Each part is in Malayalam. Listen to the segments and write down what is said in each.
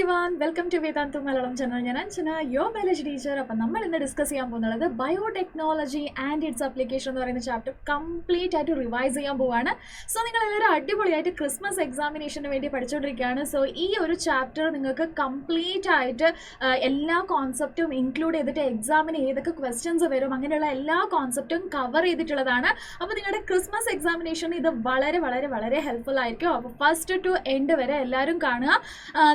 everyone, welcome to Vedantu Malayalam channel. ഞാൻ അഞ്ജന, യുവർ ബയോളജി ടീച്ചർ. അപ്പം നമ്മൾ ഇന്ന് ഡിസ്കസ് ചെയ്യാൻ പോകുന്നത് ബയോടെക്നോളജി ആൻഡ് ഇറ്റ്സ് ആപ്ലിക്കേഷൻ എന്ന് പറയുന്ന ചാപ്റ്റർ കംപ്ലീറ്റ് ആയിട്ട് റിവൈസ് ചെയ്യാൻ പോവുകയാണ്. സോ നിങ്ങൾ എല്ലാവരും അടിപൊളിയായിട്ട് ക്രിസ്മസ് എക്സാമിനേഷന് വേണ്ടി പഠിച്ചുകൊണ്ടിരിക്കുകയാണ്. സോ ഈ ഒരു ചാപ്റ്റർ നിങ്ങൾക്ക് കംപ്ലീറ്റ് ആയിട്ട് എല്ലാ കോൺസെപ്റ്റും ഇൻക്ലൂഡ് ചെയ്തിട്ട് എക്സാമിന് ഏതൊക്കെ ക്വസ്റ്റ്യൻസ് വരും അങ്ങനെയുള്ള എല്ലാ കോൺസെപ്റ്റും കവർ ചെയ്തിട്ടുള്ളതാണ്. അപ്പോൾ നിങ്ങളുടെ ക്രിസ്മസ് എക്സാമിനേഷൻ ഇത് വളരെ വളരെ വളരെ ഹെൽപ്ഫുൾ ആയിരിക്കും. അപ്പോൾ ഫസ്റ്റ് ടു എൻഡ് വരെ എല്ലാവരും കാണുക.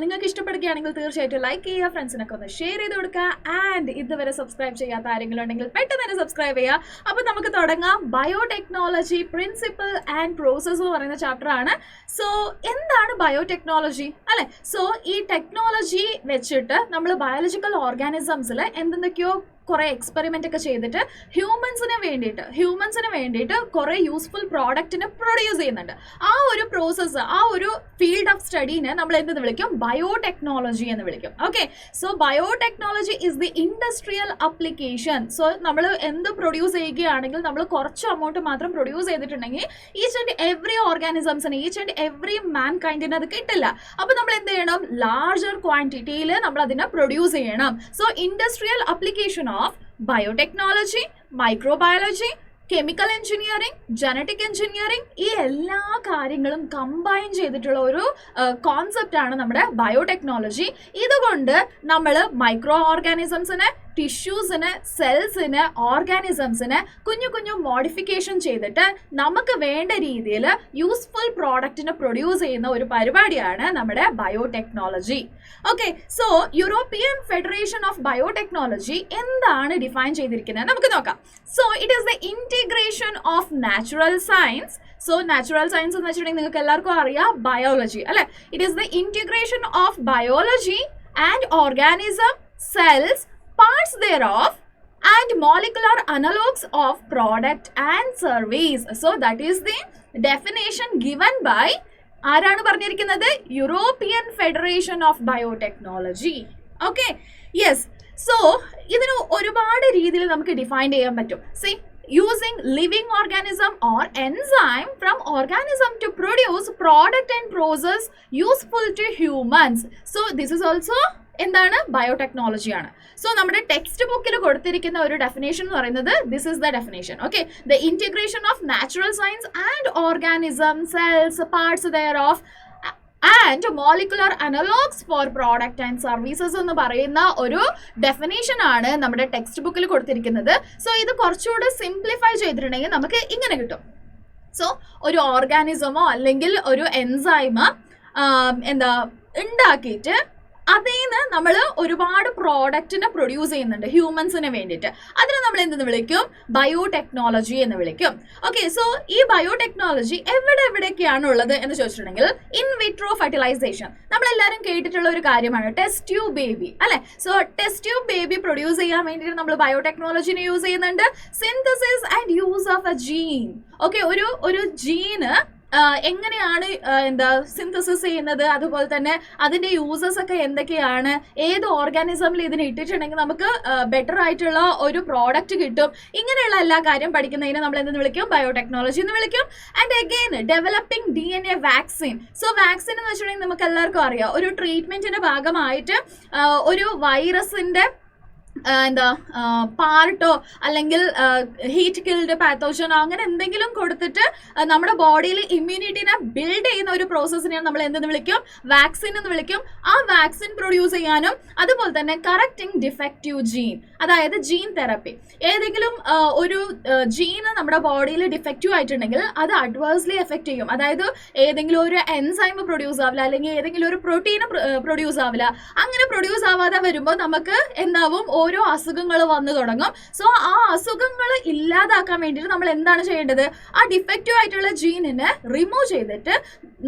നിങ്ങൾക്ക് ഇഷ്ടപ്പെടുകയാണെങ്കിൽ തീർച്ചയായിട്ടും ലൈക്ക് ചെയ്യുക, ഫ്രണ്ട്സിനൊക്കെ ഒന്ന് ഷെയർ ചെയ്ത് കൊടുക്കുക. ആൻഡ് ഇതുവരെ സബ്സ്ക്രൈബ് ചെയ്യാത്ത ആരെങ്കിലും ഉണ്ടെങ്കിൽ പെട്ടെന്ന് തന്നെ സബ്സ്ക്രൈബ് ചെയ്യുക. അപ്പോൾ നമുക്ക് തുടങ്ങാം. ബയോടെക്നോളജി പ്രിൻസിപ്പിൾ ആൻഡ് പ്രോസസ് എന്ന് പറയുന്ന ചാപ്റ്റർ ആണ്. സോ എന്താണ് ബയോടെക്നോളജി അല്ലെ? സോ ഈ ടെക്നോളജി വെച്ചിട്ട് നമ്മൾ ബയോളജിക്കൽ ഓർഗാനിസംസിൽ എന്തൊക്കെയോ കുറേ എക്സ്പെരിമെൻ്റ് ഒക്കെ ചെയ്തിട്ട് ഹ്യൂമൻസിന് വേണ്ടിയിട്ട് കുറേ യൂസ്ഫുൾ പ്രോഡക്റ്റിനെ പ്രൊഡ്യൂസ് ചെയ്യുന്നുണ്ട്. ആ ഒരു പ്രോസസ്സ്, ആ ഒരു ഫീൽഡ് ഓഫ് സ്റ്റഡീനെ നമ്മൾ എന്തെന്ന് വിളിക്കും? ബയോടെക്നോളജി എന്ന് വിളിക്കും. Okay, so biotechnology is the industrial application. So നമ്മൾ എന്ത് പ്രൊഡ്യൂസ് ചെയ്യുകയാണെങ്കിൽ നമ്മൾ കുറച്ച് എമൗണ്ട് മാത്രം പ്രൊഡ്യൂസ് ചെയ്തിട്ടുണ്ടെങ്കിൽ ഈച്ച് ആൻഡ് എവറി ഓർഗാനിസംസിന്, ഈച്ച് ആൻഡ് എവറി മാൻ കൈൻഡിന് അത് കിട്ടില്ല. അപ്പോൾ നമ്മൾ എന്ത് ചെയ്യണം? ലാർജർ ക്വാണ്ടിറ്റിയിൽ നമ്മൾ അതിനെ പ്രൊഡ്യൂസ് ചെയ്യണം. So industrial application of biotechnology, microbiology, chemical engineering, genetic engineering, ഈ എല്ലാ കാര്യങ്ങളും കമ്പൈൻ ചെയ്തിട്ടുള്ള ഒരു കോൺസെപ്റ്റ് ആണ് നമ്മുടെ ബയോടെക്നോളജി. ഇതുകൊണ്ട് നമ്മൾ മൈക്രോ ഓർഗാനിസംസിനെ, ടിഷ്യൂസിന്, സെൽസിന്, ഓർഗാനിസംസിന് കുഞ്ഞു കുഞ്ഞു മോഡിഫിക്കേഷൻ ചെയ്തിട്ട് നമുക്ക് വേണ്ട രീതിയിൽ യൂസ്ഫുൾ പ്രോഡക്റ്റിനെ പ്രൊഡ്യൂസ് ചെയ്യുന്ന ഒരു പരിപാടിയാണ് നമ്മുടെ biotechnology. Okay, so European federation of biotechnology എന്താണ് ഡിഫൈൻ ചെയ്തിരിക്കുന്നത് നമുക്ക് നോക്കാം. So it is the integration of natural science. So natural science എന്ന് വെച്ചിട്ടുണ്ടെങ്കിൽ നിങ്ങൾക്ക് എല്ലാവർക്കും അറിയാം ബയോളജി അല്ലെ? It is the integration of biology and organism, cells, parts thereof and molecular analogues of product and service. So that is the definition given by ആരാണ് പറഞ്ഞിരിക്കുന്നത്? European federation of biotechnology. Okay, yes. So ഇതിന് ഒരുപാട് രീതിയിൽ നമുക്ക് ഡിഫൈൻ ചെയ്യാൻ പറ്റും. C, using living organism or enzyme from organism to produce product and process useful to humans. So this is also എന്താണ്? ബയോടെക്നോളജി ആണ്. സോ നമ്മുടെ ടെക്സ്റ്റ് ബുക്കിൽ കൊടുത്തിരിക്കുന്ന ഒരു ഡെഫിനേഷൻ എന്ന് പറയുന്നത് this is the definition. Okay, the integration of natural science and organism, cells, parts thereof and molecular analogues for product and services എന്ന് പറയുന്ന ഒരു ഡെഫിനേഷൻ ആണ് നമ്മുടെ ടെക്സ്റ്റ് ബുക്കിൽ കൊടുത്തിരിക്കുന്നത്. സോ ഇത് കുറച്ചുകൂടെ സിംപ്ലിഫൈ ചെയ്തിട്ടുണ്ടെങ്കിൽ നമുക്ക് ഇങ്ങനെ കിട്ടും. സോ ഒരു ഓർഗാനിസമോ അല്ലെങ്കിൽ ഒരു എൻസൈമോ ഉണ്ടാക്കിയിട്ട് അതിൽ നിന്ന് നമ്മൾ ഒരുപാട് പ്രോഡക്റ്റിനെ പ്രൊഡ്യൂസ് ചെയ്യുന്നുണ്ട് ഹ്യൂമൻസിന് വേണ്ടിയിട്ട്. അതിനെ നമ്മൾ എന്തെന്ന് വിളിക്കും? ബയോടെക്നോളജി എന്ന് വിളിക്കും. ഓക്കെ, സോ ഈ ബയോടെക്നോളജി എവിടെയൊക്കെയാണ് ഉള്ളത് എന്ന് ചോദിച്ചിട്ടുണ്ടെങ്കിൽ ഇൻ വിട്രോ ഫെർട്ടിലൈസേഷൻ നമ്മളെല്ലാവരും കേട്ടിട്ടുള്ള ഒരു കാര്യമാണ് ടെസ്റ്റ് ട്യൂബ് ബേബി അല്ലെ? So test tube baby produce ചെയ്യാൻ വേണ്ടിയിട്ട് നമ്മൾ ബയോടെക്നോളജിനെ യൂസ് ചെയ്യുന്നുണ്ട്. Synthesis and use of a gene. Okay, ഒരു ജീന് എങ്ങനെയാണ് സിന്തസിസ് ചെയ്യുന്നത്, അതുപോലെ തന്നെ അതിന്റെ യൂസസ് ഒക്കെ എന്തൊക്കെയാണ്, ഏത് ഓർഗാനിസമിൽ ഇതിന് ഇട്ടിട്ടുണ്ടെങ്കിൽ നമുക്ക് ബെറ്റർ ആയിട്ടുള്ള ഒരു പ്രോഡക്റ്റ് കിട്ടും, ഇങ്ങനെയുള്ള എല്ലാ കാര്യം പഠിക്കുന്നതിന് നമ്മൾ എന്തെന്ന് വിളിക്കും? ബയോടെക്നോളജി എന്ന് വിളിക്കും. And again developing DNA vaccine. So vaccine എന്ന് വെച്ചിട്ടുണ്ടെങ്കിൽ നമുക്ക് എല്ലാവർക്കും അറിയാം, ഒരു ട്രീറ്റ്മെന്റിന്റെ ഭാഗമായിട്ട് ഒരു വൈറസിന്റെ പാർട്ടോ അല്ലെങ്കിൽ ഹീറ്റ് കിൽഡ് പാത്തോജനോ അങ്ങനെ എന്തെങ്കിലും കൊടുത്തിട്ട് നമ്മുടെ ബോഡിയിൽ ഇമ്മ്യൂണിറ്റിനെ ബിൽഡ് ചെയ്യുന്ന ഒരു പ്രോസസ്സിനെയാണ് നമ്മൾ എന്തെന്ന് വിളിക്കും? വാക്സിൻ എന്ന് വിളിക്കും. ആ വാക്സിൻ പ്രൊഡ്യൂസ് ചെയ്യാനും അതുപോലെ തന്നെ കറക്റ്റിംഗ് ഡിഫക്റ്റീവ് ജീൻ, അതായത് ജീൻ തെറപ്പി. ഏതെങ്കിലും ഒരു ജീന് നമ്മുടെ ബോഡിയിൽ ഡിഫക്റ്റീവ് ആയിട്ടുണ്ടെങ്കിൽ അത് അഡ്വേഴ്സ്ലി എഫക്റ്റ് ചെയ്യും. അതായത് ഏതെങ്കിലും ഒരു എൻസൈം പ്രൊഡ്യൂസ് ആവില്ല, അല്ലെങ്കിൽ ഏതെങ്കിലും ഒരു പ്രോട്ടീൻ പ്രൊഡ്യൂസ് ആവില്ല. അങ്ങനെ പ്രൊഡ്യൂസ് ആവാതെ വരുമ്പോൾ നമുക്ക് എന്താവും? ഓരോ അസുഖങ്ങൾ വന്നു തുടങ്ങും. സോ ആ അസുഖങ്ങൾ ഇല്ലാതാക്കാൻ വേണ്ടിയിട്ട് നമ്മൾ എന്താണ് ചെയ്യേണ്ടത്? ആ ഡിഫക്റ്റീവ് ആയിട്ടുള്ള ജീനിനെ റിമൂവ് ചെയ്തിട്ട്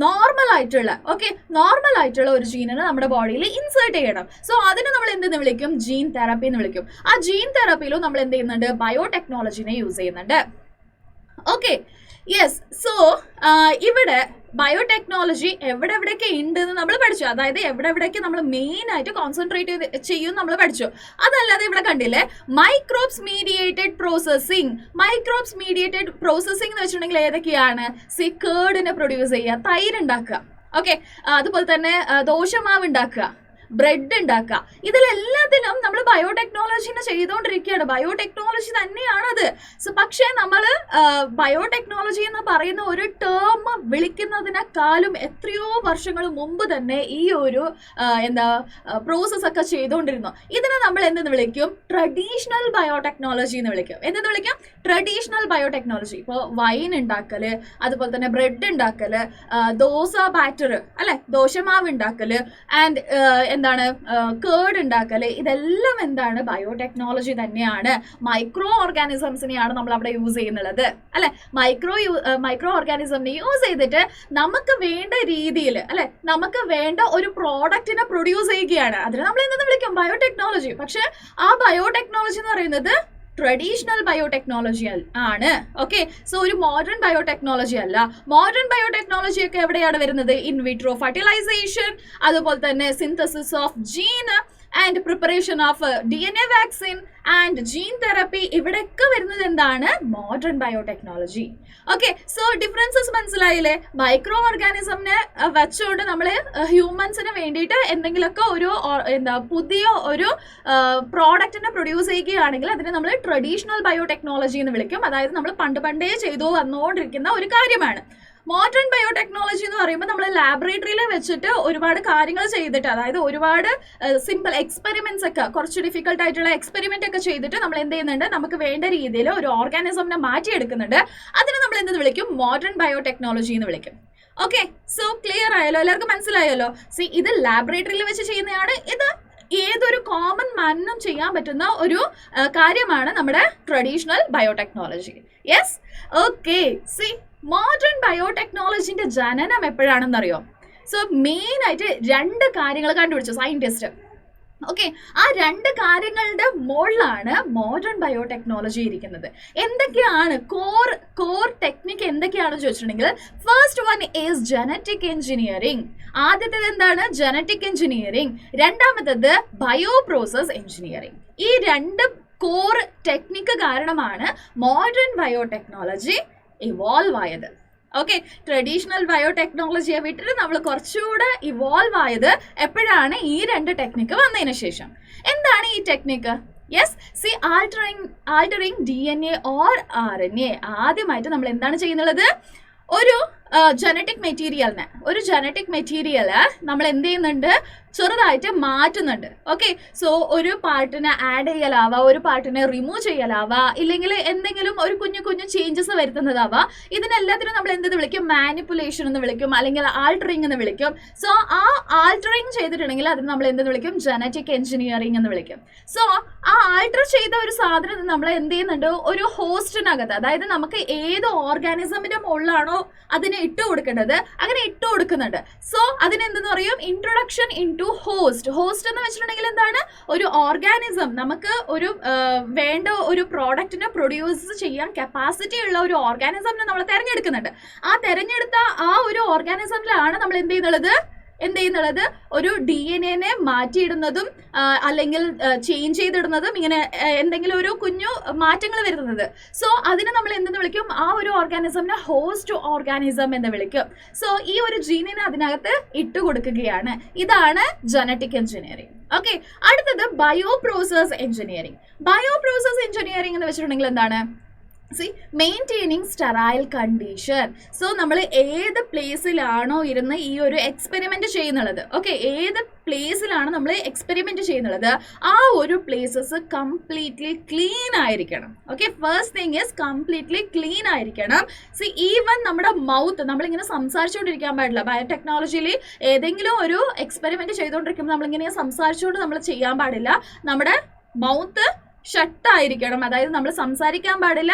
നോർമൽ ആയിട്ടുള്ള ഒരു ജീനിനെ നമ്മുടെ ബോഡിയിൽ ഇൻസേർട്ട് ചെയ്യണം. സോ അതിന് നമ്മൾ എന്തെന്ന് വിളിക്കും? ജീൻ തെറാപ്പി എന്ന് വിളിക്കും. ആ ജീൻ തെറാപ്പിയിലും നമ്മൾ എന്ത് ചെയ്യുന്നുണ്ട്? ബയോടെക്നോളജിനെ യൂസ് ചെയ്യുന്നുണ്ട്. Okay, yes. സോ ഇവിടെ ബയോടെക്നോളജി എവിടെയൊക്കെ ഉണ്ടെന്ന് നമ്മൾ പഠിച്ചു. അതായത് എവിടെയൊക്കെ നമ്മൾ മെയിൻ ആയിട്ട് കോൺസെൻട്രേറ്റ് ചെയ്യും നമ്മൾ പഠിച്ചു. അതല്ലാതെ ഇവിടെ കണ്ടില്ലേ microbes mediated processing. Microbes mediated processing എന്ന് വെച്ചിട്ടുണ്ടെങ്കിൽ ഏതൊക്കെയാണ്? കേർഡിനെ പ്രൊഡ്യൂസ് ചെയ്യുക, തൈര് ഉണ്ടാക്കുക, ഓക്കെ, അതുപോലെ തന്നെ ദോശമാവ് ഉണ്ടാക്കുക, ബ്രെഡ് ഉണ്ടാക്കുക. ഇതിലെല്ലാത്തിനും നമ്മൾ ബയോടെക്നോളജിനെ ചെയ്തുകൊണ്ടിരിക്കുകയാണ്. ബയോടെക്നോളജി തന്നെയാണത്. സോ പക്ഷേ നമ്മൾ ബയോടെക്നോളജി എന്ന് പറയുന്ന ഒരു ടേം വിളിക്കുന്നതിനേക്കാളും എത്രയോ വർഷങ്ങൾ മുമ്പ് തന്നെ ഈ ഒരു പ്രോസസ് ഒക്കെ ചെയ്തുകൊണ്ടിരുന്നു. ഇതിനെ നമ്മൾ എന്തെന്ന് വിളിക്കും? ട്രഡീഷണൽ ബയോടെക്നോളജി എന്ന് വിളിക്കും. എന്തെന്ന് വിളിക്കും? Traditional biotechnology. ഇപ്പോൾ വൈൻ ഉണ്ടാക്കല്, അതുപോലെ തന്നെ ബ്രെഡ് ഉണ്ടാക്കല്, ദോശ ബാറ്റർ അല്ലെ, ദോശമാവ് ഉണ്ടാക്കല്, ആൻഡ് കേർഡ് ഉണ്ടാക്കല്, ഇതെല്ലാം എന്താണ്? ബയോടെക്നോളജി തന്നെയാണ്. മൈക്രോ ഓർഗാനിസംസിനെയാണ് നമ്മൾ അവിടെ യൂസ് ചെയ്യുന്നത് അല്ലെ. മൈക്രോ ഓർഗാനിസമിനെ യൂസ് ചെയ്തിട്ട് നമുക്ക് വേണ്ട രീതിയിൽ അല്ലെ, നമുക്ക് വേണ്ട ഒരു പ്രോഡക്റ്റിനെ പ്രൊഡ്യൂസ് ചെയ്യുകയാണ്. അതിന് നമ്മൾ എന്തെന്ന് വിളിക്കും? ബയോടെക്നോളജി. പക്ഷെ ആ ബയോടെക്നോളജി എന്ന് പറയുന്നത് ട്രഡീഷണൽ ബയോടെക്നോളജി ആണ്. ഓക്കെ, സോ ഒരു മോഡേൺ ബയോടെക്നോളജി അല്ല. മോഡേൺ ബയോടെക്നോളജി ഒക്കെ എവിടെയാണ് വരുന്നത്? ഇൻവിട്രോ ഫെർട്ടിലൈസേഷൻ, അതുപോലെ തന്നെ synthesis of gene and preparation of DNA vaccine and gene therapy. ഇവിടെയൊക്കെ വരുന്നത് എന്താണ്? Modern biotechnology. Okay, so differences മനസ്സിലായില്ലേ? മൈക്രോ ഓർഗാനിസമിനെ വെച്ചുകൊണ്ട് നമ്മൾ ഹ്യൂമൻസിന് വേണ്ടിയിട്ട് എന്തെങ്കിലുമൊക്കെ ഒരു പുതിയ ഒരു പ്രോഡക്റ്റിനെ പ്രൊഡ്യൂസ് ചെയ്യുകയാണെങ്കിൽ അതിനെ നമ്മൾ ട്രഡീഷണൽ ബയോടെക്നോളജി എന്ന് വിളിക്കും. അതായത് നമ്മൾ പണ്ടേ ചെയ്തു വന്നുകൊണ്ടിരിക്കുന്ന ഒരു കാര്യമാണ്. മോഡേൺ ബയോടെക്നോളജി എന്ന് പറയുമ്പോൾ നമ്മൾ ലാബറട്ടറിയിൽ വെച്ചിട്ട് ഒരുപാട് കാര്യങ്ങൾ ചെയ്തിട്ട്, അതായത് ഒരുപാട് സിമ്പിൾ എക്സ്പെരിമെന്റ്സ് ഒക്കെ, കുറച്ച് ഡിഫിക്കൽട്ട് ആയിട്ടുള്ള എക്സ്പെരിമെന്റ് ഒക്കെ ചെയ്തിട്ട് നമ്മൾ എന്ത് ചെയ്യുന്നുണ്ട്? നമുക്ക് വേണ്ട രീതിയിൽ ഒരു ഓർഗാനിസമിനെ മാറ്റിയെടുക്കുന്നുണ്ട്. അതിനെ നമ്മൾ എന്ത് വിളിക്കും? മോഡേൺ ബയോടെക്നോളജി എന്ന് വിളിക്കും. ഓക്കെ, സോ ക്ലിയർ ആയല്ലോ? എല്ലാവർക്കും മനസ്സിലായല്ലോ? സി, ഇത് ലാബറട്ടറിയിൽ വെച്ച് ചെയ്യുന്നതാണ്. ഇത് ഏതൊരു കോമൺ മാനും ചെയ്യാൻ പറ്റുന്ന ഒരു കാര്യമാണ് നമ്മുടെ traditional biotechnology. Yes, okay. See, modern ബയോടെക്നോളജിന്റെ ജനനം എപ്പോഴാണെന്നറിയോ? സോ മെയിൻ ആയിട്ട് 2 കാര്യങ്ങൾ കണ്ടുപിടിച്ചു സയന്റിസ്റ്റ്. ഓക്കെ, ആ 2 കാര്യങ്ങളുടെ മുകളിലാണ് മോഡേൺ ബയോടെക്നോളജി ഇരിക്കുന്നത്. എന്തൊക്കെയാണ് കോർ ടെക്നിക്ക് എന്തൊക്കെയാണെന്ന് ചോദിച്ചിട്ടുണ്ടെങ്കിൽ, first one is genetic engineering. ആദ്യത്തേത് എന്താണ്? Genetic engineering. രണ്ടാമത്തേത് ബയോ പ്രോസസ് എഞ്ചിനീയറിംഗ്. ഈ 2 കോർ ടെക്നിക്ക് കാരണമാണ് മോഡേൺ ബയോടെക്നോളജി ഇവോൾവ് ആയത്. ഓക്കെ, ട്രഡീഷണൽ ബയോടെക്നോളജിയെ വിട്ടിട്ട് നമ്മൾ കുറച്ചുകൂടെ ഇവോൾവ് ആയത് എപ്പോഴാണ്? ഈ 2 ടെക്നിക്ക് വന്നതിന് ശേഷം. എന്താണ് ഈ technique? Yes, C, altering DNA or RNA. ആദ്യമായിട്ട് നമ്മൾ എന്താണ് ചെയ്യുന്നത്? ഒരു ജനറ്റിക് മെറ്റീരിയല് നമ്മൾ എന്ത് ചെയ്യുന്നുണ്ട്? ചെറുതായിട്ട് മാറ്റുന്നുണ്ട്. ഓക്കെ, സോ ഒരു പാർട്ടിനെ ആഡ് ചെയ്യലാവാ, ഒരു പാർട്ടിനെ റിമൂവ് ചെയ്യലാവാ, ഇല്ലെങ്കിൽ എന്തെങ്കിലും ഒരു കുഞ്ഞു ചേഞ്ചസ് വരുത്തുന്നതാവാ. ഇതിനെല്ലാത്തിനും നമ്മൾ എന്ത് വിളിക്കും? മാനിപ്പുലേഷൻ എന്ന് വിളിക്കും, അല്ലെങ്കിൽ ആൾട്ടറിങ് എന്ന് വിളിക്കും. സോ ആ ആൾട്ടറിങ് ചെയ്തിട്ടുണ്ടെങ്കിൽ അതിന് നമ്മൾ എന്ത് വിളിക്കും? ജനറ്റിക് എഞ്ചിനീയറിംഗ് എന്ന് വിളിക്കും. സോ ആ ആൾട്ടർ ചെയ്ത ഒരു സാധനം നമ്മൾ എന്ത് ചെയ്യുന്നുണ്ട്? ഒരു ഹോസ്റ്റിനകത്ത്, അതായത് നമുക്ക് ഏത് ഓർഗാനിസമിന്റെ മുകളിലാണോ അതിനെ ഇട്ട് കൊടുക്കേണ്ടത് അങ്ങനെ ഇട്ട് കൊടുക്കുന്നുണ്ട്. സോ അതിനെന്തെന്ന് പറയും? Introduction into host. Host എന്ന് വെച്ചിട്ടുണ്ടെങ്കിൽ എന്താണ്? ഒരു ഓർഗാനിസം, നമുക്ക് ഒരു വേണ്ട ഒരു പ്രോഡക്റ്റിനെ പ്രൊഡ്യൂസ് ചെയ്യാൻ കപ്പാസിറ്റി ഉള്ള ഒരു ഓർഗാനിസമിനെ നമ്മൾ തിരഞ്ഞെടുക്കുന്നുണ്ട്. ആ തിരഞ്ഞെടുത്ത ആ ഒരു ഓർഗാനിസമിലാണ് നമ്മൾ എന്ത് ചെയ്യുന്നുള്ളത്? ഒരു DNA മാറ്റിയിടുന്നതും അല്ലെങ്കിൽ ചേഞ്ച് ചെയ്തിടുന്നതും, ഇങ്ങനെ എന്തെങ്കിലും ഒരു കുഞ്ഞു മാറ്റങ്ങൾ വരുന്നത്. സോ അതിനെ നമ്മൾ എന്തെന്ന് വിളിക്കും? ആ ഒരു ഓർഗാനിസമിനെ ഹോസ്റ്റ് ഓർഗാനിസം എന്ന് വിളിക്കും. സോ ഈ ഒരു ജീനിനെ അതിനകത്ത് ഇട്ട് കൊടുക്കുകയാണ്. ഇതാണ് ജനറ്റിക് എഞ്ചിനീയറിംഗ്. ഓക്കെ, അടുത്തത് bio process engineering. Bio process engineering എന്ന് വെച്ചിട്ടുണ്ടെങ്കിൽ എന്താണ്? Maintaining sterile condition. സോ നമ്മൾ ഏത് പ്ലേസിലാണോ ഇരുന്ന് ഈ ഒരു എക്സ്പെരിമെന്റ് ചെയ്യുന്നത്, ഓക്കെ, ഏത് പ്ലേസിലാണ് നമ്മൾ എക്സ്പെരിമെന്റ് ചെയ്യുന്നത്, ആ ഒരു പ്ലേസസ് കംപ്ലീറ്റ്ലി ക്ലീൻ ആയിരിക്കണം. Okay, first thing is completely clean ആയിരിക്കണം. ഈവൻ നമ്മുടെ മൗത്ത്, നമ്മളിങ്ങനെ സംസാരിച്ചുകൊണ്ടിരിക്കാൻ പാടില്ല. ബയോടെക്നോളജിയിൽ ഏതെങ്കിലും ഒരു എക്സ്പെരിമെന്റ് ചെയ്തുകൊണ്ടിരിക്കുമ്പോൾ നമ്മളിങ്ങനെ സംസാരിച്ചുകൊണ്ട് നമ്മൾ ചെയ്യാൻ പാടില്ല. നമ്മുടെ മൗത്ത് ഷട്ടായിരിക്കണം, അതായത് നമ്മൾ സംസാരിക്കാൻ പാടില്ല.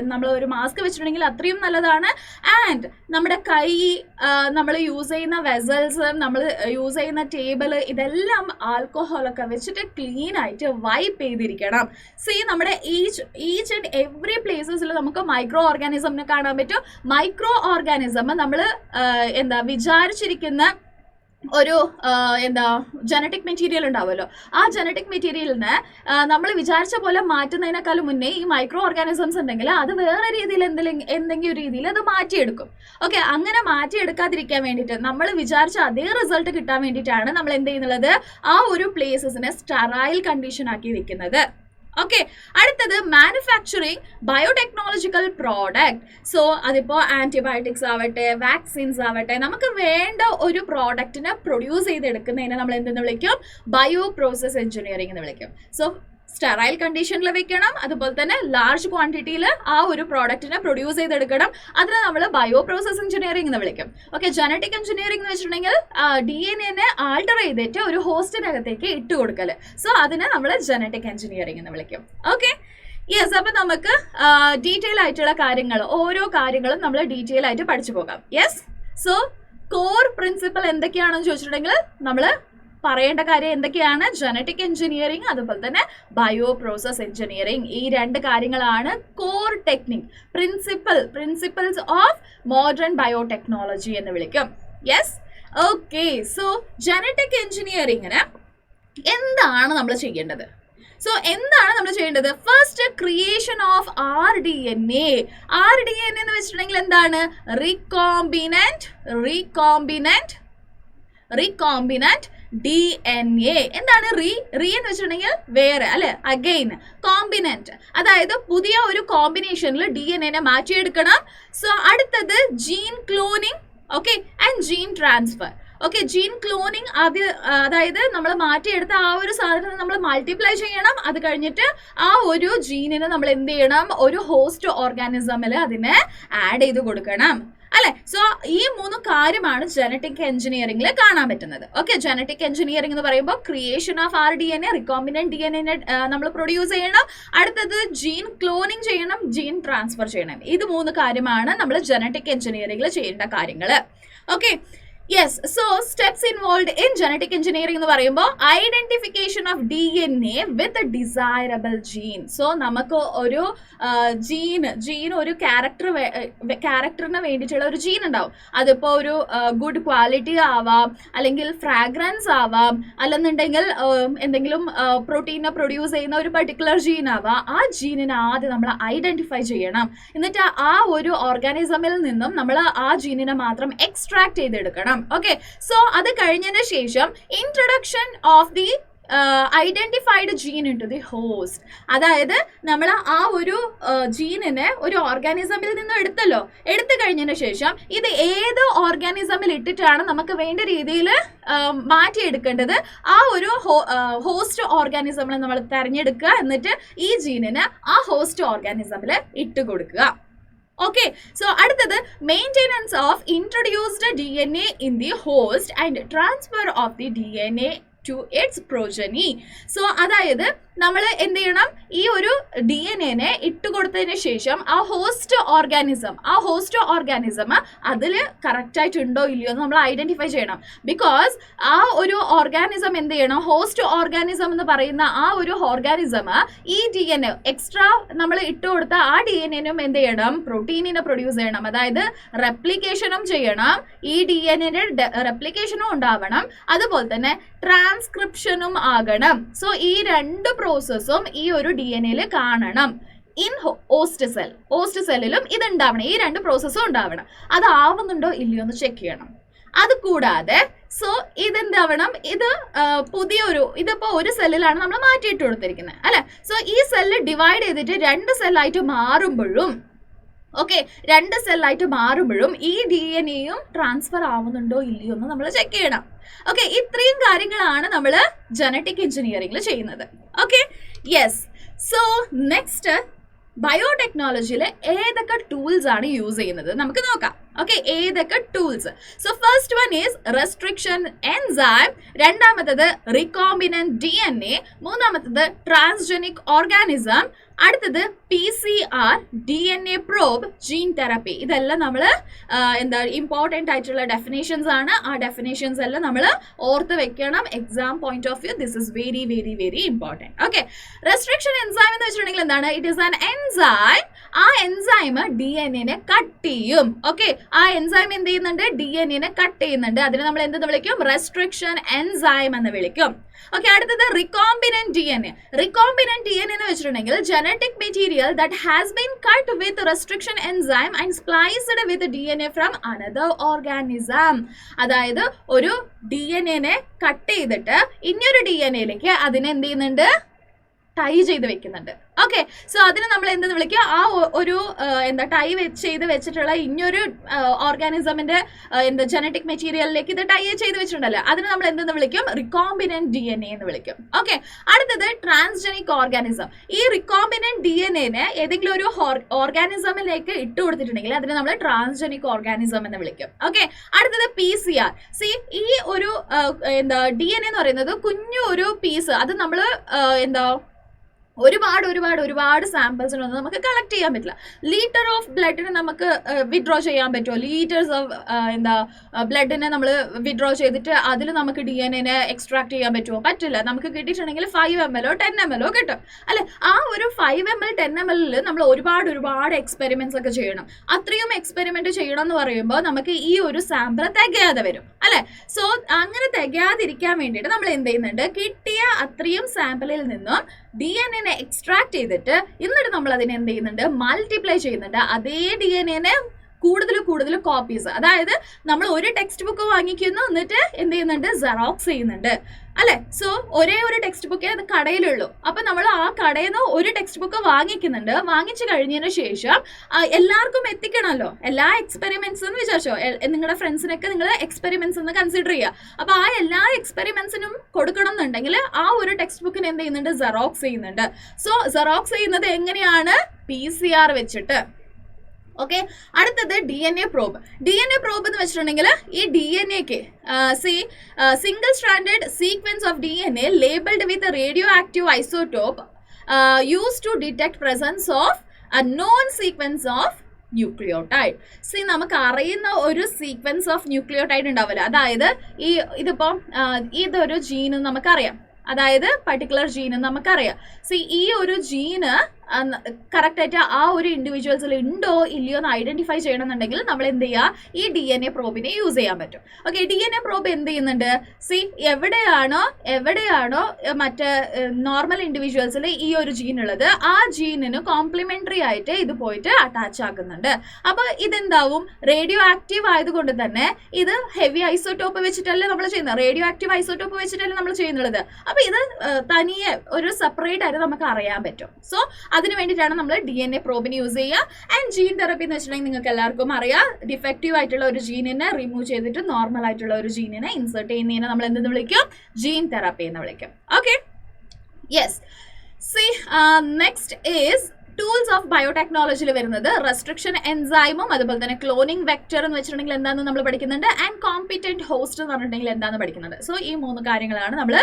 നമ്മൾ ഒരു മാസ്ക് വെച്ചിട്ടുണ്ടെങ്കിൽ അത്രയും നല്ലതാണ്. ആൻഡ് നമ്മുടെ കൈ, നമ്മൾ യൂസ് ചെയ്യുന്ന വെസൽസ്, നമ്മൾ യൂസ് ചെയ്യുന്ന ടേബിള്, ഇതെല്ലാം ആൽക്കഹോളൊക്കെ വെച്ചിട്ട് ക്ലീൻ ആയിട്ട് വൈപ്പ് ചെയ്തിരിക്കണം. നമ്മുടെ ഈച്ച് ആൻഡ് എവറി പ്ലേസസിൽ നമുക്ക് മൈക്രോ ഓർഗാനിസമിനെ കാണാൻ പറ്റും. മൈക്രോ ഓർഗാനിസം നമ്മൾ വിചാരിച്ചിരിക്കുന്ന ഒരു എന്താ ജനറ്റിക് മെറ്റീരിയൽ ഉണ്ടാവുമല്ലോ, ആ ജനറ്റിക് മെറ്റീരിയലിനെ നമ്മൾ വിചാരിച്ച പോലെ മാറ്റുന്നതിനേക്കാളും മുന്നേ ഈ മൈക്രോ ഓർഗാനിസംസ് ഉണ്ടെങ്കിൽ അത് വേറെ രീതിയിൽ എന്തെങ്കിലും രീതിയിൽ അത് മാറ്റിയെടുക്കും. ഓക്കെ, അങ്ങനെ മാറ്റിയെടുക്കാതിരിക്കാൻ വേണ്ടിയിട്ട് നമ്മൾ വിചാരിച്ച അതേ റിസൾട്ട് കിട്ടാൻ വേണ്ടിയിട്ടാണ് നമ്മൾ എന്ത് ചെയ്യുന്നത്, ആ ഒരു പ്ലേസസിനെ സ്റ്റെറൈൽ കണ്ടീഷൻ ആക്കി വെക്കുന്നത്. ഓക്കെ, അടുത്തത് മാനുഫാക്ചറിങ് ബയോടെക്നോളജിക്കൽ പ്രോഡക്റ്റ്. സോ അതിപ്പോൾ ആന്റിബയോട്ടിക്സ് ആവട്ടെ, വാക്സിൻസ് ആവട്ടെ, നമുക്ക് വേണ്ട ഒരു പ്രോഡക്റ്റിനെ പ്രൊഡ്യൂസ് ചെയ്തെടുക്കുന്നതിനെ നമ്മൾ എന്തെന്ന് വിളിക്കും, ബയോ പ്രോസസ് എഞ്ചിനീയറിംഗ് എന്ന് വിളിക്കും. സോ സ്റ്റെറൈൽ കണ്ടീഷനിൽ വെക്കണം, അതുപോലെ തന്നെ ലാർജ് ക്വാണ്ടിറ്റിയിൽ ആ ഒരു പ്രോഡക്റ്റിനെ പ്രൊഡ്യൂസ് ചെയ്തെടുക്കണം. അതിനെ നമ്മൾ ബയോ പ്രോസസ് എഞ്ചിനീയറിംഗ് എന്ന് വിളിക്കും. ഓക്കെ, ജനറ്റിക് എഞ്ചിനീയറിംഗ് എന്ന് വെച്ചിട്ടുണ്ടെങ്കിൽ DNA ആൾട്ടർ ചെയ്തിട്ട് ഒരു ഹോസ്റ്റിനകത്തേക്ക് ഇട്ട് കൊടുക്കൽ. സോ അതിനെ നമ്മൾ ജനറ്റിക് എഞ്ചിനീയറിംഗ് എന്ന് വിളിക്കും. Okay, yes. അപ്പം നമുക്ക് ഡീറ്റെയിൽ ആയിട്ടുള്ള കാര്യങ്ങൾ, ഓരോ കാര്യങ്ങളും നമ്മൾ ഡീറ്റെയിൽ ആയിട്ട് പഠിച്ചു പോകാം. യെസ്. സോ കോർ പ്രിൻസിപ്പൽ എന്തൊക്കെയാണെന്ന് ചോദിച്ചിട്ടുണ്ടെങ്കിൽ നമ്മൾ പറയേണ്ട കാര്യം എന്തൊക്കെയാണ്, ജനറ്റിക് എഞ്ചിനീയറിംഗ് അതുപോലെ തന്നെ ബയോ പ്രോസസ് എഞ്ചിനീയറിംഗ്, ഈ രണ്ട് കാര്യങ്ങളാണ് core technique, principles of modern biotechnology എന്ന് വിളിക്കും. യെസ്. ഓക്കെ, സോ ജനറ്റിക് എഞ്ചിനീയറിംഗിന് എന്താണ് നമ്മൾ ചെയ്യേണ്ടത്? സോ എന്താണ് നമ്മൾ ചെയ്യേണ്ടത്? First, creation of RDNA. RDNA എന്ന് വെച്ചിട്ടുണ്ടെങ്കിൽ എന്താണ്, റീകോമ്പിനന്റ് DNA. എന്താണ് റീ എന്ന് വെച്ചിട്ടുണ്ടെങ്കിൽ വേറെ അല്ലെ, അഗെയിൻ കോമ്പിനന്റ്, അതായത് പുതിയ ഒരു കോമ്പിനേഷനിൽ DNA മാറ്റിയെടുക്കണം. സോ അടുത്തത് gene cloning, okay, and gene transfer. Okay, gene cloning അതായത് നമ്മൾ മാറ്റിയെടുത്ത ആ ഒരു സാധനം നമ്മൾ മൾട്ടിപ്ലൈ ചെയ്യണം. അത് കഴിഞ്ഞിട്ട് ആ ഒരു ജീനിനെ നമ്മൾ എന്ത് ചെയ്യണം, ഒരു ഹോസ്റ്റ് ഓർഗാനിസമിൽ അതിനെ ആഡ് ചെയ്ത് കൊടുക്കണം അല്ലെ. സോ ഈ 3 കാര്യമാണ് ജനറ്റിക് എഞ്ചിനീയറിംഗിൽ കാണാൻ പറ്റുന്നത്. ഓക്കെ, ജനറ്റിക് എഞ്ചിനീയറിംഗ് എന്ന് പറയുമ്പോൾ creation of RDNA, recombinant DNA നമ്മൾ പ്രൊഡ്യൂസ് ചെയ്യണം. അടുത്തത് ജീൻ ക്ലോണിംഗ് ചെയ്യണം, ജീൻ ട്രാൻസ്ഫർ ചെയ്യണം. ഇത് 3 കാര്യമാണ് നമ്മൾ ജനറ്റിക് എഞ്ചിനീയറിംഗിൽ ചെയ്യേണ്ട കാര്യങ്ങൾ. Okay, yes. So steps involve in genetic engineering എന്ന് പറയുമ്പോൾ identification of DNA with desirable gene. So നമുക്ക് ഒരു ജീൻ ഒരു ക്യാരക്ടറിന് വേണ്ടിയിട്ടുള്ള ഒരു ജീൻ ഉണ്ടാവും. അതിപ്പോൾ ഒരു ഗുഡ് ക്വാളിറ്റി ആവാം, അല്ലെങ്കിൽ ഫ്രാഗ്രൻസ് ആവാം, അല്ലെന്നുണ്ടെങ്കിൽ എന്തെങ്കിലും പ്രോട്ടീനെ പ്രൊഡ്യൂസ് ചെയ്യുന്ന ഒരു പർട്ടിക്കുലർ ജീൻ ആവാം. ആ ജീനിനെ ആദ്യം നമ്മൾ ഐഡന്റിഫൈ ചെയ്യണം. എന്നിട്ട് ആ ഒരു ഓർഗാനിസമിൽ നിന്നും നമ്മൾ ആ ജീനിനെ മാത്രം എക്സ്ട്രാക്ട് ചെയ്തെടുക്കണം. ഓക്കെ, സോ അത് കഴിഞ്ഞതിന് ശേഷം introduction of the identified gene into the host. അതായത് നമ്മൾ ആ ഒരു ജീനിനെ ഒരു ഓർഗാനിസമിൽ നിന്ന് എടുത്തു കഴിഞ്ഞതിന് ശേഷം ഇത് ഏത് ഓർഗാനിസമിൽ ഇട്ടിട്ടാണ് നമുക്ക് വേണ്ട രീതിയിൽ മാറ്റിയെടുക്കേണ്ടത്, ആ ഒരു ഹോസ്റ്റ് ഓർഗാനിസമിൽ നമ്മൾ തിരഞ്ഞെടുക്കുക. എന്നിട്ട് ഈ ജീനിനെ ആ ഹോസ്റ്റ് ഓർഗാനിസമിൽ ഇട്ട് കൊടുക്കുക. ഓക്കെ, സോ അടുത്തത് maintenance of introduced DNA in the host and transfer of the DNA to its progeny. So അതായത് നമ്മൾ എന്ത് ചെയ്യണം, ഈ ഒരു DNA ഇട്ട് കൊടുത്തതിന് ശേഷം ആ ഹോസ്റ്റ് ഓർഗാനിസം അതിൽ കറക്റ്റായിട്ടുണ്ടോ ഇല്ലയോ എന്ന് നമ്മൾ ഐഡന്റിഫൈ ചെയ്യണം. ബിക്കോസ് ആ ഒരു ഓർഗാനിസം എന്ത് ചെയ്യണം, ഹോസ്റ്റ് ഓർഗാനിസം എന്ന് പറയുന്ന ആ ഒരു ഓർഗാനിസം ഈ DNA എക്സ്ട്രാ നമ്മൾ ഇട്ട് കൊടുത്ത ആ DNA-നും എന്ത് ചെയ്യണം, പ്രോട്ടീനിനെ പ്രൊഡ്യൂസ് ചെയ്യണം. അതായത് റെപ്ലിക്കേഷനും ചെയ്യണം, ഈ DNA-യുടെ റെപ്ലിക്കേഷനും ഉണ്ടാവണം, അതുപോലെ തന്നെ ട്രാൻസ്ക്രിപ്ഷനും ആകണം. സോ ഈ 2 പ്രോസസ്സും ഈ ഒരു DNA-യിൽ കാണണം. ഇൻ ഹോസ്റ്റ് സെല്ലിലും ഇത് ഉണ്ടാവണം, ഈ 2 പ്രോസസ്സും ഉണ്ടാവണം. അതാവുന്നുണ്ടോ ഇല്ലയോ എന്ന് ചെക്ക് ചെയ്യണം. അത് കൂടാതെ സോ ഇതെന്താവണം, ഇത് ഇതിപ്പോ ഒരു സെല്ലിലാണ് നമ്മൾ മാറ്റിയിട്ട് കൊടുത്തിരിക്കുന്നത് അല്ലെ. സോ ഈ സെല്ല് ഡിവൈഡ് ചെയ്തിട്ട് 2 സെല്ലായിട്ട് മാറുമ്പോഴും ഓക്കെ 2 സെല്ലായിട്ട് മാറുമ്പോഴും ഈ DNA-യും ട്രാൻസ്ഫർ ആവുന്നുണ്ടോ ഇല്ലയോ എന്ന് നമ്മൾ ചെക്ക് ചെയ്യണം. ഓക്കെ, ഇത്രയും കാര്യങ്ങളാണ് നമ്മൾ ജനറ്റിക് എഞ്ചിനീയറിംഗിൽ ചെയ്യുന്നത്. Okay, yes. സോ നെക്സ്റ്റ് ബയോടെക്നോളജിയിൽ ഏതൊക്കെ ടൂൾസ് ആണ് യൂസ് ചെയ്യുന്നത് നമുക്ക് നോക്കാം. ഓക്കെ, ഏതൊക്കെ tools? So first one is restriction enzyme, രണ്ടാമത്തത് റിക്കോമ്പിനന്റ് DNA, മൂന്നാമത്തത് ട്രാൻസ്ജനിക് ഓർഗാനിസം, അടുത്തത് PCR, DNA probe, gene therapy. ഇതെല്ലാം നമ്മൾ ഇമ്പോർട്ടൻ്റ് ആയിട്ടുള്ള ഡെഫിനേഷൻസ് ആണ്. ആ ഡെഫിനേഷൻസ് എല്ലാം നമ്മൾ ഓർത്ത് വെക്കണം. Exam point of view this is very very very important. Okay, restriction enzyme എന്ന് വെച്ചിട്ടുണ്ടെങ്കിൽ എന്താണ്, ഇറ്റ് ഈസ് ആൻ എൻസൈം. ആ എൻസൈം DNA-നെ കട്ട് ചെയ്യും. ഓക്കെ, ആ എൻസൈം എന്ത് ചെയ്യുന്നുണ്ട്? DNA കട്ട് ചെയ്യുന്നുണ്ട്. അതിനെ നമ്മൾ എന്തെന്ന് വിളിക്കും? റെസ്ട്രിക്ഷൻ എൻസൈം എന്ന് വിളിക്കും. ഓക്കെ, അടുത്തത് റിക്കോംബിനന്റ് DNA. റിക്കോംബിനന്റ് DNA എന്ന് വെച്ചിട്ടുണ്ടെങ്കിൽ genetic material that has been cut with restriction enzyme and spliced with DNA from another organism. അതായത് ഒരു DNA കട്ട് ചെയ്തിട്ട് ഇനിയൊരു DNAയിലേക്ക് അതിനെ എന്ത് ചെയ്യുന്നുണ്ട്? ടൈ ചെയ്ത് വെക്കുന്നുണ്ട്. ഓക്കെ, സോ അതിന് നമ്മൾ എന്തെന്ന് വിളിക്കുക? ആ ഒരു ടൈ ചെയ്ത് വെച്ചിട്ടുള്ള ഇനിയൊരു ഓർഗാനിസമിന്റെ ജനറ്റിക് മെറ്റീരിയലിലേക്ക് ഇത് ടൈ ചെയ്ത് വെച്ചിട്ടുണ്ടല്ലോ, അതിന് നമ്മൾ എന്തെന്ന് വിളിക്കും? റിക്കോംബിനന്റ് DNA എന്ന് വിളിക്കും. ഓക്കെ, അടുത്തത് ട്രാൻസ്ജനിക് ഓർഗാനിസം. ഈ റിക്കോംബിനന്റ് DNAനെ ഏതെങ്കിലും ഒരു ഓർഗാനിസമിലേക്ക് ഇട്ട് കൊടുത്തിട്ടുണ്ടെങ്കിൽ അതിനെ നമ്മൾ ട്രാൻസ്ജനിക് ഓർഗാനിസം എന്ന് വിളിക്കും. ഓക്കെ, അടുത്തത് PCR. ഈ ഒരു DNA എന്ന് പറയുന്നത് കുഞ്ഞു ഒരു പീസ്, അത് നമ്മൾ ഒരുപാട് സാമ്പിൾസിനൊന്നും നമുക്ക് കളക്ട് ചെയ്യാൻ പറ്റില്ല. ലീറ്റർ ഓഫ് ബ്ലഡിനെ നമുക്ക് വിഡ്രോ ചെയ്യാൻ പറ്റുമോ? ലീറ്റേഴ്സ് ഓഫ് ബ്ലഡിനെ നമ്മൾ വിഡ്രോ ചെയ്തിട്ട് അതിൽ നമുക്ക് DNA എക്സ്ട്രാക്ട് ചെയ്യാൻ പറ്റുമോ? പറ്റില്ല. നമുക്ക് കിട്ടിയിട്ടുണ്ടെങ്കിൽ 5 ml 10 ml കിട്ടും അല്ലെ? ആ ഒരു 5 ml 10 ml നമ്മൾ ഒരുപാട് എക്സ്പെരിമെന്റ്സ് ഒക്കെ ചെയ്യണം. അത്രയും എക്സ്പെരിമെന്റ് ചെയ്യണം എന്ന് പറയുമ്പോൾ നമുക്ക് ഈ ഒരു സാമ്പിൾ തികയാതെ വരും അല്ലെ? സോ അങ്ങനെ തികയാതിരിക്കാൻ വേണ്ടിയിട്ട് നമ്മൾ എന്ത് ചെയ്യുന്നുണ്ട്? കിട്ടിയ അത്രയും സാമ്പിളിൽ നിന്നും DNA എക്സ്ട്രാക്ട് ചെയ്തിട്ട് എന്നിട്ട് നമ്മൾ അതിനെ എന്ത് ചെയ്യുന്നുണ്ട്? മൾട്ടിപ്ലൈ ചെയ്യുന്നുണ്ട്. അതേ DNA കൂടുതൽ കോപ്പീസ്, അതായത് നമ്മൾ ഒരു ടെക്സ്റ്റ് ബുക്ക് വാങ്ങിക്കുന്നു, എന്നിട്ട് എന്ത് ചെയ്യുന്നുണ്ട്? സെറോക്സ് ചെയ്യുന്നുണ്ട് അല്ലെ? സോ ഒരേ ഒരു ടെക്സ്റ്റ് ബുക്കേ അത് കടയിലുള്ളൂ. അപ്പൊ നമ്മൾ ആ കടയിൽ നിന്ന് ഒരു ടെക്സ്റ്റ് ബുക്ക് വാങ്ങിക്കുന്നുണ്ട്. വാങ്ങിച്ചു കഴിഞ്ഞതിന് ശേഷം എല്ലാവർക്കും എത്തിക്കണമല്ലോ എല്ലാ എക്സ്പെരിമെന്റ്സ് എന്ന് വിചാരിച്ചോ. നിങ്ങളുടെ ഫ്രണ്ട്സിനൊക്കെ നിങ്ങൾ എക്സ്പെരിമെന്റ്സ് എന്ന് കൺസിഡർ ചെയ്യുക. അപ്പൊ ആ എല്ലാ എക്സ്പെരിമെന്റ്സിനും കൊടുക്കണം എന്നുണ്ടെങ്കിൽ ആ ഒരു ടെക്സ്റ്റ് ബുക്കിന് എന്ത് ചെയ്യുന്നുണ്ട്? സെറോക്സ് ചെയ്യുന്നുണ്ട്. സോ സെറോക്സ് ചെയ്യുന്നത് എങ്ങനെയാണ്? PCR വെച്ചിട്ട്. ഓക്കെ, അടുത്തത് DNA പ്രോബ്. DNA പ്രോബ് എന്ന് വെച്ചിട്ടുണ്ടെങ്കിൽ ഈ DNAക്ക് single stranded sequence of DNA labelled with radioactive isotope use to detect presence of a known sequence of nucleotide. നമുക്ക് അറിയുന്ന ഒരു സീക്വൻസ് ഓഫ് ന്യൂക്ലിയോടൈഡ് ഉണ്ടാവില്ല. അതായത് ഇതിപ്പം ഇതൊരു ജീന് നമുക്കറിയാം, അതായത് പർട്ടിക്കുലർ ജീന് നമുക്കറിയാം. ഈ ഒരു ജീന് കറക്റ്റ് ആയിട്ട് ആ ഒരു ഇൻഡിവിജ്വൽസിൽ ഉണ്ടോ ഇല്ലയോ എന്ന് ഐഡന്റിഫൈ ചെയ്യണമെന്നുണ്ടെങ്കിൽ നമ്മൾ എന്ത് ചെയ്യുക? ഈ DNA പ്രോബിനെ യൂസ് ചെയ്യാൻ പറ്റും. ഓക്കെ, DNA പ്രോബ് എന്ത് ചെയ്യുന്നുണ്ട്? എവിടെയാണോ മറ്റേ നോർമൽ ഇൻഡിവിജ്വൽസിൽ ഈ ഒരു ജീൻ ഉള്ളത്, ആ ജീനിന് കോംപ്ലിമെന്ററി ആയിട്ട് ഇത് പോയിട്ട് അറ്റാച്ച് ആകുന്നുണ്ട്. അപ്പൊ ഇതെന്താവും? റേഡിയോ ആക്റ്റീവ് ആയതുകൊണ്ട് തന്നെ ഇത് ഹെവി ഐസോടോപ്പ് വെച്ചിട്ടല്ലേ നമ്മൾ ചെയ്യുന്നത്, റേഡിയോ ആക്റ്റീവ് ഐസോടോപ്പ് വെച്ചിട്ടല്ലേ നമ്മൾ ചെയ്യുന്നത്. അപ്പൊ ഇത് തനിയെ ഒരു സെപ്പറേറ്റ് ആയിട്ട് നമുക്ക് അറിയാൻ പറ്റും. സോ അതിന് വേണ്ടിയിട്ടാണ് നമ്മൾ DNA പ്രോബിന് യൂസ് ചെയ്യുക. ആൻഡ് ജീൻ തെറപ്പി എന്ന് വെച്ചിട്ടുണ്ടെങ്കിൽ നിങ്ങൾക്ക് എല്ലാവർക്കും അറിയാം, ഡിഫക്റ്റീവ് ആയിട്ടുള്ള ഒരു ജീനിനെ റിമൂവ് ചെയ്തിട്ട് നോർമൽ ആയിട്ടുള്ള ഒരു ജീനിനെ ഇൻസേർട്ട് ചെയ്യുന്നതിനെ നമ്മൾ എന്തെന്ന് വിളിക്കും? ജീൻ തെറപ്പി എന്ന് വിളിക്കും. Okay, yes. Next is tools of ബയോടെക്നോളജിയിൽ വരുന്നത് റെസ്ട്രിക്ഷൻ എൻസൈമും അതുപോലെ തന്നെ ക്ലോണിംഗ് വെക്ടർ എന്ന് വെച്ചിട്ടുണ്ടെങ്കിൽ എന്താണെന്ന് നമ്മൾ പഠിക്കുന്നുണ്ട്. ആൻഡ് കോമ്പിറ്റന്റ് ഹോസ്റ്റ് എന്ന് പറഞ്ഞിട്ടുണ്ടെങ്കിൽ എന്താണെന്ന് പഠിക്കുന്നുണ്ട്. സോ ഈ 3 കാര്യങ്ങളാണ് നമ്മൾ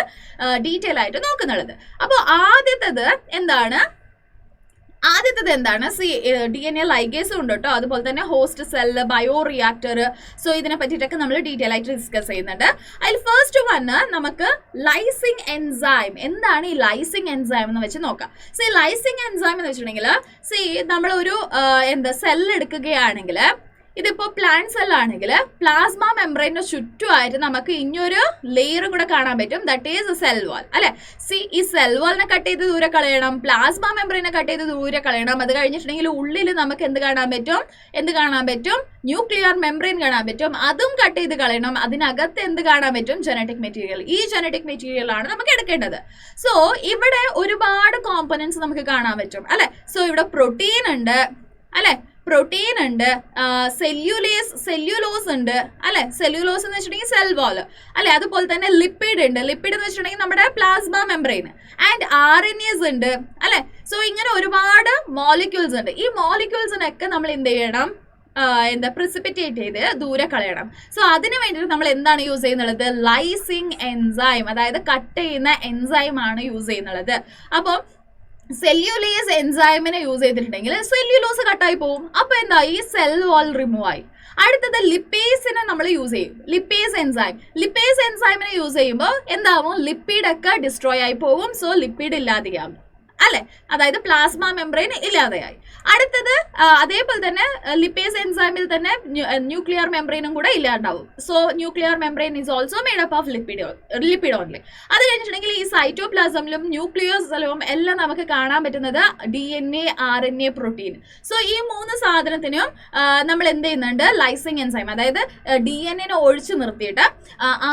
ഡീറ്റെയിൽ ആയിട്ട് നോക്കുന്നുള്ളത്. അപ്പോൾ ആദ്യത്തേത് എന്താണ്? DNA ലൈഗേസും ഉണ്ട് കേട്ടോ, അതുപോലെ തന്നെ host cell, bioreactor. So ഇതിനെ പറ്റിയിട്ടൊക്കെ നമ്മൾ ഡീറ്റെയിൽ ആയിട്ട് ഡിസ്കസ് ചെയ്യുന്നുണ്ട്. അതിൽ ഫസ്റ്റ് വണ് നമുക്ക് ലൈസിങ് എൻസൈം. എന്താണ് ഈ ലൈസിങ് എൻസൈം എന്ന് വെച്ച് നോക്കാം. ലൈസിങ് എൻസൈം എന്ന് വെച്ചിട്ടുണ്ടെങ്കിൽ നമ്മളൊരു സെല്ല് എടുക്കുകയാണെങ്കിൽ, ഇതിപ്പോ പ്ലാന്റ് സെൽ ആണെങ്കിൽ പ്ലാസ്മ മെംബ്രെയിന് ചുറ്റുമായിട്ട് നമുക്ക് ഇനിയൊരു ലെയർ കൂടെ കാണാൻ പറ്റും, ദാറ്റ് ഈസ് സെൽ വാൾ അല്ലെ? ഈ സെൽ വാളിനെ കട്ട് ചെയ്ത് ദൂരെ കളയണം, പ്ലാസ്മ മെംബ്രെയിനെ കട്ട് ചെയ്ത് ദൂരെ കളയണം. അത് കഴിഞ്ഞിട്ടുണ്ടെങ്കിൽ ഉള്ളിൽ നമുക്ക് എന്ത് കാണാൻ പറ്റും? ന്യൂക്ലിയർ മെംബ്രെയിൻ കാണാൻ പറ്റും. അതും കട്ട് ചെയ്ത് കളയണം. അതിനകത്ത് എന്ത് കാണാൻ പറ്റും? Genetic material. ഈ ജനറ്റിക് മെറ്റീരിയൽ ആണ് നമുക്ക് എടുക്കേണ്ടത്. സോ ഇവിടെ ഒരുപാട് കോമ്പണൻസ് നമുക്ക് കാണാൻ പറ്റും അല്ലെ? സോ ഇവിടെ പ്രോട്ടീൻ ഉണ്ട് അല്ലെ? പ്രോട്ടീൻ ഉണ്ട്, സെല്ലുലോസ് ഉണ്ട് അല്ലെ? സെല്ലുലോസ് എന്ന് വെച്ചിട്ടുണ്ടെങ്കിൽ സെൽ വാൾ അല്ലെ? അതുപോലെ തന്നെ ലിപ്പിഡ് ഉണ്ട്. ലിപ്പിഡ് എന്ന് വെച്ചിട്ടുണ്ടെങ്കിൽ നമ്മുടെ പ്ലാസ്മ മെംബ്രെയിൻ. ആൻഡ് RNAs ഉണ്ട് അല്ലെ? സോ ഇങ്ങനെ ഒരുപാട് മോളിക്യൂൾസ് ഉണ്ട്. ഈ മോളിക്യൂൾസിനൊക്കെ നമ്മൾ എന്ത് ചെയ്യണം? പ്രിസിപ്പിറ്റേറ്റ് ചെയ്ത് ദൂരെ കളയണം. സോ അതിന് വേണ്ടിയിട്ട് നമ്മൾ എന്താണ് യൂസ് ചെയ്യുന്നത്? ലൈസിങ് എൻസൈം, അതായത് കട്ട് ചെയ്യുന്ന എൻസൈം ആണ് യൂസ് ചെയ്യുന്നത്. അപ്പോൾ സെല്ലുലേസ് എൻസൈമിനെ യൂസ് ചെയ്തിട്ടുണ്ടെങ്കിൽ സെല്ലുലോസ് കട്ടായി പോകും. അപ്പൊ എന്താ? ഈ സെൽ വാൾ റിമൂവ് ആയി. അടുത്തത് ലിപ്പേസിനെ നമ്മൾ യൂസ് ചെയ്യും. ലിപ്പേസ് എൻസൈമിനെ യൂസ് ചെയ്യുമ്പോൾ എന്താവും? ലിപ്പിഡ് ഒക്കെ ഡിസ്ട്രോയ് ആയി പോകും. സോ ലിപ്പിഡ് ഇല്ലാതെയാകും അല്ലെ, അതായത് പ്ലാസ്മ മെംബ്രെയിൻ ഇല്ലാതെയായി. അടുത്തത് അതേപോലെ തന്നെ ലിപ്പേസ് എൻസൈമിൽ തന്നെ ന്യൂക്ലിയർ മെംബ്രെയിനും കൂടെ ഇല്ലാണ്ടാവും. So nuclear membrane is also made up of lipid only. അത് കഴിഞ്ഞിട്ടുണ്ടെങ്കിൽ ഈ സൈറ്റോപ്ലാസമിലും ന്യൂക്ലിയോസിലും എല്ലാം നമുക്ക് കാണാൻ പറ്റുന്നത് DNA, RNA, പ്രോട്ടീൻ. സോ ഈ 3 സാധനത്തിനും നമ്മൾ എന്ത് ചെയ്യുന്നുണ്ട്, ലൈസിങ് എൻസൈം, അതായത് DNA ഒഴിച്ചു നിർത്തിയിട്ട്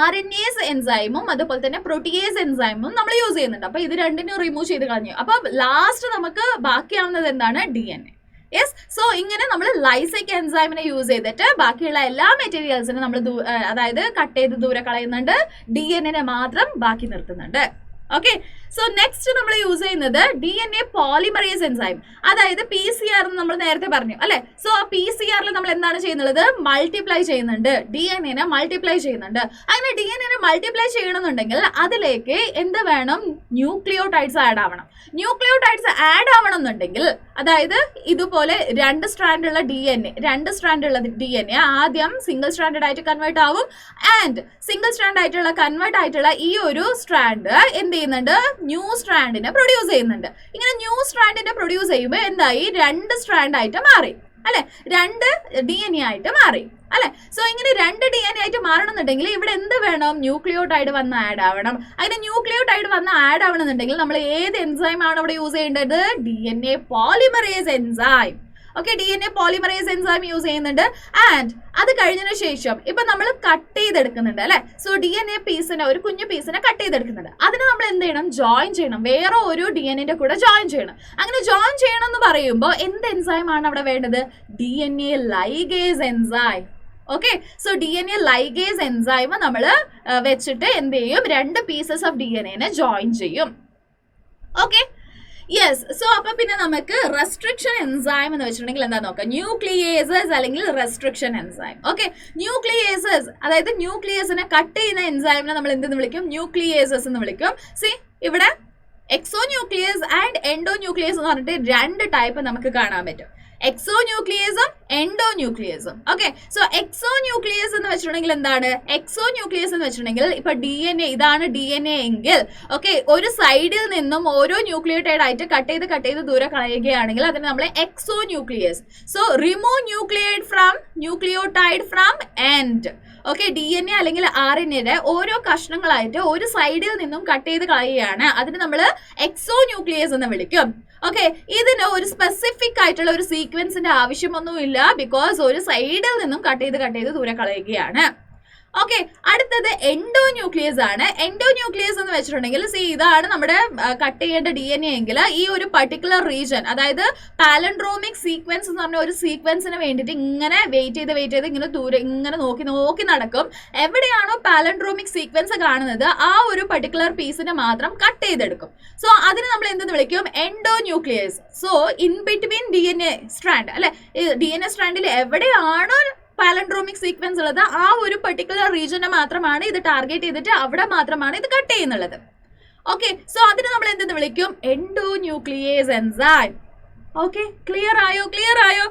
RNase എൻസൈമും അതുപോലെ തന്നെ പ്രോട്ടിയേസ് എൻസൈമും നമ്മൾ യൂസ് ചെയ്യുന്നുണ്ട്. അപ്പൊ ഇത് രണ്ടിനും റിമൂവ് ചെയ്ത് കളഞ്ഞു. അപ്പൊ ലാസ്റ്റ് നമുക്ക് ബാക്കിയാവുന്നത് എന്താണ്, DNA. യെസ്, സോ ഇങ്ങനെ നമ്മൾ ലൈസിക് എൻസൈമിനെ യൂസ് ചെയ്തിട്ട് ബാക്കിയുള്ള എല്ലാ മെറ്റീരിയൽസിനും നമ്മൾ അതായത് കട്ട് ചെയ്ത് ദൂരെ കളയുന്നുണ്ട്, DNA മാത്രം ബാക്കി നിർത്തുന്നുണ്ട്. ഓക്കെ, സോ നെക്സ്റ്റ് നമ്മൾ യൂസ് ചെയ്യുന്നത് DNA പോളിമറേസ് എൻസൈം, അതായത് PCR എന്ന് നമ്മൾ നേരത്തെ പറഞ്ഞു അല്ലെ. സോ ആ PCRൽ നമ്മൾ എന്താണ് ചെയ്യുന്നത്, മൾട്ടിപ്ലൈ ചെയ്യുന്നുണ്ട്, DNA മൾട്ടിപ്ലൈ ചെയ്യുന്നുണ്ട്. അങ്ങനെ DNA മൾട്ടിപ്ലൈ ചെയ്യണമെന്നുണ്ടെങ്കിൽ അതിലേക്ക് എന്ത് വേണം, ന്യൂക്ലിയോടൈഡ്സ് ആഡ് ആവണം. ന്യൂക്ലിയോടൈഡ്സ് ആഡ് ആവണം എന്നുണ്ടെങ്കിൽ അതായത് ഇതുപോലെ 2 സ്ട്രാൻഡുള്ള DNA ആദ്യം സിംഗിൾ സ്ട്രാൻഡഡ് ആയിട്ട് കൺവേർട്ട് ആവും. ആൻഡ് സിംഗിൾ സ്ട്രാൻഡ് ആയിട്ടുള്ള കൺവേർട്ട് ആയിട്ടുള്ള ഈ ഒരു സ്ട്രാൻഡ് എന്ത് ചെയ്യുന്നുണ്ട്, ന്യൂ സ്ട്രാൻഡിനെ പ്രൊഡ്യൂസ് ചെയ്യുന്നുണ്ട്. ഇങ്ങനെ ന്യൂ സ്ട്രാൻഡിനെ പ്രൊഡ്യൂസ് ചെയ്യുമ്പോൾ എന്തായി, 2 സ്ട്രാൻഡ് ആയിട്ട് മാറി അല്ലെ, 2 DNA ആയിട്ട് മാറി അല്ലെ. സോ ഇങ്ങനെ 2 DNA ആയിട്ട് മാറണമെന്നുണ്ടെങ്കിൽ ഇവിടെ എന്ത് വേണം, ന്യൂക്ലിയോടൈഡ് വന്ന് ആഡ് ആവണം. അങ്ങനെ ന്യൂക്ലിയോടൈഡ് വന്ന് ആഡ് ആവണമെന്നുണ്ടെങ്കിൽ നമ്മൾ ഏത് എൻസൈം ആണ് ഇവിടെ യൂസ് ചെയ്യേണ്ടത്, DNA polymerase enzyme. Okay, DNA polymerase enzyme use ചെയ്യുന്നുണ്ട്. ആൻഡ് അത് കഴിഞ്ഞതിന് ശേഷം ഇപ്പൊ നമ്മൾ കട്ട് ചെയ്തെടുക്കുന്നുണ്ട് അല്ലെ. സോ DNA പീസിനെ, ഒരു കുഞ്ഞു പീസിനെ കട്ട് ചെയ്തെടുക്കുന്നുണ്ട്. അതിന് നമ്മൾ എന്ത് ചെയ്യണം, ജോയിൻ ചെയ്യണം, വേറെ ഒരു DNA കൂടെ ജോയിൻ ചെയ്യണം. അങ്ങനെ ജോയിൻ ചെയ്യണം എന്ന് പറയുമ്പോൾ എന്ത് എൻസൈം ആണ് അവിടെ വേണ്ടത്, DNA ligase enzyme. Okay, so DNA ligase enzyme നമ്മൾ വെച്ചിട്ട് എന്ത് ചെയ്യും, 2 പീസസ് ഓഫ് DNA ജോയിൻ ചെയ്യും. Okay, yes. സോ അപ്പൊ പിന്നെ നമുക്ക് റെസ്ട്രിക്ഷൻ എൻസൈം എന്ന് വെച്ചിട്ടുണ്ടെങ്കിൽ എന്താ നോക്കാം, ന്യൂക്ലിയേസസ് അല്ലെങ്കിൽ റെസ്ട്രിക്ഷൻ എൻസൈം. ഓക്കെ, ന്യൂക്ലിയേസസ് അതായത് ന്യൂക്ലിയസിനെ കട്ട് ചെയ്യുന്ന എൻസൈമിനെ നമ്മൾ എന്തെന്ന് വിളിക്കും, ന്യൂക്ലിയേസസ് എന്ന് വിളിക്കും. സി ഇവിടെ എക്സോന്യൂക്ലിയസ് ആൻഡ് എൻഡോന്യൂക്ലിയസ് എന്ന് പറഞ്ഞിട്ട് 2 ടൈപ്പ് നമുക്ക് കാണാൻ പറ്റും, എക്സോന്യൂക്ലിയസും എൻഡോന്യൂക്ലിയസും. ഓക്കെ, സോ എക്സോന്യൂക്ലിയസ് എന്ന് വെച്ചിട്ടുണ്ടെങ്കിൽ എന്താണ്, എക്സോന്യൂക്ലിയസ് എന്ന് വെച്ചിട്ടുണ്ടെങ്കിൽ ഇപ്പൊ DNA, ഇതാണ് DNA എങ്കിൽ ഓക്കെ, ഒരു സൈഡിൽ നിന്നും ഓരോ ന്യൂക്ലിയോടൈഡ് ആയിട്ട് കട്ട് ചെയ്ത് ദൂരെ കളയുകയാണെങ്കിൽ അതിന് നമ്മൾ exonuclease. So remove nucleotide from end. Okay, DNA അല്ലെങ്കിൽ RNA ഓരോ കഷ്ണങ്ങളായിട്ട് ഒരു സൈഡിൽ നിന്നും കട്ട് ചെയ്ത് കളയുകയാണ്, അതിന് നമ്മൾ എക്സോന്യൂക്ലിയസ് എന്ന് വിളിക്കും. ഓക്കെ, ഇതിന് ഒരു സ്പെസിഫിക് ആയിട്ടുള്ള ഒരു സീക്വൻസിന്റെ ആവശ്യമൊന്നുമില്ല, ബിക്കോസ് ഒരു സൈഡിൽ നിന്നും കട്ട് ചെയ്ത് ദൂരെ കളയുകയാണ്. ഓക്കെ, അടുത്തത് എൻഡോന്യൂക്ലിയസ് ആണ്. എൻഡോന്യൂക്ലിയസ് എന്ന് വെച്ചിട്ടുണ്ടെങ്കിൽ ഇതാണ് നമ്മുടെ കട്ട് ചെയ്യേണ്ട DNA എങ്കിൽ ഈ ഒരു പർട്ടിക്കുലർ റീജൻ, അതായത് പാലൻഡ്രോമിക് സീക്വൻസ് എന്ന് പറഞ്ഞ ഒരു സീക്വൻസിന് വേണ്ടിയിട്ട് ഇങ്ങനെ വെയിറ്റ് ചെയ്ത് ഇങ്ങനെ ദൂരെ ഇങ്ങനെ നോക്കി നടക്കും. എവിടെയാണോ പാലൻഡ്രോമിക് സീക്വൻസ് കാണുന്നത് ആ ഒരു പർട്ടിക്കുലർ പീസിനെ മാത്രം കട്ട് ചെയ്തെടുക്കും. സോ അതിന് നമ്മൾ എന്തെന്ന് വിളിക്കും, endonuclease. So in between DNA strand അല്ലെ, DNA സ്ട്രാൻഡിൽ എവിടെയാണോ പാലൻഡ്രോമിക് സീക്വൻസ് ഉള്ളത് ആ ഒരു പർട്ടിക്കുലർ റീജിയനെ മാത്രമാണ് ഇത് ടാർഗറ്റ് ചെയ്തിട്ട് അവിടെ മാത്രമാണ് ഇത് കട്ട് ചെയ്യുന്നുള്ളത്. ഓക്കെ, സോ അതിന് നമ്മൾ എന്തെന്ന് വിളിക്കും, എൻഡോന്യൂക്ലിയേസ് എൻസൈം. ഓക്കെ, ക്ലിയർ ആയോ?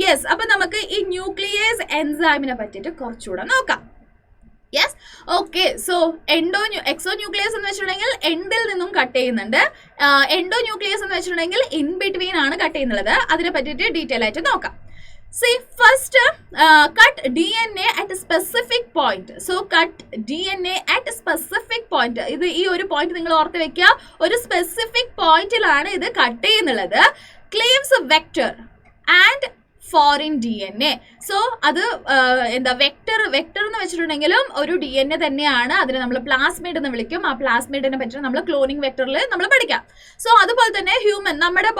യെസ്, അപ്പൊ നമുക്ക് ഈ ന്യൂക്ലിയേസ് എൻസൈമിനെ പറ്റിയിട്ട് കുറച്ചുകൂടെ നോക്കാം. യെസ്, ഓക്കെ, സോ എക്സോന്യൂക്ലിയസ് എന്ന് വെച്ചിട്ടുണ്ടെങ്കിൽ എൻഡിൽ നിന്നും കട്ട് ചെയ്യുന്നുണ്ട്, എൻഡോന്യൂക്ലിയസ് എന്ന് വെച്ചിട്ടുണ്ടെങ്കിൽ ഇൻ ബിറ്റ്വീൻ ആണ് കട്ട് ചെയ്യുന്നത്. അതിനെ പറ്റിയിട്ട് ഡീറ്റെയിൽ ആയിട്ട് നോക്കാം. See, first cut DNA at a specific point. So cut DNA at a specific point. ഇത് ഈ ഒരു പോയിന്റ് നിങ്ങൾ ഓർത്ത് വെക്കുക, ഒരു സ്പെസിഫിക് പോയിന്റിലാണ് ഇത് കട്ട് ചെയ്യുന്നുള്ളത്. Cleaves a vector and foreign DNA. So അത് എന്താ വെക്ടർ എന്ന് വെച്ചിട്ടുണ്ടെങ്കിലും ഒരു DNA തന്നെയാണ്, അതിനെ നമ്മൾ പ്ലാസ്മിഡ് എന്ന് വിളിക്കും. ആ പ്ലാസ്മിഡിനെ പറ്റി നമ്മൾ ക്ലോണിംഗ് വെക്ടറിൽ നമ്മൾ പഠിക്കാം. സോ അതുപോലെ തന്നെ ഹ്യൂമൻ, നമ്മുടെ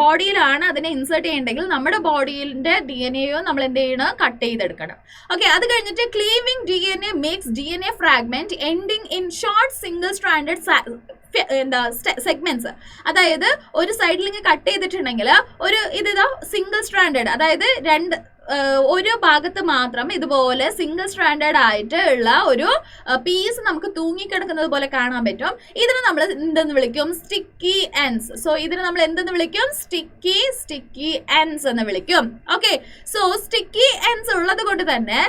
ബോഡിയിലാണ് അതിനെ ഇൻസേർട്ട് ചെയ്യണമെങ്കിൽ നമ്മുടെ ബോഡിയിലെ DNAയോ നമ്മൾ എന്ത് ചെയ്യണം, കട്ട് ചെയ്തെടുക്കണം. ഓക്കെ, അത് കഴിഞ്ഞിട്ട് ക്ലീവിംഗ് DNA makes DNA fragment ending in short single stranded segments. അതായത് ഒരു സൈഡിൽ ഇങ്ങനെ കട്ട് ചെയ്തിട്ടുണ്ടെങ്കിൽ ഒരു ഇതാ സിംഗിൾ സ്ട്രാൻഡഡ്, അതായത് ഒരു ഭാഗത്ത് മാത്രം ഇതുപോലെ സിംഗിൾ സ്ട്രാൻഡഡ് ആയിട്ട് ഉള്ള ഒരു പീസ് നമുക്ക് തൂങ്ങിക്കിടക്കുന്നത് പോലെ കാണാൻ പറ്റും. ഇതിന് നമ്മൾ എന്തെന്ന് വിളിക്കും, സ്റ്റിക്കി എൻഡ്സ്. സോ ഇതിന് നമ്മൾ എന്തെന്ന് വിളിക്കും, സ്റ്റിക്കി എൻഡ്സ് എന്ന് വിളിക്കും. ഓക്കെ, സോ സ്റ്റിക്കി എൻഡ്സ് ഉള്ളത് കൊണ്ട് തന്നെ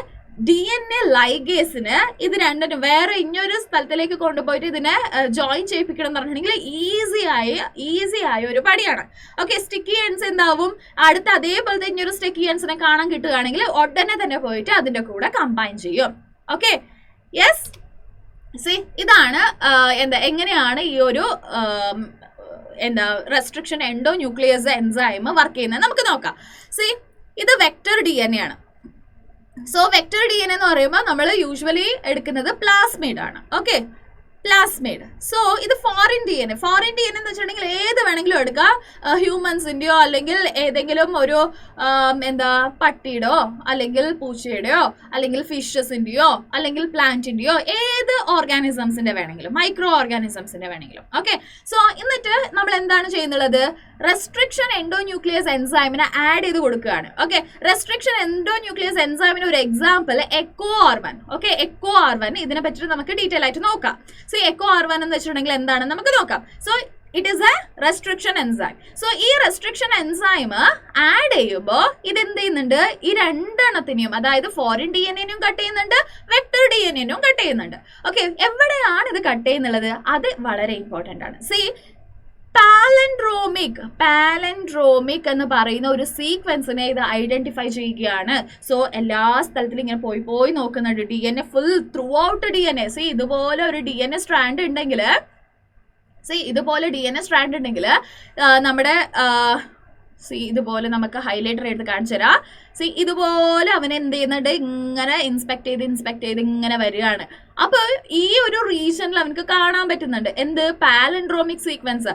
DNA ലൈഗേസിന് ഇത് രണ്ടിനും വേറെ ഇനിയൊരു സ്ഥലത്തിലേക്ക് കൊണ്ടുപോയിട്ട് ഇതിനെ ജോയിൻ ചെയ്യിപ്പിക്കണം എന്ന് പറഞ്ഞിട്ടുണ്ടെങ്കിൽ ഈസി ആയ ഒരു പടിയാണ്. ഓക്കെ, സ്റ്റിക്കി എൻഡ്സ് എന്താവും, അടുത്ത അതേപോലത്തെ ഇനിയൊരു സ്റ്റിക്കി എൻഡ്സിനെ കാണാൻ കിട്ടുകയാണെങ്കിൽ ഉടനെ തന്നെ പോയിട്ട് അതിന്റെ കൂടെ കമ്പൈൻ ചെയ്യും. Okay, yes. സി, ഇതാണ് എങ്ങനെയാണ് ഈ ഒരു restriction endo nucleus enzyme work ചെയ്യുന്നത് നമുക്ക് നോക്കാം. സി, ഇത് വെക്ടർ DNA ആണ്. സോ വെക്ടർ DNA എന്ന് പറയുമ്പോൾ നമ്മൾ യൂഷ്വലി എടുക്കുന്നത് പ്ലാസ്മിഡ് ആണ്. Okay, plasmid. സോ ഇത് ഫോറിൻ DNA എന്ന് വെച്ചിട്ടുണ്ടെങ്കിൽ ഏത് വേണമെങ്കിലും എടുക്കാം, ഹ്യൂമൻസിൻ്റെയോ അല്ലെങ്കിൽ ഏതെങ്കിലും ഒരു പട്ടിയുടെയോ അല്ലെങ്കിൽ പൂച്ചയുടെയോ അല്ലെങ്കിൽ ഫിഷസിൻ്റെയോ അല്ലെങ്കിൽ പ്ലാന്റിൻ്റെയോ ഏത് ഓർഗാനിസംസിന്റെ വേണമെങ്കിലും, മൈക്രോ ഓർഗാനിസംസിന്റെ വേണമെങ്കിലും. ഓക്കെ, സോ എന്നിട്ട് നമ്മൾ എന്താണ് ചെയ്യുന്നത്, റെസ്ട്രിക്ഷൻ എൻഡോന്യൂക്ലിയസ് എൻസൈമിനെ ആഡ് ചെയ്ത് കൊടുക്കുകയാണ്. ഓക്കെ, റെസ്ട്രിക്ഷൻ എൻഡോന്യൂക്ലിയസ് എൻസൈമിന് ഒരു example echo R1. Okay, Eco R1 ഇതിനെ പറ്റി നമുക്ക് ഡീറ്റെയിൽ ആയിട്ട് നോക്കാം. സോ എക്കോ R1 എന്ന് വെച്ചിട്ടുണ്ടെങ്കിൽ എന്താണെന്ന് നമുക്ക് നോക്കാം. So it is A restriction enzyme. So ഈ റെസ്ട്രിക്ഷൻ എൻസൈം ആഡ് ചെയ്യുമ്പോൾ ഇത് എന്ത് ചെയ്യുന്നുണ്ട്, ഈ രണ്ടെണ്ണത്തിനെയും, അതായത് ഫോറിൻ DNA കട്ട് ചെയ്യുന്നുണ്ട്, വെക്ടർ DNA കട്ട് ചെയ്യുന്നുണ്ട്. ഓക്കെ, എവിടെയാണ് ഇത് കട്ട് ചെയ്യുന്നുള്ളത്, അത് വളരെ ഇമ്പോർട്ടൻ്റ് ആണ്. സി, പാലൻഡ്രോമിക് എന്ന് പറയുന്ന ഒരു സീക്വൻസിനെ ഇത് ഐഡന്റിഫൈ ചെയ്യുകയാണ്. സോ എല്ലാ സ്ഥലത്തിലും ഇങ്ങനെ പോയി നോക്കുന്നുണ്ട്. DNA full through out DNA. C, ഇതുപോലെ ഒരു DNA സ്ട്രാൻഡ് ഉണ്ടെങ്കിൽ നമ്മുടെ ഇതുപോലെ നമുക്ക് ഹൈലൈറ്റർ എടുത്ത് കാണിച്ചു തരാം. ഇതുപോലെ അവൻ എന്ത് ചെയ്യുന്നുണ്ട്, ഇങ്ങനെ ഇൻസ്പെക്ട് ചെയ്ത് ഇങ്ങനെ വരികയാണ്. അപ്പൊ ഈ ഒരു റീജനിൽ അവനക്ക് കാണാൻ പറ്റുന്നുണ്ട് എന്ത്, പാലൻഡ്രോമിക് സീക്വൻസ്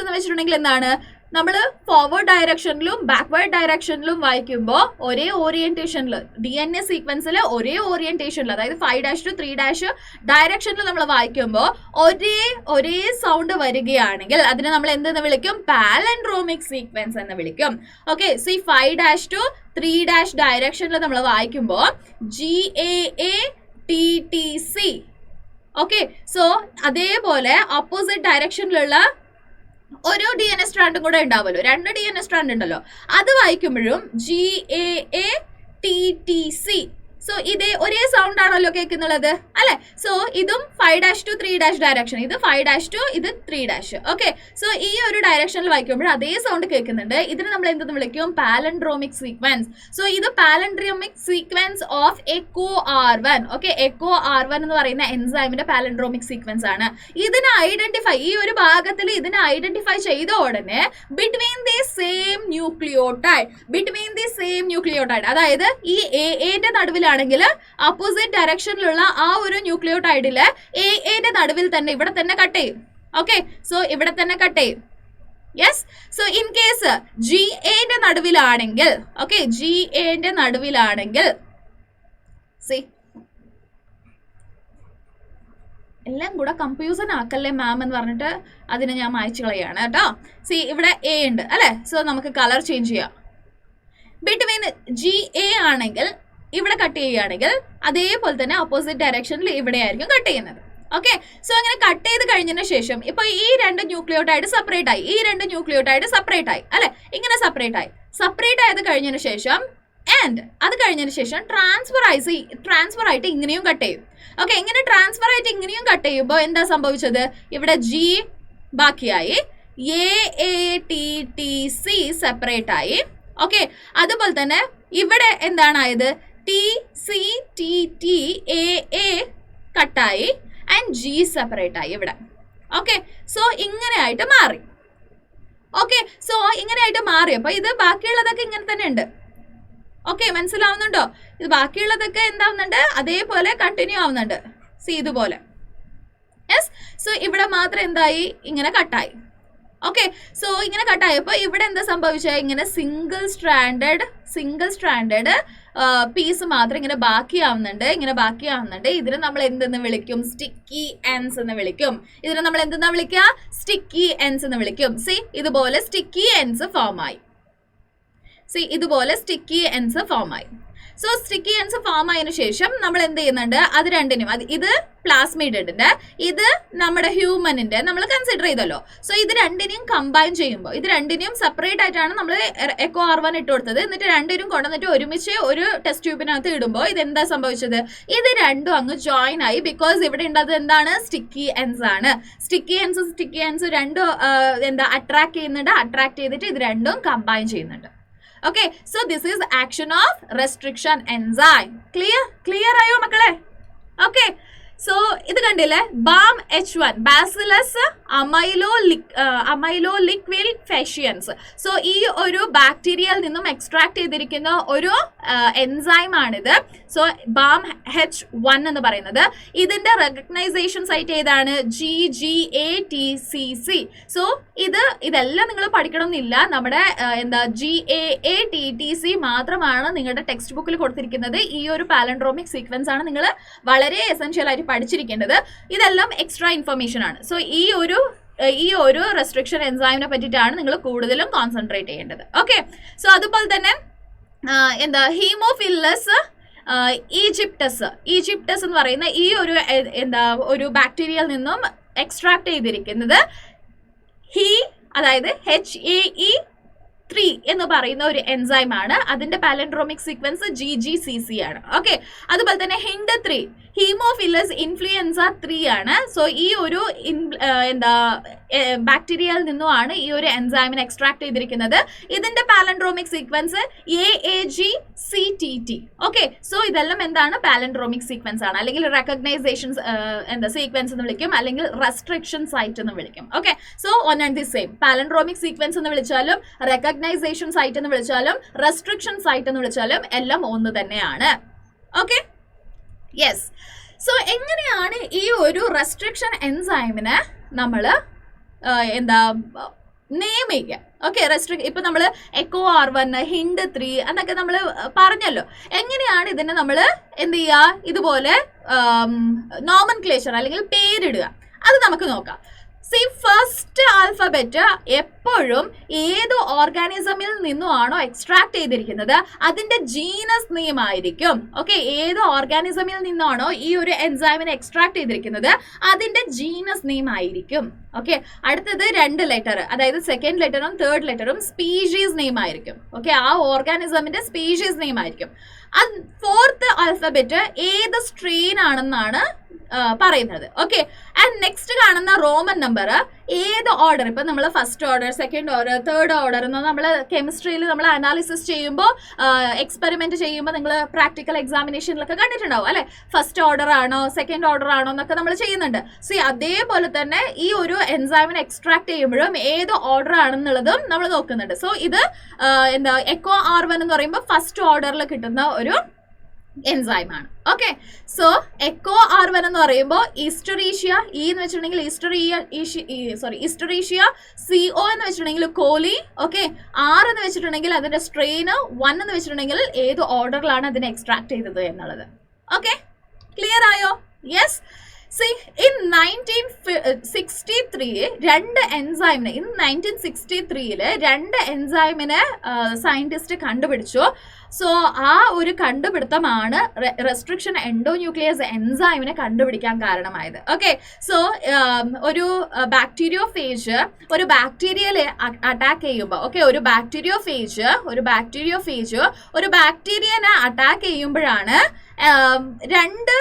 എന്ന് വെച്ചിട്ടുണ്ടെങ്കിൽ എന്താണ്, നമ്മൾ ഫോർവേഡ് ഡയറക്ഷനിലും ബാക്ക്വേർഡ് ഡയറക്ഷനിലും വായിക്കുമ്പോൾ ഒരേ ഓറിയന്റേഷനിൽ, DNA സീക്വൻസിൽ ഒരേ ഓറിയന്റേഷനിൽ, അതായത് 5' to 3' ഡയറക്ഷനിൽ നമ്മൾ വായിക്കുമ്പോൾ ഒരേ സൗണ്ട് വരികയാണെങ്കിൽ അതിനെ നമ്മൾ എന്തെന്ന് വിളിക്കും, പാലൻഡ്രോമിക് സീക്വൻസ് എന്ന് വിളിക്കും. ഓക്കെ, 5' to 3' ഡയറക്ഷനിൽ നമ്മൾ വായിക്കുമ്പോൾ GAATTC. ഓക്കെ, സോ അതേപോലെ ഓപ്പോസിറ്റ് ഡയറക്ഷനിലുള്ള ഒരു DNA സ്ട്രാൻഡും കൂടെ ഉണ്ടാവുമല്ലോ, 2 DNA സ്ട്രാൻഡ് ഉണ്ടല്ലോ, അത് വായിക്കുമ്പോഴും GAATTC. സോ ഇതേ ഒരേ സൗണ്ട് ആണല്ലോ കേൾക്കുന്നുള്ളത് അല്ലെ. സോ ഇതും 5' to 3' ഡയറക്ഷൻ, ഇത് 5' to ഇത് 3'. ഓക്കെ, സോ ഈ ഒരു ഡയറക്ഷനിൽ വായിക്കുമ്പോൾ അതേ സൗണ്ട് കേൾക്കുന്നുണ്ട്. ഇതിന് നമ്മൾ എന്തെന്ന് വിളിക്കും, പാലൻഡ്രോമിക് സീക്വൻസ്. സോ ഇത് palindromic sequence of Eco R1. Okay, Eco R1 എന്ന് പറയുന്ന എൻസൈമിന്റെ പാലൻഡ്രോമിക് സീക്വൻസ് ആണ്. ഇതിനെ ഐഡന്റിഫൈ, ഈ ഒരു ഭാഗത്തിൽ ഇതിനെ ഐഡന്റിഫൈ ചെയ്ത ഉടനെ ബിറ്റ്വീൻ ദി സെയിം ന്യൂക്ലിയോടൈഡ്, അതായത് ഈ എന്റെ നടുവിലാണ് ആണെങ്കിൽ ഓപ്പോസിറ്റ് ഡയറക്ഷനിലുള്ള ആ ഒരു ന്യൂക്ലിയോടൈഡില് എന്റെ നടുവിൽ തന്നെ ഇവിടെ തന്നെ കട്ട് ചെയ്യും. ഓക്കെ, സോ ഇവിടെ തന്നെ കട്ട് ചെയ്യും. യെസ്. സോ ഇൻ കേസ് GAന്റെ നടുവിലാണെങ്കിൽ, ഓക്കെ, GAന്റെ നടുവിലാണെങ്കിൽ എല്ലാം കൂടെ കൺഫ്യൂസൺ ആക്കല്ലേ മാം എന്ന് പറഞ്ഞിട്ട് അതിനെ ഞാൻ മായ്ച്ചു കളയാണ് കേട്ടോ. ഇവിടെ A ഉണ്ട് അല്ലെ. സോ നമുക്ക് കളർ ചേഞ്ച് ചെയ്യാം. ബിറ്റ്വീൻ GA ആണെങ്കിൽ ഇവിടെ കട്ട് ചെയ്യുകയാണെങ്കിൽ അതേപോലെ തന്നെ ഓപ്പോസിറ്റ് ഡയറക്ഷനിൽ ഇവിടെ ആയിരിക്കും കട്ട് ചെയ്യുന്നത്. ഓക്കെ, സോ അങ്ങനെ കട്ട് ചെയ്ത് കഴിഞ്ഞതിന് ശേഷം ഇപ്പൊ ഈ 2 ന്യൂക്ലിയോടൈഡ് സെപ്പറേറ്റ് ആയി, അല്ലെ, ഇങ്ങനെ സെപ്പറേറ്റ് ആയത് കഴിഞ്ഞതിന് ശേഷം ട്രാൻസ്ഫർ ആയിട്ട് ഇങ്ങനെയും കട്ട് ചെയ്യും. ഓക്കെ, ഇങ്ങനെ ട്രാൻസ്ഫർ ആയിട്ട് ഇങ്ങനെയും കട്ട് ചെയ്യുമ്പോൾ എന്താ സംഭവിച്ചത്, ഇവിടെ G ബാക്കിയായി, AATTC സെപ്പറേറ്റ് ആയി. ഓക്കെ, അതുപോലെ തന്നെ ഇവിടെ എന്താണായത്, TCTTAA കട്ടായി ആൻഡ് G സെപ്പറേറ്റ് ആയി ഇവിടെ. ഓക്കെ, സോ ഇങ്ങനെ ആയിട്ട് മാറി. ഓക്കെ, സോ ഇങ്ങനെ ആയിട്ട് മാറിയപ്പോൾ ഇത് ബാക്കിയുള്ളതൊക്കെ ഇങ്ങനെ തന്നെ ഉണ്ട്. ഓക്കെ, മനസ്സിലാവുന്നുണ്ടോ? ഇത് ബാക്കിയുള്ളതൊക്കെ എന്താവുന്നുണ്ട്, അതേപോലെ കണ്ടിന്യൂ ആവുന്നുണ്ട്. ഇതുപോലെ. യെസ്. സോ ഇവിടെ മാത്രം എന്തായി, ഇങ്ങനെ കട്ടായി. ഓക്കെ, സോ ഇങ്ങനെ കട്ടായപ്പോൾ ഇവിടെ എന്താ സംഭവിച്ചത്, ഇങ്ങനെ സിംഗിൾ സ്ട്രാൻഡഡ് പീസ് മാത്രം ഇങ്ങനെ ബാക്കിയാവുന്നുണ്ട്. ഇതിനെ നമ്മൾ എന്തെന്ന് വിളിക്കും, സ്റ്റിക്കി എൻഡ്സ് എന്ന് വിളിക്കും. ഇതുപോലെ സ്റ്റിക്കി എൻഡ്സ് ഫോം ആയി. സോ സ്റ്റിക്കി എൻസ് ഫോം ആയതിനു ശേഷം നമ്മൾ എന്ത് ചെയ്യുന്നുണ്ട്, അത് രണ്ടിനും ഇത് പ്ലാസ്മിഡിന്റെ ഇത് നമ്മുടെ ഹ്യൂമനിന്റെ നമ്മൾ കൺസിഡർ ചെയ്തല്ലോ. സോ ഇത് രണ്ടിനെയും കമ്പൈൻ ചെയ്യുമ്പോൾ ഇത് രണ്ടിനെയും സെപ്പറേറ്റ് ആയിട്ടാണ് നമ്മൾ എക്കോ R1 ഇട്ട് കൊടുത്തത്. എന്നിട്ട് രണ്ടിനും കൊണ്ടുവന്നിട്ട് ഒരുമിച്ച് ഒരു ടെസ്റ്റ് ട്യൂബിനകത്ത് ഇടുമ്പോൾ ഇത് എന്താ സംഭവിച്ചത്, ഇത് രണ്ടും അങ്ങ് ജോയിൻ ആയി. ബിക്കോസ് ഇവിടെ ഉള്ളത് എന്താണ്, സ്റ്റിക്കി എൻസ് ആണ്. സ്റ്റിക്കി എൻസ് രണ്ടും അട്രാക്ട് ചെയ്യുന്നുണ്ട്. അട്രാക്ട് ചെയ്തിട്ട് ഇത് രണ്ടും കമ്പൈൻ ചെയ്യുന്നുണ്ട്. Okay, so this is action of restriction enzyme. Clear ആയോ മക്കളെ? Okay, so ഇത് കണ്ടില്ലേ, BAMH1 Bacillus amyloliquefacciens. സോ ഈ ഒരു ബാക്ടീരിയയിൽ നിന്നും എക്സ്ട്രാക്ട് ചെയ്തിരിക്കുന്ന ഒരു എൻസൈം ആണിത്. സോ BAMH1 എന്ന് പറയുന്നത്. ഇതിന്റെ റെക്കഗ്നൈസേഷൻ സൈറ്റ് ഏതാണ്, GGATCC. സോ ഇതെല്ലാം നിങ്ങൾ പഠിക്കണം എന്നില്ല. നമ്മുടെ GAATTC മാത്രമാണ് നിങ്ങളുടെ ടെക്സ്റ്റ് ബുക്കിൽ കൊടുത്തിരിക്കുന്നത്. ഈ ഒരു പാലൻഡ്രോമിക് സീക്വൻസ് ആണ് നിങ്ങൾ വളരെ എസെൻഷ്യൽ ആയിട്ട് പഠിച്ചിരിക്കേണ്ടത്. ഇതെല്ലാം എക്സ്ട്രാ ഇൻഫർമേഷൻ ആണ്. സോ ഈ ഒരു റെസ്ട്രിക്ഷൻ എൻസൈമിനെ പറ്റിയിട്ടാണ് നിങ്ങൾ കൂടുതലും കോൺസെൻട്രേറ്റ് ചെയ്യേണ്ടത്. ഓക്കെ, സോ അതുപോലെ തന്നെ ഹീമോഫില്ലസ് ഈജിപ്റ്റസ് എന്ന് പറയുന്ന ഈ ഒരു ബാക്ടീരിയയിൽ നിന്നും എക്സ്ട്രാക്ട് ചെയ്തിരിക്കുന്നത് അതായത് HAE3 എന്ന് പറയുന്ന ഒരു എൻസൈം ആണ്. അതിന്റെ പാലൻഡ്രോമിക് സീക്വൻസ് GGCC ആണ്. ഓക്കെ, അതുപോലെ തന്നെ HIND3 ഹീമോഫിലസ് ഇൻഫ്ലുവൻസ 3 ആണ്. സോ ഈ ഒരു ബാക്ടീരിയയിൽ നിന്നുമാണ് ഈ ഒരു എൻസൈമിനെ എക്സ്ട്രാക്ട് ചെയ്തിരിക്കുന്നത്. ഇതിന്റെ palindromic sequence AAGCTT. Okay, so ഇതെല്ലാം എന്താണ്, പാലൻഡ്രോമിക് സീക്വൻസ് ആണ്. അല്ലെങ്കിൽ റെക്കഗ്നൈസേഷൻ സീക്വൻസ് എന്ന് വിളിക്കും, അല്ലെങ്കിൽ റെസ്ട്രിക്ഷൻ സൈറ്റ് എന്ന് വിളിക്കും. Okay, so one and the same. Palindromic sequence എന്ന് വിളിച്ചാലും റെക്കഗ്നൈസേഷൻ സൈറ്റ് എന്ന് വിളിച്ചാലും റെസ്ട്രിക്ഷൻ സൈറ്റ് എന്ന് വിളിച്ചാലും എല്ലാം ഒന്ന് തന്നെയാണ്. Okay, yes. സോ എങ്ങനെയാണ് ഈ ഒരു റെസ്ട്രിക്ഷൻ എൻസൈമിനെ നമ്മൾ നെയിം ചെയ്യുക? ഓക്കെ, ഇപ്പൊ നമ്മൾ എക്കോ R1 HIND3 എന്നൊക്കെ നമ്മൾ പറഞ്ഞല്ലോ. എങ്ങനെയാണ് ഇതിനെ നമ്മൾ എന്ത് ചെയ്യുക, ഇതുപോലെ നോമൻക്ലേച്ചർ അല്ലെങ്കിൽ പേരിടുക, അത് നമുക്ക് നോക്കാം. ഫസ്റ്റ് ആൽഫബറ്റ് എപ്പോഴും ഏത് ഓർഗാനിസമിൽ നിന്നുമാണോ എക്സ്ട്രാക്ട് ചെയ്തിരിക്കുന്നത് അതിന്റെ ജീനസ് നെയിം ആയിരിക്കും. ഓക്കെ, ഏത് ഓർഗാനിസമിൽ നിന്നാണോ ഈ ഒരു എൻസൈമിനെ എക്സ്ട്രാക്ട് ചെയ്തിരിക്കുന്നത് അതിന്റെ ജീനസ് നെയിം ആയിരിക്കും. ഓക്കെ, അടുത്തത് 2 ലെറ്റർ, അതായത് സെക്കൻഡ് ലെറ്ററും തേർഡ് ലെറ്ററും സ്പീഷീസ് നെയിം ആയിരിക്കും. ഓക്കെ, ആ ഓർഗാനിസമിന്റെ സ്പീഷീസ് നെയിം ആയിരിക്കും. ഫോർത്ത് ആൽഫബറ്റ് ഏത് സ്ട്രെയിൻ ആണെന്നാണ് പറയുന്നത്. ഓക്കെ, ആൻഡ് നെക്സ്റ്റ് കാണുന്ന റോമൻ നമ്പർ ഏത് ഓർഡർ, ഇപ്പൊ നമ്മൾ first order, second order, third order എന്ന് നമ്മൾ കെമിസ്ട്രിയിൽ നമ്മൾ അനാലിസിസ് ചെയ്യുമ്പോൾ എക്സ്പെരിമെന്റ് ചെയ്യുമ്പോൾ നിങ്ങൾ പ്രാക്ടിക്കൽ എക്സാമിനേഷനിലൊക്കെ കണ്ടിട്ടുണ്ടാവും അല്ലെ, ഫസ്റ്റ് ഓർഡർ ആണോ സെക്കൻഡ് ഓർഡർ ആണോ എന്നൊക്കെ നമ്മൾ ചെയ്യുന്നുണ്ട്. സോ അതേപോലെ തന്നെ ഈ ഒരു എൻസൈമിനെ എക്സ്ട്രാക്ട് ചെയ്യുമ്പോഴും ഏത് ഓർഡർ ആണെന്നുള്ളതും നമ്മൾ നോക്കുന്നുണ്ട്. സോ ഇത് എക്കോ R1 എന്ന് പറയുമ്പോൾ ഫസ്റ്റ് ഓർഡറിൽ കിട്ടുന്ന ഒരു എൻസൈം ആണ്. ഓക്കെ, സോ എക്കോ R1 എന്ന് പറയുമ്പോൾ ഈസ്റ്ററീഷ്യ എന്ന് വെച്ചിട്ടുണ്ടെങ്കിൽ ഈസ്റ്ററീഷ്യ, CO എന്ന് വെച്ചിട്ടുണ്ടെങ്കിൽ കോലി. ഓക്കെ, R എന്ന് വെച്ചിട്ടുണ്ടെങ്കിൽ അതിന്റെ സ്ട്രെയിൻ, 1 എന്ന് വെച്ചിട്ടുണ്ടെങ്കിൽ ഏത് ഓർഡറിലാണ് അതിനെ എക്സ്ട്രാക്ട് ചെയ്തത് എന്നുള്ളത്. ഓക്കെ, ക്ലിയർ ആയോ? യെസ്. See, in 1963 രണ്ട് എൻസൈമിനെ സയന്റിസ്റ്റ് കണ്ടുപിടിച്ചു. സോ ആ ഒരു കണ്ടുപിടുത്തമാണ് റെസ്ട്രിക്ഷൻ എൻഡോന്യൂക്ലിയസ് എൻസൈമിനെ കണ്ടുപിടിക്കാൻ കാരണമായത്. ഓക്കെ, സോ ഒരു ബാക്ടീരിയോഫേജ് ഒരു ബാക്ടീരിയയെ അറ്റാക്ക് ചെയ്യുമ്പോൾ, ഓക്കെ, ഒരു ബാക്ടീരിയനെ അറ്റാക്ക് ചെയ്യുമ്പോഴാണ് രണ്ട്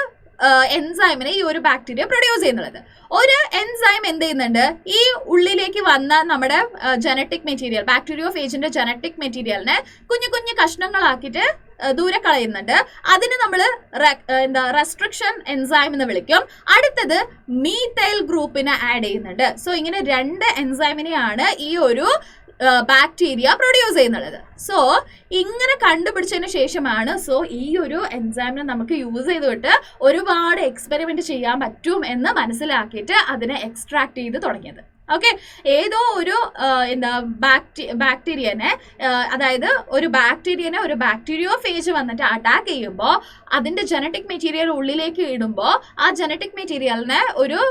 എൻസൈമിനെ ഈ ഒരു ബാക്ടീരിയ പ്രൊഡ്യൂസ് ചെയ്യുന്നത്. ഒരു എൻസൈം എന്ത് ചെയ്യുന്നുണ്ട്, ഈ ഉള്ളിലേക്ക് വന്ന നമ്മുടെ ജനറ്റിക് മെറ്റീരിയൽ, ബാക്ടീരിയോഫേജിന്റെ ജനറ്റിക് മെറ്റീരിയലിനെ കുഞ്ഞു കുഞ്ഞു കഷ്ണങ്ങളാക്കിയിട്ട് ദൂരെ കളയുന്നുണ്ട്. അതിന് നമ്മൾ റെസ്ട്രിക്ഷൻ എൻസൈം എന്ന് വിളിക്കും. അടുത്തത് മീഥൈൽ ഗ്രൂപ്പിനെ ആഡ് ചെയ്യുന്നുണ്ട്. സോ ഇങ്ങനെ രണ്ട് എൻസൈമിനെയാണ് ഈ ഒരു ബാക്ടീരിയ പ്രൊഡ്യൂസ് ചെയ്യുന്നത്. സോ ഇങ്ങനെ കണ്ടുപിടിച്ചതിന് ശേഷമാണ് ഈ ഒരു എൻസൈമിനെ നമുക്ക് യൂസ് ചെയ്തിട്ട് ഒരുപാട് എക്സ്പെരിമെന്റ് ചെയ്യാൻ പറ്റും എന്ന് മനസ്സിലാക്കിയിട്ട് അതിനെ എക്സ്ട്രാക്ട് ചെയ്ത് തുടങ്ങിയത്. ഓക്കെ, ഏതോ ഒരു ബാക്ടീരിയനെ, അതായത് ഒരു ബാക്ടീരിയോഫേജ് വന്നിട്ട് അറ്റാക്ക് ചെയ്യുമ്പോൾ അതിന്റെ ജനറ്റിക് മെറ്റീരിയൽ ഉള്ളിലേക്ക് ഇടുമ്പോൾ ആ ജനറ്റിക് മെറ്റീരിയലിനെ ഒരു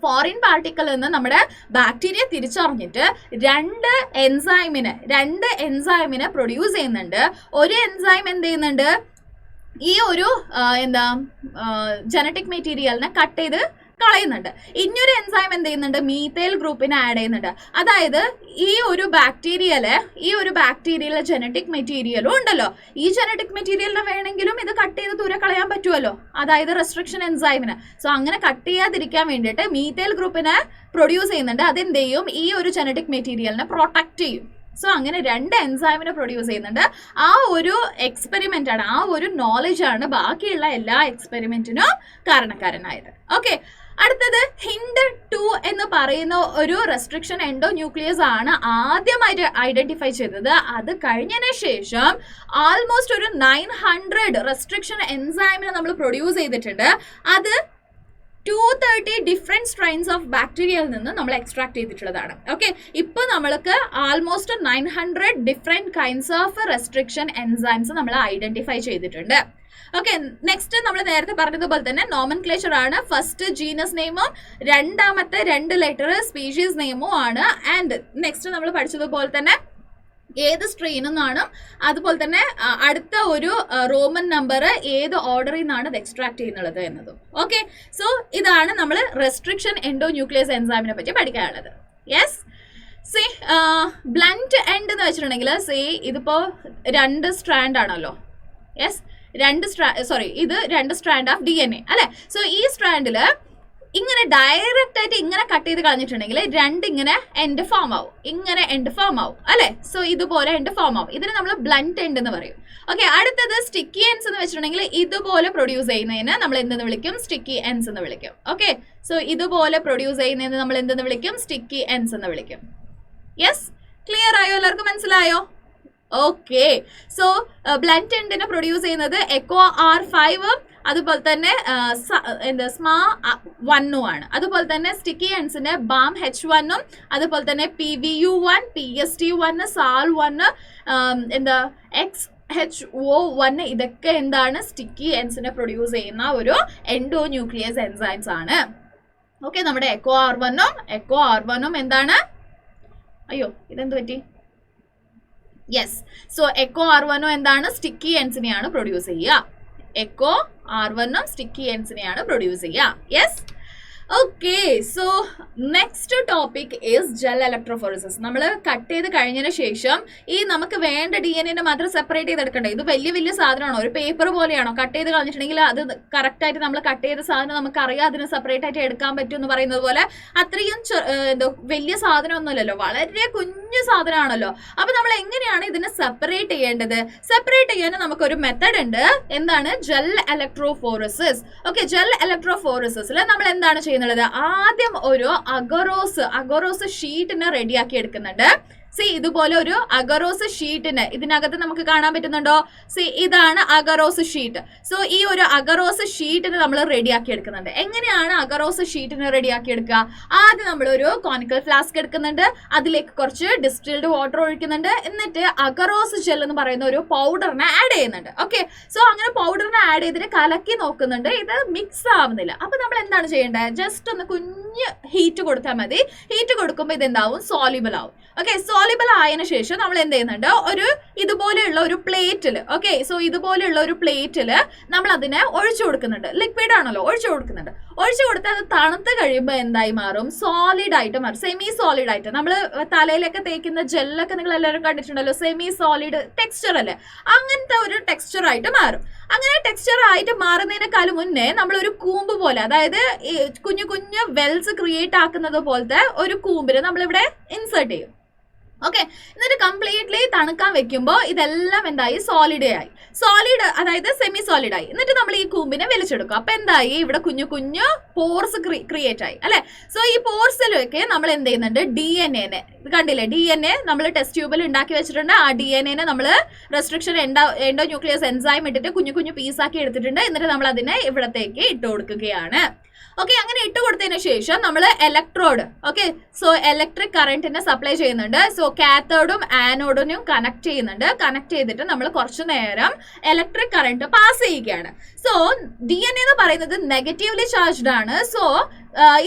ഫോറിൻ പാർട്ടിക്കിളിൽ നിന്ന് നമ്മുടെ ബാക്ടീരിയ തിരിച്ചറിഞ്ഞിട്ട് രണ്ട് എൻസൈമിനെ പ്രൊഡ്യൂസ് ചെയ്യുന്നുണ്ട്. ഒരു എൻസൈം എന്ത് ചെയ്യുന്നുണ്ട്, ഈ ഒരു ജനറ്റിക് മെറ്റീരിയലിനെ കട്ട് ചെയ്ത് കളയുന്നുണ്ട്. ഇനിയൊരു എൻസൈം എന്ത് ചെയ്യുന്നുണ്ട്, മീഥൈൽ ഗ്രൂപ്പിനെ ആഡ് ചെയ്യുന്നുണ്ട്. അതായത് ഈ ഒരു ബാക്ടീരിയയിലെ ജനറ്റിക് മെറ്റീരിയലും ഉണ്ടല്ലോ, ഈ ജനറ്റിക് മെറ്റീരിയലിനെ വേണമെങ്കിലും ഇത് കട്ട് ചെയ്ത് ദൂരെ കളയാൻ പറ്റുമല്ലോ, അതായത് റെസ്ട്രിക്ഷൻ എൻസൈമിന്. സോ അങ്ങനെ കട്ട് ചെയ്യാതിരിക്കാൻ വേണ്ടിയിട്ട് മീഥൈൽ ഗ്രൂപ്പിനെ പ്രൊഡ്യൂസ് ചെയ്യുന്നുണ്ട്. അതെന്ത് ചെയ്യും, ഈ ഒരു ജനറ്റിക് മെറ്റീരിയലിനെ പ്രൊട്ടക്ട് ചെയ്യും. സോ അങ്ങനെ രണ്ട് എൻസൈമിനെ പ്രൊഡ്യൂസ് ചെയ്യുന്നുണ്ട്. ആ ഒരു എക്സ്പെരിമെന്റ് ആണ്, ആ ഒരു നോളജ് ആണ് ബാക്കിയുള്ള എല്ലാ എക്സ്പെരിമെന്റിനും കാരണക്കാരനായത്. ഓക്കെ, അടുത്തത് ഹിൻഡ് 2 എന്ന് പറയുന്ന ഒരു റെസ്ട്രിക്ഷൻ എൻഡോന്യൂക്ലിയസ് ആണ് ആദ്യമായിട്ട് ഐഡന്റിഫൈ ചെയ്തത്. അത് കഴിഞ്ഞതിന് ശേഷം ആൾമോസ്റ്റ് ഒരു 900 റെസ്ട്രിക്ഷൻ എൻസൈമിനെ നമ്മൾ പ്രൊഡ്യൂസ് ചെയ്തിട്ടുണ്ട്. അത് 230 ഡിഫറെന്റ് സ്ട്രെയിൻസ് ഓഫ് ബാക്ടീരിയയിൽ നിന്ന് നമ്മൾ എക്സ്ട്രാക്ട് ചെയ്തിട്ടുള്ളതാണ്. ഓക്കെ, ഇപ്പോൾ നമ്മൾക്ക് almost 900 different kinds of restriction enzymes നമ്മൾ ഐഡന്റിഫൈ ചെയ്തിട്ടുണ്ട്. ഓക്കെ, നെക്സ്റ്റ് നമ്മൾ നേരത്തെ പറഞ്ഞതുപോലെ തന്നെ നോമൻക്ലേച്ചർ ആണ്. ഫസ്റ്റ് ജീനസ് നെയിമും രണ്ടാമത്തെ 2 ലെറ്റർ സ്പീഷീസ് നെയിമും ആണ്. ആൻഡ് നെക്സ്റ്റ് നമ്മൾ പഠിച്ചതുപോലെ തന്നെ ഏത് സ്ട്രെയിൻ എന്നാണ്, അതുപോലെ തന്നെ അടുത്ത ഒരു റോമൻ നമ്പർ ഏത് ഓർഡറിൽ നിന്നാണ് ഇത് എക്സ്ട്രാക്ട് ചെയ്യുന്നത് എന്നതും. ഓക്കെ, സോ ഇതാണ് നമ്മൾ റെസ്ട്രിക്ഷൻ എൻഡോന്യൂക്ലിയസ് എൻസൈമിനെ പറ്റി പഠിക്കാനുള്ളത്. യെസ്, സി ബ്ലണ്ട് എൻഡ് എന്ന് വെച്ചിട്ടുണ്ടെങ്കിൽ ഇതിപ്പോ 2 സ്ട്രാൻഡ് ആണല്ലോ. യെസ്, ഇത് 2 സ്ട്രാൻഡ് ഓഫ് DNA അല്ലെ. സോ ഈ സ്ട്രാൻഡില് ഇങ്ങനെ ഡയറക്റ്റ് ആയിട്ട് ഇങ്ങനെ കട്ട് ചെയ്ത് കളഞ്ഞിട്ടുണ്ടെങ്കിൽ 2 ഇങ്ങനെ എൻഡ് ഫോം ആവും, അല്ലെ. സോ ഇതുപോലെ എൻഡ് ഫോം ആവും. ഇതിന് നമ്മൾ ബ്ലണ്ട് എൻഡ് എന്ന് പറയും. ഓക്കെ, അടുത്തത് സ്റ്റിക്കി എൻഡ്സ് എന്ന് വെച്ചിട്ടുണ്ടെങ്കിൽ ഇതുപോലെ പ്രൊഡ്യൂസ് ചെയ്യുന്നതിന് നമ്മൾ എന്തെന്ന് വിളിക്കും, സ്റ്റിക്കി എൻഡ്സ് എന്ന് വിളിക്കും. ഓക്കെ, സോ ഇതുപോലെ പ്രൊഡ്യൂസ് ചെയ്യുന്നതിന് നമ്മൾ എന്തെന്ന് വിളിക്കും, സ്റ്റിക്കി എൻഡ്സ് എന്ന് വിളിക്കും. യെസ്, ക്ലിയർ ആയോ, എല്ലാവർക്കും മനസ്സിലായോ? ഓക്കെ, സോ ബ്ലണ്ട് എൻഡിനെ പ്രൊഡ്യൂസ് ചെയ്യുന്നത് എക്കോ R5 അതുപോലെ തന്നെ സ്മാ 1 ആണ്. അതുപോലെ തന്നെ സ്റ്റിക്കി എൻഡ്സിന്റെ ബാം H1 അതുപോലെ തന്നെ PVU1 PST1 SAL1 XHO1 ഇതൊക്കെ എന്താണ്, സ്റ്റിക്കി എൻഡ്സിനെ പ്രൊഡ്യൂസ് ചെയ്യുന്ന ഒരു എൻഡോന്യൂക്ലിയസ് എൻസൈംസ് ആണ്. ഓക്കെ, നമ്മുടെ എക്കോ R1 എന്താണ്, അയ്യോ ഇതെന്ത് പറ്റി, യെസ്, സോ എക്കോ R1 എന്താണ്, സ്റ്റിക്കി എൻഡ്സിനെയാണ് പ്രൊഡ്യൂസ് ചെയ്യുക. എക്കോ R1 സ്റ്റിക്കി എൻഡ്സിനെയാണ് പ്രൊഡ്യൂസ് ചെയ്യുക. Yes, okay, so next topic is gel electrophoresis. നമ്മൾ കട്ട് ചെയ്ത് കഴിഞ്ഞതിന് ശേഷം ഈ നമുക്ക് വേണ്ട DNA മാത്രം സെപ്പറേറ്റ് ചെയ്തെടുക്കണ്ടേ. ഇത് വലിയ സാധനമാണോ, ഒരു പേപ്പർ പോലെയാണോ? കട്ട് ചെയ്ത് കളഞ്ഞിട്ടുണ്ടെങ്കിൽ അത് കറക്റ്റ് ആയിട്ട് നമ്മൾ കട്ട് ചെയ്ത സാധനം നമുക്ക് അറിയാം, അതിന് സെപ്പറേറ്റ് ആയിട്ട് എടുക്കാൻ പറ്റും എന്ന് പറയുന്നത് പോലെ അത്രയും വലിയ സാധനമൊന്നുമല്ലല്ലോ, വളരെ കുഞ്ഞു സാധനമാണല്ലോ. അപ്പൊ നമ്മൾ എങ്ങനെയാണ് ഇതിനെ സെപ്പറേറ്റ് ചെയ്യേണ്ടത്? സെപ്പറേറ്റ് ചെയ്യാൻ നമുക്കൊരു മെത്തഡ് ഉണ്ട്. എന്താണ്? Gel electrophoresis. ഓക്കെ, ജെൽ ഇലക്ട്രോഫോറസിസിൽ നമ്മൾ എന്താണ് ചെയ്യുന്നത്? ആദ്യം ഒരു അഗറോസ് ഷീറ്റിനെ റെഡിയാക്കി എടുക്കുന്നുണ്ട്. ഇതുപോലെ ഒരു അഗറോസ് ഷീറ്റിന് ഇതിനകത്ത് നമുക്ക് കാണാൻ പറ്റുന്നുണ്ടോ? ഇതാണ് അഗറോസ് ഷീറ്റ്. സോ ഈ ഒരു അഗറോസ് ഷീറ്റിന് നമ്മൾ റെഡിയാക്കി എടുക്കുന്നുണ്ട്. എങ്ങനെയാണ് അഗറോസ് ഷീറ്റിന് റെഡിയാക്കി എടുക്കുക? ആദ്യം നമ്മൾ ഒരു കോണിക്കൽ ഫ്ലാസ്ക് എടുക്കുന്നുണ്ട്, അതിലേക്ക് കുറച്ച് ഡിസ്റ്റിൽഡ് വാട്ടർ ഒഴിക്കുന്നുണ്ട്, എന്നിട്ട് അഗറോസ് ജെൽ എന്ന് പറയുന്ന ഒരു പൗഡറിനെ ആഡ് ചെയ്യുന്നുണ്ട്. ഓക്കെ, സോ അങ്ങനെ പൗഡറിനെ ആഡ് ചെയ്തിട്ട് കലക്കി നോക്കുന്നുണ്ട്, ഇത് മിക്സ് ആവുന്നില്ല. അപ്പൊ നമ്മൾ എന്താണ് ചെയ്യേണ്ടത്? ജസ്റ്റ് ഒന്ന് കുഞ്ഞ് ഹീറ്റ് കൊടുത്താൽ മതി. ഹീറ്റ് കൊടുക്കുമ്പോൾ ഇതെന്താവും? സോളിബിൾ ആവും. ഓക്കെ, സോളിബിൾ ആയതിനു ശേഷം നമ്മൾ എന്ത് ചെയ്യുന്നുണ്ട്? ഇതുപോലെയുള്ള ഒരു പ്ലേറ്റിൽ, ഓക്കെ, സോ ഇതുപോലെയുള്ള ഒരു പ്ലേറ്റിൽ നമ്മൾ അതിനെ ഒഴിച്ചു കൊടുക്കുന്നുണ്ട്. ലിക്വിഡ് ആണല്ലോ, ഒഴിച്ചു കൊടുക്കുന്നുണ്ട്. ഒഴിച്ചു കൊടുത്ത് അത് തണുത്ത് കഴിയുമ്പോൾ എന്തായി മാറും? സോളിഡ് ആയിട്ട് മാറും, സെമി സോളിഡ് ആയിട്ട്. നമ്മൾ തലയിലൊക്കെ തേക്കുന്ന ജെല്ലൊക്കെ നിങ്ങൾ എല്ലാവരും കണ്ടിട്ടുണ്ടല്ലോ, സെമി സോളിഡ് ടെക്സ്ചർ അല്ലേ, അങ്ങനത്തെ ഒരു ടെക്സ്ചർ ആയിട്ട് മാറും. അങ്ങനെ ടെക്സ്ചർ ആയിട്ട് മാറുന്നതിനേക്കാളും മുന്നേ നമ്മൾ ഒരു കൂമ്പ് പോലെ, അതായത് കുഞ്ഞു കുഞ്ഞു വെൽസ് ക്രിയേറ്റ് ആക്കുന്നത് പോലത്തെ ഒരു കൂമ്പിന് നമ്മളിവിടെ ഇൻസേർട്ട് ചെയ്യും. ഓക്കെ, എന്നിട്ട് കംപ്ലീറ്റ്ലി തണുക്കാൻ വെക്കുമ്പോൾ ഇതെല്ലാം എന്തായി? സോളിഡ് അതായത് സെമി സോളിഡ് ആയി. എന്നിട്ട് നമ്മൾ ഈ കൂമ്പിനെ വലിച്ചെടുക്കും. അപ്പൊ എന്തായി? ഇവിടെ കുഞ്ഞു കുഞ്ഞു പോർസ് ക്രിയേറ്റ് ആയി അല്ലെ. സോ ഈ പോർസിലൊക്കെ നമ്മൾ എന്ത് ചെയ്യുന്നുണ്ട്? DNA കണ്ടില്ലേ, DNA നമ്മൾ ടെസ്റ്റ് ട്യൂബിൽ ഉണ്ടാക്കി വെച്ചിട്ടുണ്ട്. ആ DNA നമ്മൾ റെസ്ട്രിക്ഷൻ എൻഡോന്യൂക്ലിയസ് എൻസൈം ഇട്ടിട്ട് കുഞ്ഞു കുഞ്ഞു പീസാക്കി എടുത്തിട്ടുണ്ട്. എന്നിട്ട് നമ്മൾ അതിനെ ഇവിടത്തേക്ക് ഇട്ട് കൊടുക്കുകയാണ്. ഓക്കെ, അങ്ങനെ ഇട്ട് കൊടുത്തതിന് ശേഷം നമ്മൾ ഇലക്ട്രോഡ്, ഓക്കെ, സോ ഇലക്ട്രിക് കറന്റിനെ സപ്ലൈ ചെയ്യുന്നുണ്ട്. സോ കാത്തോഡും ആനോഡിനും കണക്ട് ചെയ്യുന്നുണ്ട്. കണക്ട് ചെയ്തിട്ട് നമ്മൾ കുറച്ചു നേരം ഇലക്ട്രിക് കറന്റ് പാസ് ചെയ്യുകയാണ്. സോ DNA എന്ന് പറയുന്നത് നെഗറ്റീവ്ലി ചാർജ്ഡ് ആണ്. സോ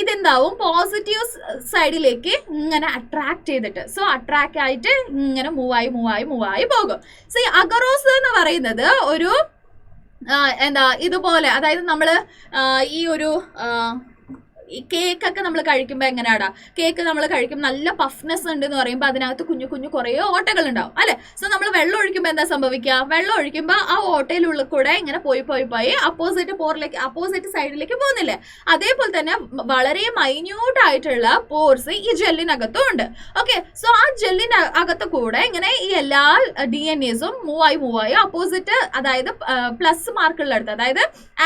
ഇതെന്താവും, പോസിറ്റീവ് സൈഡിലേക്ക് ഇങ്ങനെ അട്രാക്ട് ചെയ്തിട്ട്, സോ അട്രാക്ട് ആയിട്ട് ഇങ്ങനെ മൂവായി പോകും. സോ അഗറോസ് എന്ന് പറയുന്നത് ഒരു ഇതുപോലെ, അതായത് നമ്മൾ ഈ ഒരു ഈ കേക്കൊക്കെ നമ്മൾ കഴിക്കുമ്പോൾ എങ്ങനെയാടാ, കേക്ക് നമ്മൾ കഴിക്കുമ്പോൾ നല്ല പഫ്നെസ് ഉണ്ട് എന്ന് പറയുമ്പോൾ അതിനകത്ത് കുഞ്ഞു കുഞ്ഞു കുറേ ഓട്ടകൾ ഉണ്ടാവും അല്ലെ. സോ നമ്മൾ വെള്ളം ഒഴിക്കുമ്പോൾ എന്താ സംഭവിക്കുക, വെള്ളം ഒഴിക്കുമ്പോൾ ആ ഓട്ടയിലുള്ളിൽ കൂടെ ഇങ്ങനെ പോയി അപ്പോസിറ്റ് സൈഡിലേക്ക് പോകുന്നില്ലേ. അതേപോലെ തന്നെ വളരെ മൈന്യൂട്ട് ആയിട്ടുള്ള പോർസ് ഈ ജെല്ലിനകത്തും ഉണ്ട്. ഓക്കെ, സോ ആ ജെല്ലിനകത്ത് കൂടെ ഇങ്ങനെ ഈ എല്ലാ DNAസും മൂവായി അപ്പോസിറ്റ്, അതായത് പ്ലസ് മാർക്കുള്ളടുത്ത്, അതായത്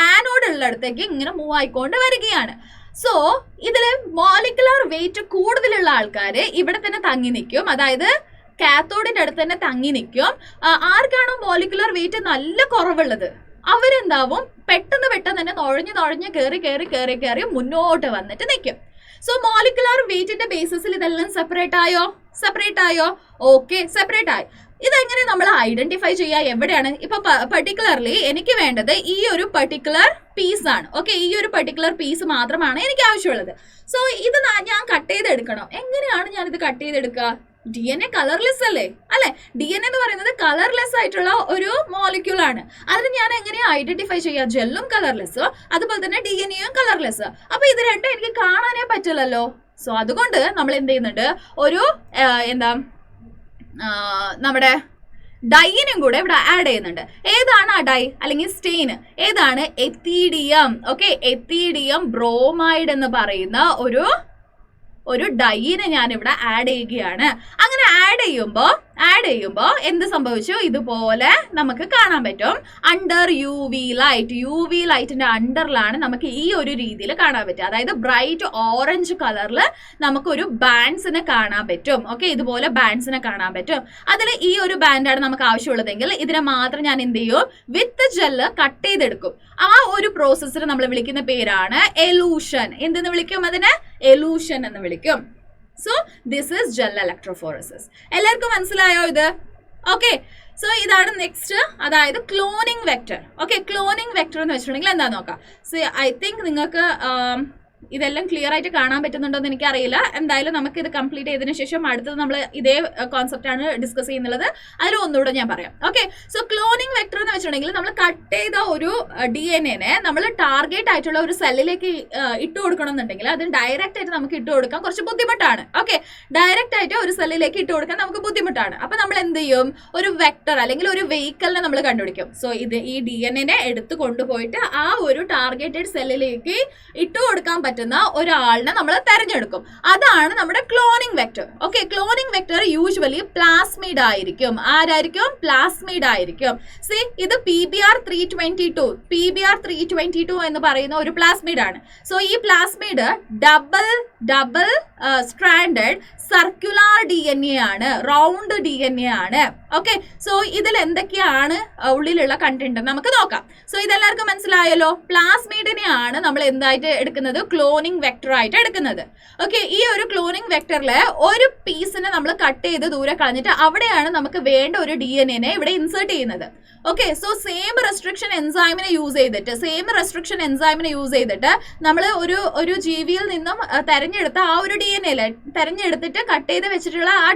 ആനോഡ് ഉള്ളിടത്തേക്ക് ഇങ്ങനെ മൂവായിക്കൊണ്ട് വരികയാണ്. സോ ഇതില് മോളിക്കുലർ വെയിറ്റ് കൂടുതലുള്ള ആൾക്കാര് ഇവിടെ തന്നെ തങ്ങി നിൽക്കും, അതായത് കാത്തോഡിന്റെ അടുത്ത് തന്നെ തങ്ങി നിൽക്കും. ആർക്കാണോ മോളിക്കുലർ വെയിറ്റ് നല്ല കുറവുള്ളത് അവരെന്താവും, പെട്ടെന്ന് തന്നെ നുഴഞ്ഞ് കയറി മുന്നോട്ട് വന്നിട്ട് നിൽക്കും. സോ മോളിക്കുലർ വെയിറ്റിന്റെ ബേസിസിൽ ഇതെല്ലാം സെപ്പറേറ്റ് ആയോ? ഓക്കെ, സെപ്പറേറ്റ് ആയി. ഇതെങ്ങനെ നമ്മൾ ഐഡന്റിഫൈ ചെയ്യുക, എവിടെയാണ്? ഇപ്പൊ പർട്ടിക്കുലർലി എനിക്ക് വേണ്ടത് ഈ ഒരു പർട്ടിക്കുലർ പീസ് ആണ്. ഓക്കെ, ഈ ഒരു പർട്ടിക്കുലർ പീസ് മാത്രമാണ് എനിക്ക് ആവശ്യമുള്ളത്. സോ ഇത് ഞാൻ കട്ട് ചെയ്തെടുക്കണം. എങ്ങനെയാണ് ഞാൻ ഇത് കട്ട് ചെയ്തെടുക്കുക? DNA കളർലെസ് അല്ലേ? DNA എന്ന് പറയുന്നത് കളർലെസ് ആയിട്ടുള്ള ഒരു മോളിക്യൂൾ ആണ്. അതിന് ഞാൻ എങ്ങനെയാ ഐഡന്റിഫൈ ചെയ്യുക? ജെല്ലും കളർലെസ്, അതുപോലെ തന്നെ DNAയും കളർലെസ്. അപ്പൊ ഇത് രണ്ടും എനിക്ക് കാണാനേ പറ്റില്ലല്ലോ. സോ അതുകൊണ്ട് നമ്മൾ എന്ത് ചെയ്യുന്നുണ്ട്, ഒരു നമ്മുടെ ഡൈനും കൂടെ ഇവിടെ ആഡ് ചെയ്യുന്നുണ്ട്. ഏതാണ് ആ ഡൈ അല്ലെങ്കിൽ സ്റ്റെയിൻ? ഏതാണ്? എത്തീഡിയം. ഓക്കെ, എത്തീഡിയം ബ്രോമൈഡ് എന്ന് പറയുന്ന ഒരു ഡൈനെ ഞാൻ ഇവിടെ ആഡ് ചെയ്യുകയാണ്. അങ്ങനെ ആഡ് ചെയ്യുമ്പോൾ എന്ത് സംഭവിച്ചു? ഇതുപോലെ നമുക്ക് കാണാൻ പറ്റും. അണ്ടർ UV ലൈറ്റിന്റെ അണ്ടറിലാണ് നമുക്ക് ഈ ഒരു രീതിയിൽ കാണാൻ പറ്റും. അതായത് ബ്രൈറ്റ് ഓറഞ്ച് കളറിൽ നമുക്കൊരു ബാൻഡ്സിനെ കാണാൻ പറ്റും. ഓക്കെ, ഇതുപോലെ ബാൻഡ്സിനെ കാണാൻ പറ്റും. അതിൽ ഈ ഒരു ബാൻഡാണ് നമുക്ക് ആവശ്യമുള്ളതെങ്കിൽ ഇതിനെ മാത്രം ഞാൻ എന്ത് ചെയ്യും, വിത്ത് ജെല്ല് കട്ട് ചെയ്തെടുക്കും. ആ ഒരു പ്രോസസ്സിന് നമ്മൾ വിളിക്കുന്ന പേരാണ് എലൂഷൻ. എന്തെന്ന് വിളിക്കും? അതിനെ എലൂഷൻ എന്ന് വിളിക്കും. So this is gel electrophoresis. എല്ലാവർക്കും മനസ്സിലായോ ഇത്? ഓക്കെ, സോ ഇതാണ് നെക്സ്റ്റ്, അതായത് cloning vector. Okay, cloning vector എന്ന് വെച്ചിട്ടുണ്ടെങ്കിൽ എന്താ നോക്കാം. സോ ഐ തിങ്ക് നിങ്ങൾക്ക് ഇതെല്ലാം ക്ലിയർ ആയിട്ട് കാണാൻ പറ്റുന്നുണ്ടോ എന്ന് എനിക്കറിയില്ല. എന്തായാലും നമുക്ക് ഇത് കംപ്ലീറ്റ് ചെയ്തതിനു ശേഷം അടുത്തത് നമ്മൾ ഇതേ കോൺസെപ്റ്റ് ആണ് ഡിസ്കസ് ചെയ്യുന്നത്. അതിൽ ഒന്നുകൂടെ ഞാൻ പറയാം. ഓക്കെ, സോ ക്ലോണിംഗ് വെക്ടർ എന്ന് വെച്ചിട്ടുണ്ടെങ്കിൽ നമ്മൾ കട്ട് ചെയ്ത ഒരു DNA നമ്മൾ ടാർഗറ്റ് ആയിട്ടുള്ള ഒരു സെല്ലിലേക്ക് ഇട്ട് കൊടുക്കണം എന്നുണ്ടെങ്കിൽ അത് ഡയറക്റ്റ് ആയിട്ട് നമുക്ക് ഇട്ട് കൊടുക്കാൻ കുറച്ച് ബുദ്ധിമുട്ടാണ്. ഓക്കെ, ഡയറക്റ്റ് ആയിട്ട് ഒരു സെല്ലിലേക്ക് ഇട്ട് കൊടുക്കാൻ നമുക്ക് ബുദ്ധിമുട്ടാണ്. അപ്പൊ നമ്മൾ എന്ത് ചെയ്യും, ഒരു വെക്ടർ അല്ലെങ്കിൽ ഒരു വെഹിക്കലിനെ നമ്മൾ കണ്ടുപിടിക്കും. സോ ഈ DNA എടുത്ത് കൊണ്ടുപോയിട്ട് ആ ഒരു ടാർഗറ്റഡ് സെല്ലിലേക്ക് ഇട്ട് കൊടുക്കാൻ പറ്റുന്ന ഒരാളിനെ നമ്മൾ തെരഞ്ഞെടുക്കും. അതാണ് നമ്മുടെ cloning vector. Okay, cloning vector usually plasmid ആയിരിക്കും. ആരായിരിക്കും? പ്ലാസ്മിഡ് ആയിരിക്കും. സി, ഇത് PBR322 എന്ന് പറയുന്ന ഒരു പ്ലാസ്മിഡ് ആണ്. സോ ഈ plasmid double stranded circular DNA ആണ്, റൗണ്ട് DNA ആണ്. ഓക്കെ, സോ ഇതിൽ എന്തൊക്കെയാണ് ഉള്ളിലുള്ള കണ്ടന്റ് നമുക്ക് നോക്കാം. സോ ഇതെല്ലാവർക്കും മനസ്സിലായല്ലോ. പ്ലാസ്മിഡിനെയാണ് നമ്മൾ എന്തായിട്ട് എടുക്കുന്നത്, ക്ലോണിംഗ് വെക്ടർ ആയിട്ട് എടുക്കുന്നത്. ഓക്കെ, ഈ ഒരു ക്ലോണിംഗ് വെക്ടറിലെ ഒരു പീസിനെ നമ്മൾ കട്ട് ചെയ്ത് ദൂരെ കളഞ്ഞിട്ട് അവിടെയാണ് നമുക്ക് വേണ്ട ഒരു DNA ഇവിടെ ഇൻസേർട്ട് ചെയ്യുന്നത്. ഓക്കെ, സോ സെയിം റെസ്ട്രിക്ഷൻ എൻസൈമിനെ യൂസ് ചെയ്തിട്ട് നമ്മൾ ഒരു ജീവിയിൽ നിന്നും തെരഞ്ഞെടുത്ത ആ ഒരു DNA തെരഞ്ഞെടുത്തിട്ട് കട്ട് ചെയ്ത് വെച്ചിട്ടുള്ള ആ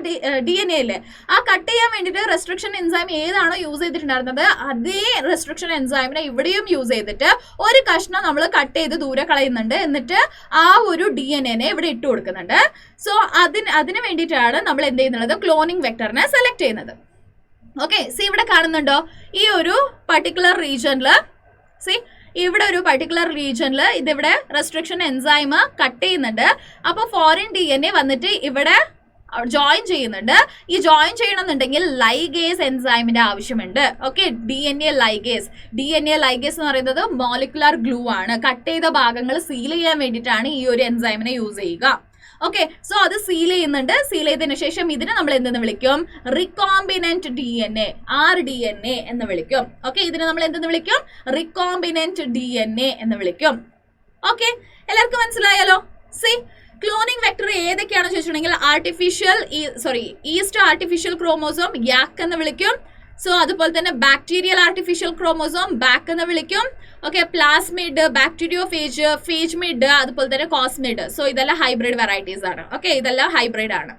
DNA ആ കട്ട് ചെയ്യാൻ വേണ്ടിയിട്ട് റെസ്ട്രിക്ഷൻ എൻസൈം ഏതാണോ യൂസ് ചെയ്തിട്ടുണ്ടായിരുന്നത് അതേ റെസ്ട്രിക്ഷൻ എൻസൈമിനെ ഇവിടെയും യൂസ് ചെയ്തിട്ട് ഒരു കഷ്ണം നമ്മൾ കട്ട് ചെയ്ത് ദൂരെ കളയുന്നുണ്ട്. എന്നിട്ട് ആ ഒരു DNA ഇവിടെ ഇട്ട് കൊടുക്കുന്നുണ്ട്. സോ അതിന് വേണ്ടിയിട്ടാണ് നമ്മൾ എന്ത് ചെയ്യുന്നത്, ക്ലോണിംഗ് വെക്ടറിനെ സെലക്ട് ചെയ്യുന്നത്. ഓക്കെ, സി ഇവിടെ കാണുന്നുണ്ടോ, ഈ ഒരു പർട്ടിക്കുലർ റീജിയനിൽ ഇതിവിടെ റെസ്ട്രിക്ഷൻ എൻസൈം കട്ട് ചെയ്യുന്നുണ്ട്. അപ്പോൾ ഫോറിൻ DNA വന്നിട്ട് ഇവിടെ ജോയിൻ ചെയ്യുന്നുണ്ട്. ഈ ജോയിൻ ചെയ്യണമെന്നുണ്ടെങ്കിൽ ലൈഗേസ് എൻസൈമിന്റെ ആവശ്യമുണ്ട്. ഓക്കെ, DNA ലൈഗേസ് എന്ന് പറയുന്നത് മോളിക്കുലർ ഗ്ലൂ ആണ്. കട്ട് ചെയ്ത ഭാഗങ്ങൾ സീൽ ചെയ്യാൻ വേണ്ടിയിട്ടാണ് ഈ ഒരു എൻസൈമിനെ യൂസ് ചെയ്യുക. ഓക്കെ, സോ അത് സീൽ ചെയ്യുന്നുണ്ട്. സീൽ ചെയ്തതിനു ശേഷം ഇതിനെ നമ്മൾ എന്തെന്ന് വിളിക്കും, റിക്കോംബിനന്റ് DNA, RDNA എന്ന് വിളിക്കും. ഓക്കെ, ഇതിനെ നമ്മൾ എന്തെന്ന് വിളിക്കും, റിക്കോംബിനന്റ് DNA എന്ന് വിളിക്കും. ഓക്കെ, എല്ലാവർക്കും മനസ്സിലായല്ലോ. സി ക്ലോണിംഗ് വെക്ടർ ഏതൊക്കെയാണെന്ന് ചോദിച്ചിട്ടുണ്ടെങ്കിൽ ഈസ്റ്റ് ആർട്ടിഫിഷ്യൽ ക്രോമോസോം യാക്ക് എന്ന് വിളിക്കും. സോ അതുപോലെ തന്നെ ബാക്ടീരിയൽ ആർട്ടിഫിഷ്യൽ ക്രോമോസോം ബാക്ക് എന്ന് വിളിക്കും. ഓക്കെ, പ്ലാസ്മിഡ്, ബാക്ടീരിയോഫേജ്, ഫേജ്മിഡ്, അതുപോലെ തന്നെ കോസ്മിഡ്. സോ ഇതെല്ലാം ഹൈബ്രിഡ് വെറൈറ്റീസ് ആണ്. ഓക്കെ, ഇതെല്ലാം ഹൈബ്രിഡ് ആണ്.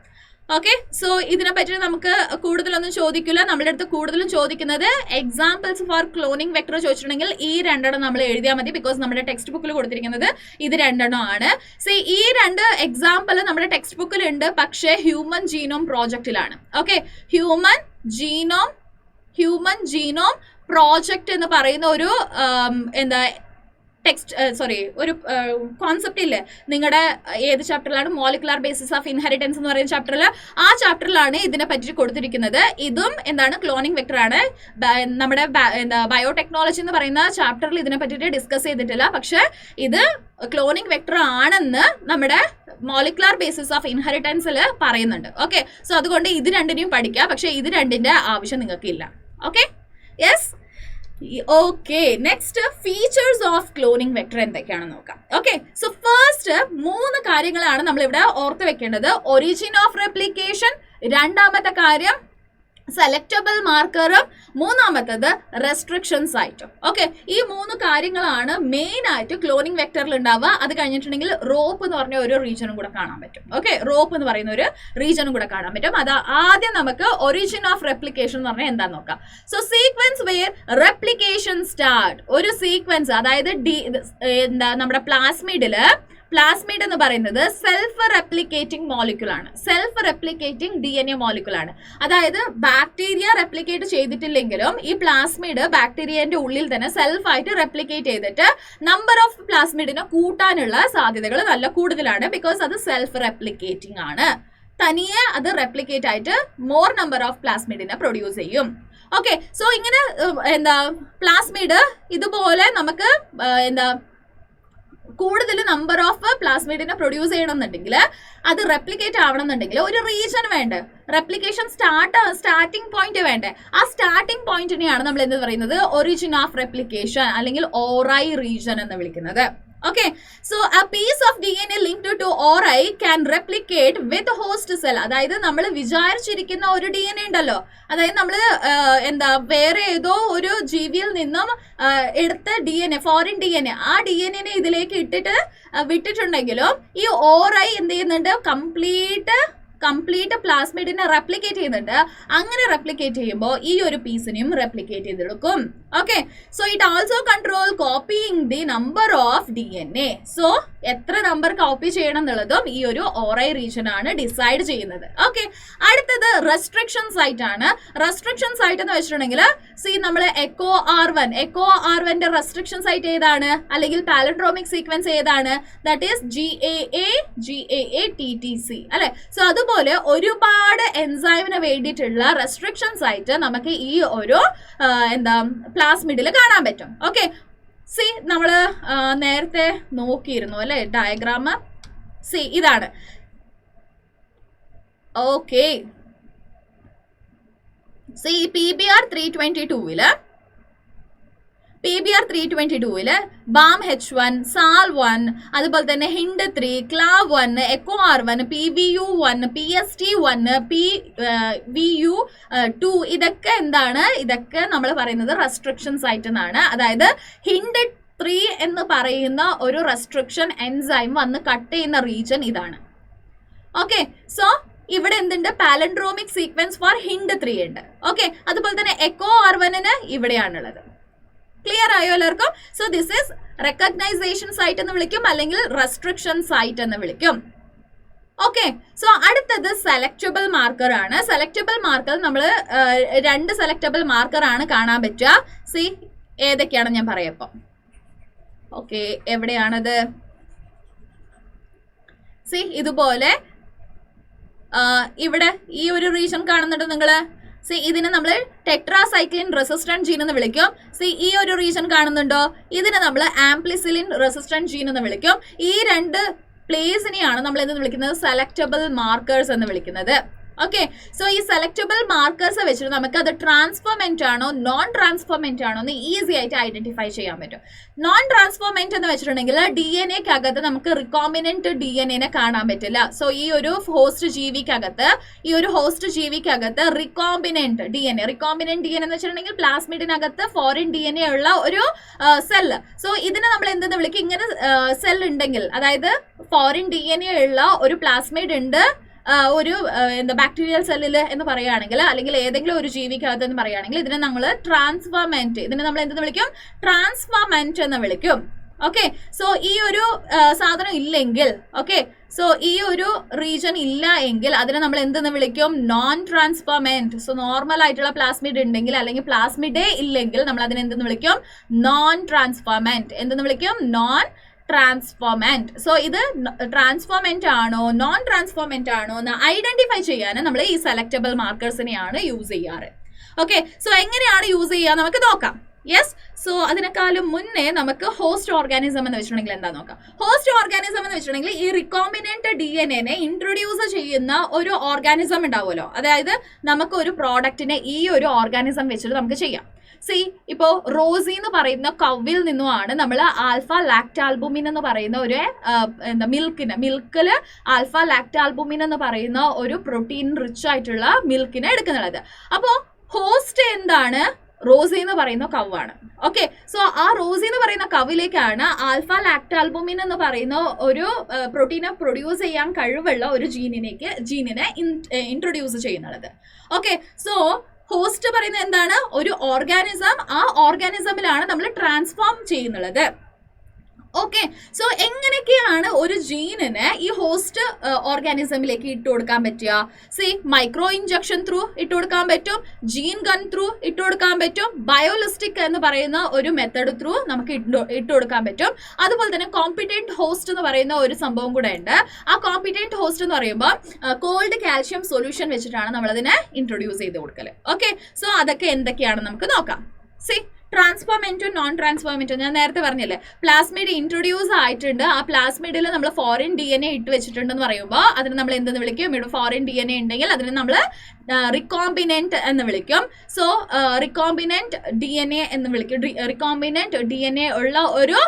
ഓക്കെ, സോ ഇതിനെ പറ്റി നമുക്ക് കൂടുതലൊന്നും ചോദിക്കില്ല. നമ്മുടെ അടുത്ത് കൂടുതലും ചോദിക്കുന്നത് എക്സാമ്പിൾസ് ഫോർ ക്ലോണിംഗ് വെക്ടർ ചോദിച്ചിട്ടുണ്ടെങ്കിൽ ഈ രണ്ടെണ്ണം നമ്മൾ എഴുതിയാൽ മതി. ബിക്കോസ് നമ്മുടെ ടെക്സ്റ്റ് ബുക്കിൽ കൊടുത്തിരിക്കുന്നത് ഇത് രണ്ടെണ്ണം ആണ്. സോ ഈ രണ്ട് എക്സാമ്പിൾ നമ്മുടെ ടെക്സ്റ്റ് ബുക്കിലുണ്ട്, പക്ഷേ ഹ്യൂമൻ ജീനോം പ്രോജക്റ്റിലാണ്. ഓക്കെ, ഹ്യൂമൻ ജീനോം പ്രോജക്റ്റ് എന്ന് പറയുന്ന ഒരു ഒരു കോൺസെപ്റ്റ് ഇല്ലേ നിങ്ങളുടെ ഏത് ചാപ്റ്ററിലാണ്, മോളിക്കുലാർ ബേസിസ് ഓഫ് ഇൻഹെറിറ്റൻസ് എന്ന് പറയുന്ന ചാപ്റ്ററിൽ, ആ ചാപ്റ്ററിലാണ് ഇതിനെ പറ്റി കൊടുത്തിരിക്കുന്നത്. ഇതും എന്താണ് ക്ലോണിംഗ് വെക്ടർ ആണ്. നമ്മുടെ ബയോടെക്നോളജി എന്ന് പറയുന്ന ചാപ്റ്ററിൽ ഇതിനെ പറ്റിയിട്ട് ഡിസ്കസ് ചെയ്തിട്ടില്ല, പക്ഷെ ഇത് ക്ലോണിംഗ് വെക്ടർ ആണെന്ന് നമ്മുടെ മോളിക്കുലാർ ബേസിസ് ഓഫ് ഇൻഹെറിറ്റൻസിൽ പറയുന്നുണ്ട്. ഓക്കെ, സോ അതുകൊണ്ട് ഇത് രണ്ടിനെയും പഠിക്കുക, പക്ഷെ ഇത് രണ്ടിന്റെ ആവശ്യം നിങ്ങൾക്ക് ഇല്ല. Okay, yes. Okay, next features of cloning vector എന്തൊക്കെയാണെന്ന് നോക്കാം. ഓക്കെ, സോ ഫസ്റ്റ് 3 കാര്യങ്ങളാണ് നമ്മൾ ഇവിടെ ഓർത്ത് വെക്കേണ്ടത്. ഒറിജിൻ ഓഫ് റെപ്ലിക്കേഷൻ, രണ്ടാമത്തെ കാര്യം സെലക്ടബിൾ മാർക്കറും, മൂന്നാമത്തത് റെസ്ട്രിക്ഷൻ സൈറ്റും. ഓക്കെ, ഈ 3 കാര്യങ്ങളാണ് മെയിൻ ആയിട്ട് ക്ലോണിംഗ് വെക്ടറിൽ ഉണ്ടാവുക. അത് കഴിഞ്ഞിട്ടുണ്ടെങ്കിൽ റോപ്പ് എന്ന് പറഞ്ഞ ഒരു റീജനും കൂടെ കാണാൻ പറ്റും. ഓക്കെ, റോപ്പ് എന്ന് പറയുന്ന ഒരു റീജനും കൂടെ കാണാൻ പറ്റും. അത് ആദ്യം നമുക്ക് ഒറിജിൻ ഓഫ് റെപ്ലിക്കേഷൻ എന്ന് പറഞ്ഞാൽ എന്താന്ന് നോക്കാം. So sequence where replication start, ഒരു സീക്വൻസ്, അതായത് നമ്മുടെ പ്ലാസ്മിഡ് എന്ന് പറയുന്നത് സെൽഫ് റെപ്ലിക്കേറ്റിംഗ് മോളിക്യൂൾ ആണ്. സെൽഫ് റെപ്ലിക്കേറ്റിംഗ് DNA മോളിക്യൂൾ ആണ്. അതായത് ബാക്ടീരിയ റെപ്ലിക്കേറ്റ് ചെയ്തിട്ടില്ലെങ്കിലും ഈ പ്ലാസ്മിഡ് ബാക്ടീരിയന്റെ ഉള്ളിൽ തന്നെ സെൽഫായിട്ട് റെപ്ലിക്കേറ്റ് ചെയ്തിട്ട് നമ്പർ ഓഫ് പ്ലാസ്മിഡിനെ കൂട്ടാനുള്ള സാധ്യതകൾ നല്ല കൂടുതലാണ്. ബിക്കോസ് അത് സെൽഫ് റെപ്ലിക്കേറ്റിംഗ് ആണ്. തനിയെ അത് റെപ്ലിക്കേറ്റ് ആയിട്ട് മോർ നമ്പർ ഓഫ് പ്ലാസ്മിഡിനെ പ്രൊഡ്യൂസ് ചെയ്യും. ഓക്കെ, സോ ഇങ്ങനെ പ്ലാസ്മിഡ് ഇതുപോലെ നമുക്ക് കൂടുതൽ നമ്പർ ഓഫ് പ്ലാസ്മിഡിനെ പ്രൊഡ്യൂസ് ചെയ്യണമെന്നുണ്ടെങ്കിൽ, അത് റെപ്ലിക്കേറ്റ് ആവണമെന്നുണ്ടെങ്കിൽ ഒരു റീജൻ വേണ്ടേ, റെപ്ലിക്കേഷൻ സ്റ്റാർട്ടിംഗ് പോയിന്റ് വേണ്ടേ. ആ സ്റ്റാർട്ടിംഗ് പോയിന്റിനെയാണ് നമ്മൾ എന്ത് പറയുന്നത്, ഒറിജിൻ ഓഫ് റെപ്ലിക്കേഷൻ അല്ലെങ്കിൽ ORI റീജൻ എന്ന് വിളിക്കുന്നത്. Okay, so a piece of DNA linked to ORI can replicate with host cell. അതായത് നമ്മൾ വിചാരിച്ചിരിക്കുന്ന ഒരു DNA ഉണ്ടല്ലോ, അതായത് നമ്മൾ വേറെ ഏതോ ഒരു ജീവിയിൽ നിന്നും എടുത്ത DNA, ഫോറിൻ DNA, ആ DNA ഇതിലേക്ക് വിട്ടിട്ടുണ്ടെങ്കിലും ഈ ORI എന്ത് ചെയ്യുന്നുണ്ട്, കംപ്ലീറ്റ് പ്ലാസ്മിഡിനെ റെപ്ലിക്കേറ്റ് ചെയ്യുന്നുണ്ട്. അങ്ങനെ റെപ്ലിക്കേറ്റ് ചെയ്യുമ്പോൾ ഈ ഒരു പീസിനെയും റെപ്ലിക്കേറ്റ് ചെയ്തെടുക്കും. Okay, so it also control copying the number of DNA. സോ എത്ര നമ്പർ കോപ്പി ചെയ്യണം എന്നുള്ളതും ഈ ഒരു ORI റീജൻ ആണ് ഡിസൈഡ് ചെയ്യുന്നത്. ഓക്കെ, അടുത്തത് റെസ്ട്രിക്ഷൻ സൈറ്റ് ആണ്. റെസ്ട്രിക്ഷൻ സൈറ്റ് എന്ന് വെച്ചിട്ടുണ്ടെങ്കിൽ നമ്മൾ എക്കോ R1 റെസ്ട്രിക്ഷൻ സൈറ്റ് ഏതാണ്, അല്ലെങ്കിൽ പാലൻഡ്രോമിക് സീക്വൻസ് ഏതാണ്, ദാറ്റ് ഈസ് GAA-TTC അല്ലെ. സോ അതുപോലെ ഒരുപാട് എൻസൈമിന് വേണ്ടിയിട്ടുള്ള റെസ്ട്രിക്ഷൻ സൈറ്റ് നമുക്ക് ഈ ഒരു പ്ലാസ്മിഡിൽ കാണാൻ പറ്റും. ഓക്കെ, നമ്മൾ നേരത്തെ നോക്കിയിരുന്നു അല്ലെ ഡയഗ്രാം. ഇതാണ്. Okay, PBR 322 balm H1, SAL1, അതുപോലെ തന്നെ HIND3, CLAV1, ECHO R1, PVU1, PST1, PVU2, ഇതൊക്കെ എന്താണ്, ഇതൊക്കെ നമ്മൾ പറയുന്നത് റെസ്ട്രിക്ഷൻ സൈറ്റ് എന്നാണ്. അതായത് HIND3 എന്ന് പറയുന്ന ഒരു റെസ്ട്രിക്ഷൻ എൻസൈം വന്ന് കട്ട് ചെയ്യുന്ന റീജൻ ഇതാണ്. ഓക്കെ, സോ ഇവിടെ എന്തുണ്ട്, പാലൻഡ്രോമിക് സീക്വൻസ് ഫോർ HIND3 ഉണ്ട്. ഓക്കെ, അതുപോലെ തന്നെ ECHO R1 ഇവിടെയാണുള്ളത്. ക്ലിയർ ആയോ എല്ലാവർക്കും? So this is recognition site എന്ന് വിളിക്കും, അല്ലെങ്കിൽ റെസ്ട്രിക്ഷൻ സൈറ്റ് എന്ന് വിളിക്കും. ഓക്കെ, സോ അടുത്തത് സെലക്ടബിൾ മാർക്കർ ആണ്. സെലക്ടബിൾ മാർക്കർ നമ്മൾ 2 സെലക്ടബിൾ മാർക്കർ ആണ് കാണാൻ പറ്റുക. ഏതൊക്കെയാണ് ഞാൻ പറയപ്പോ. ഓക്കെ, എവിടെയാണത്? ഇതുപോലെ ഇവിടെ ഈ ഒരു റീജൻ കാണുന്നുണ്ട് നിങ്ങള്. ഇതിനെ നമ്മൾ ടെട്രാസൈക്ലിൻ റെസിസ്റ്റന്റ് ജീൻ എന്ന് വിളിക്കും. ഈ ഒരു റീജൻ കാണുന്നുണ്ടോ, ഇതിനെ നമ്മൾ ആംപ്ലിസിലിൻ റെസിസ്റ്റന്റ് ജീൻ എന്ന് വിളിക്കും. ഈ 2 പ്ലേസിനെയാണ് നമ്മൾ എന്ത് വിളിക്കുന്നത്, സെലക്ടബിൾ മാർക്കേഴ്സ് എന്ന് വിളിക്കുന്നത്. ഓക്കെ, സോ ഈ സെലക്ടബിൾ മാർക്കേഴ്സ് വെച്ചിട്ട് നമുക്ക് അത് ട്രാൻസ്ഫോർമെന്റ് ആണോ നോൺ ട്രാൻസ്ഫോർമെന്റ് ആണോ എന്ന് ഈസി ആയിട്ട് ഐഡന്റിഫൈ ചെയ്യാൻ പറ്റും. നോൺ ട്രാൻസ്ഫോർമെന്റ് എന്ന് വെച്ചിട്ടുണ്ടെങ്കിൽ DNA-ക്കകത്ത് നമുക്ക് റിക്കോമിനന്റ് DNA കാണാൻ പറ്റില്ല. സോ ഈ ഒരു ഹോസ്റ്റ് ജീവിക്കകത്ത് റിക്കോമ്പിനന്റ് DNA എന്ന് വെച്ചിട്ടുണ്ടെങ്കിൽ പ്ലാസ്മിഡിനകത്ത് ഫോറിൻ DNA ഉള്ള ഒരു സെല്ല്. സോ ഇതിനെ നമ്മൾ എന്തെന്ന് വിളിക്കും, ഇങ്ങനെ സെൽ ഉണ്ടെങ്കിൽ, അതായത് ഫോറിൻ DNA ഉള്ള ഒരു പ്ലാസ്മിഡ് ഉണ്ട് ഒരു ബാക്ടീരിയൽ സെല്ലിൽ എന്ന് പറയുകയാണെങ്കിൽ, അല്ലെങ്കിൽ ഏതെങ്കിലും ഒരു ജീവിക്കകത്ത് എന്ന് പറയുകയാണെങ്കിൽ, ഇതിനെ നമ്മൾ എന്തെന്ന് വിളിക്കും, ട്രാൻസ്ഫോർമെന്റ് എന്ന് വിളിക്കും. ഓക്കെ, സോ ഈ ഒരു സാധനം ഇല്ലെങ്കിൽ, ഓക്കെ, സോ ഈ ഒരു റീജൻ ഇല്ല എങ്കിൽ അതിനെ നമ്മൾ എന്തെന്ന് വിളിക്കും, നോൺ ട്രാൻസ്ഫോർമെന്റ്. സോ നോർമൽ ആയിട്ടുള്ള പ്ലാസ്മിഡ് ഉണ്ടെങ്കിൽ, അല്ലെങ്കിൽ പ്ലാസ്മിഡേ ഇല്ലെങ്കിൽ നമ്മൾ അതിനെ എന്തെന്ന് വിളിക്കും, നോൺ ട്രാൻസ്ഫോർമെന്റ്. എന്തെന്ന് വിളിക്കും, നോൺ ട്രാൻസ്ഫോർമെന്റ്. സോ ഇത് ട്രാൻസ്ഫോർമെന്റ് ആണോ നോൺ ട്രാൻസ്ഫോർമെന്റ് ആണോ എന്ന് ഐഡന്റിഫൈ ചെയ്യാൻ നമ്മൾ ഈ സെലക്ടബിൾ മാർക്കേഴ്സിനെയാണ് യൂസ് ചെയ്യാറ്. ഓക്കെ, സോ എങ്ങനെയാണ് യൂസ് ചെയ്യുക നമുക്ക് നോക്കാം. യെസ്, സോ അതിനേക്കാളും മുന്നേ നമുക്ക് ഹോസ്റ്റ് ഓർഗാനിസം എന്ന് വെച്ചിട്ടുണ്ടെങ്കിൽ എന്താ നോക്കാം. ഹോസ്റ്റ് ഓർഗാനിസം എന്ന് വെച്ചിട്ടുണ്ടെങ്കിൽ ഈ റിക്കോമിനന്റ് DNA ഇൻട്രൊഡ്യൂസ് ചെയ്യുന്ന ഒരു ഓർഗാനിസം ഉണ്ടാവുമല്ലോ, അതായത് നമുക്ക് ഒരു പ്രോഡക്റ്റിനെ ഈ ഒരു ഓർഗാനിസം വെച്ചിട്ട് നമുക്ക് ചെയ്യാം. ഇപ്പോ റോസി എന്ന് പറയുന്ന കവിൽ നിന്നുമാണ് നമ്മൾ ആൽഫ ലാക്ടാൽബുമിൻ എന്ന് പറയുന്ന ഒരു മിൽക്കില് ആൽഫ ലാക്ടാൽബുമിൻ എന്ന് പറയുന്ന ഒരു പ്രോട്ടീൻ റിച്ച് ആയിട്ടുള്ള മിൽക്കിനെ എടുക്കുന്നത്. അപ്പോ ഹോസ്റ്റ് എന്താണ്, റോസി എന്ന് പറയുന്ന കവാണ്. ഓക്കെ, സോ ആ റോസി എന്ന് പറയുന്ന കവിലേക്കാണ് ആൽഫ ലാക്ടാൽബുമിൻ എന്ന് പറയുന്ന ഒരു പ്രോട്ടീനെ പ്രൊഡ്യൂസ് ചെയ്യാൻ കഴിവുള്ള ഒരു ജീനിനെ ഇൻട്രൊഡ്യൂസ് ചെയ്യുന്നത്. ഓക്കെ, സോ ഹോസ്റ്റ് പറയുന്നത് എന്താണ്, ഒരു ഓർഗാനിസം, ആ ഓർഗാനിസമിലാണ് നമ്മൾ ട്രാൻസ്ഫോം ചെയ്യുന്നത്. ഓക്കെ, സോ എങ്ങനെയൊക്കെയാണ് ഒരു ജീനിനെ ഈ ഹോസ്റ്റ് ഓർഗാനിസമിലേക്ക് ഇട്ട് കൊടുക്കാൻ പറ്റുക? മൈക്രോ ഇഞ്ചക്ഷൻ ത്രൂ ഇട്ട് കൊടുക്കാൻ പറ്റും, ജീൻ ഗൺ ത്രൂ ഇട്ട് കൊടുക്കാൻ പറ്റും, ബയോലിസ്റ്റിക് എന്ന് പറയുന്ന ഒരു മെത്തഡ് ത്രൂ നമുക്ക് ഇട്ട് കൊടുക്കാൻ പറ്റും. അതുപോലെ തന്നെ കോമ്പിറ്റന്റ് ഹോസ്റ്റ് എന്ന് പറയുന്ന ഒരു സംഭവം കൂടെ ഉണ്ട്. ആ കോമ്പിറ്റന്റ് ഹോസ്റ്റ് എന്ന് പറയുമ്പോൾ കോൾഡ് കാൽഷ്യം സൊല്യൂഷൻ വെച്ചിട്ടാണ് നമ്മളതിനെ ഇൻട്രൊഡ്യൂസ് ചെയ്ത് കൊടുക്കല്. ഓക്കെ, സോ അതൊക്കെ എന്തൊക്കെയാണെന്ന് നമുക്ക് നോക്കാം. ട്രാൻസ്ഫോർമെന്റും നോൺ ട്രാൻസ്ഫോർമെന്റും ഞാൻ നേരത്തെ പറഞ്ഞില്ലേ, പ്ലാസ്മിഡ് ഇൻട്രൊഡ്യൂസ് ആയിട്ടുണ്ട്, ആ പ്ലാസ്മിഡിൽ നമ്മൾ ഫോറിൻ DNA ഇട്ട് വെച്ചിട്ടുണ്ടെന്ന് പറയുമ്പോൾ അതിന് നമ്മൾ എന്തെന്ന് വിളിക്കും, ഇവിടെ ഫോറിൻ DNA ഉണ്ടെങ്കിൽ അതിന് നമ്മൾ റിക്കോമ്പിനന്റ് എന്ന് വിളിക്കും. സോ റിക്കോമ്പിനന്റ് DNA എന്ന് വിളിക്കും. റിക്കോമ്പിനന്റ് DNA ഉള്ള ഒരു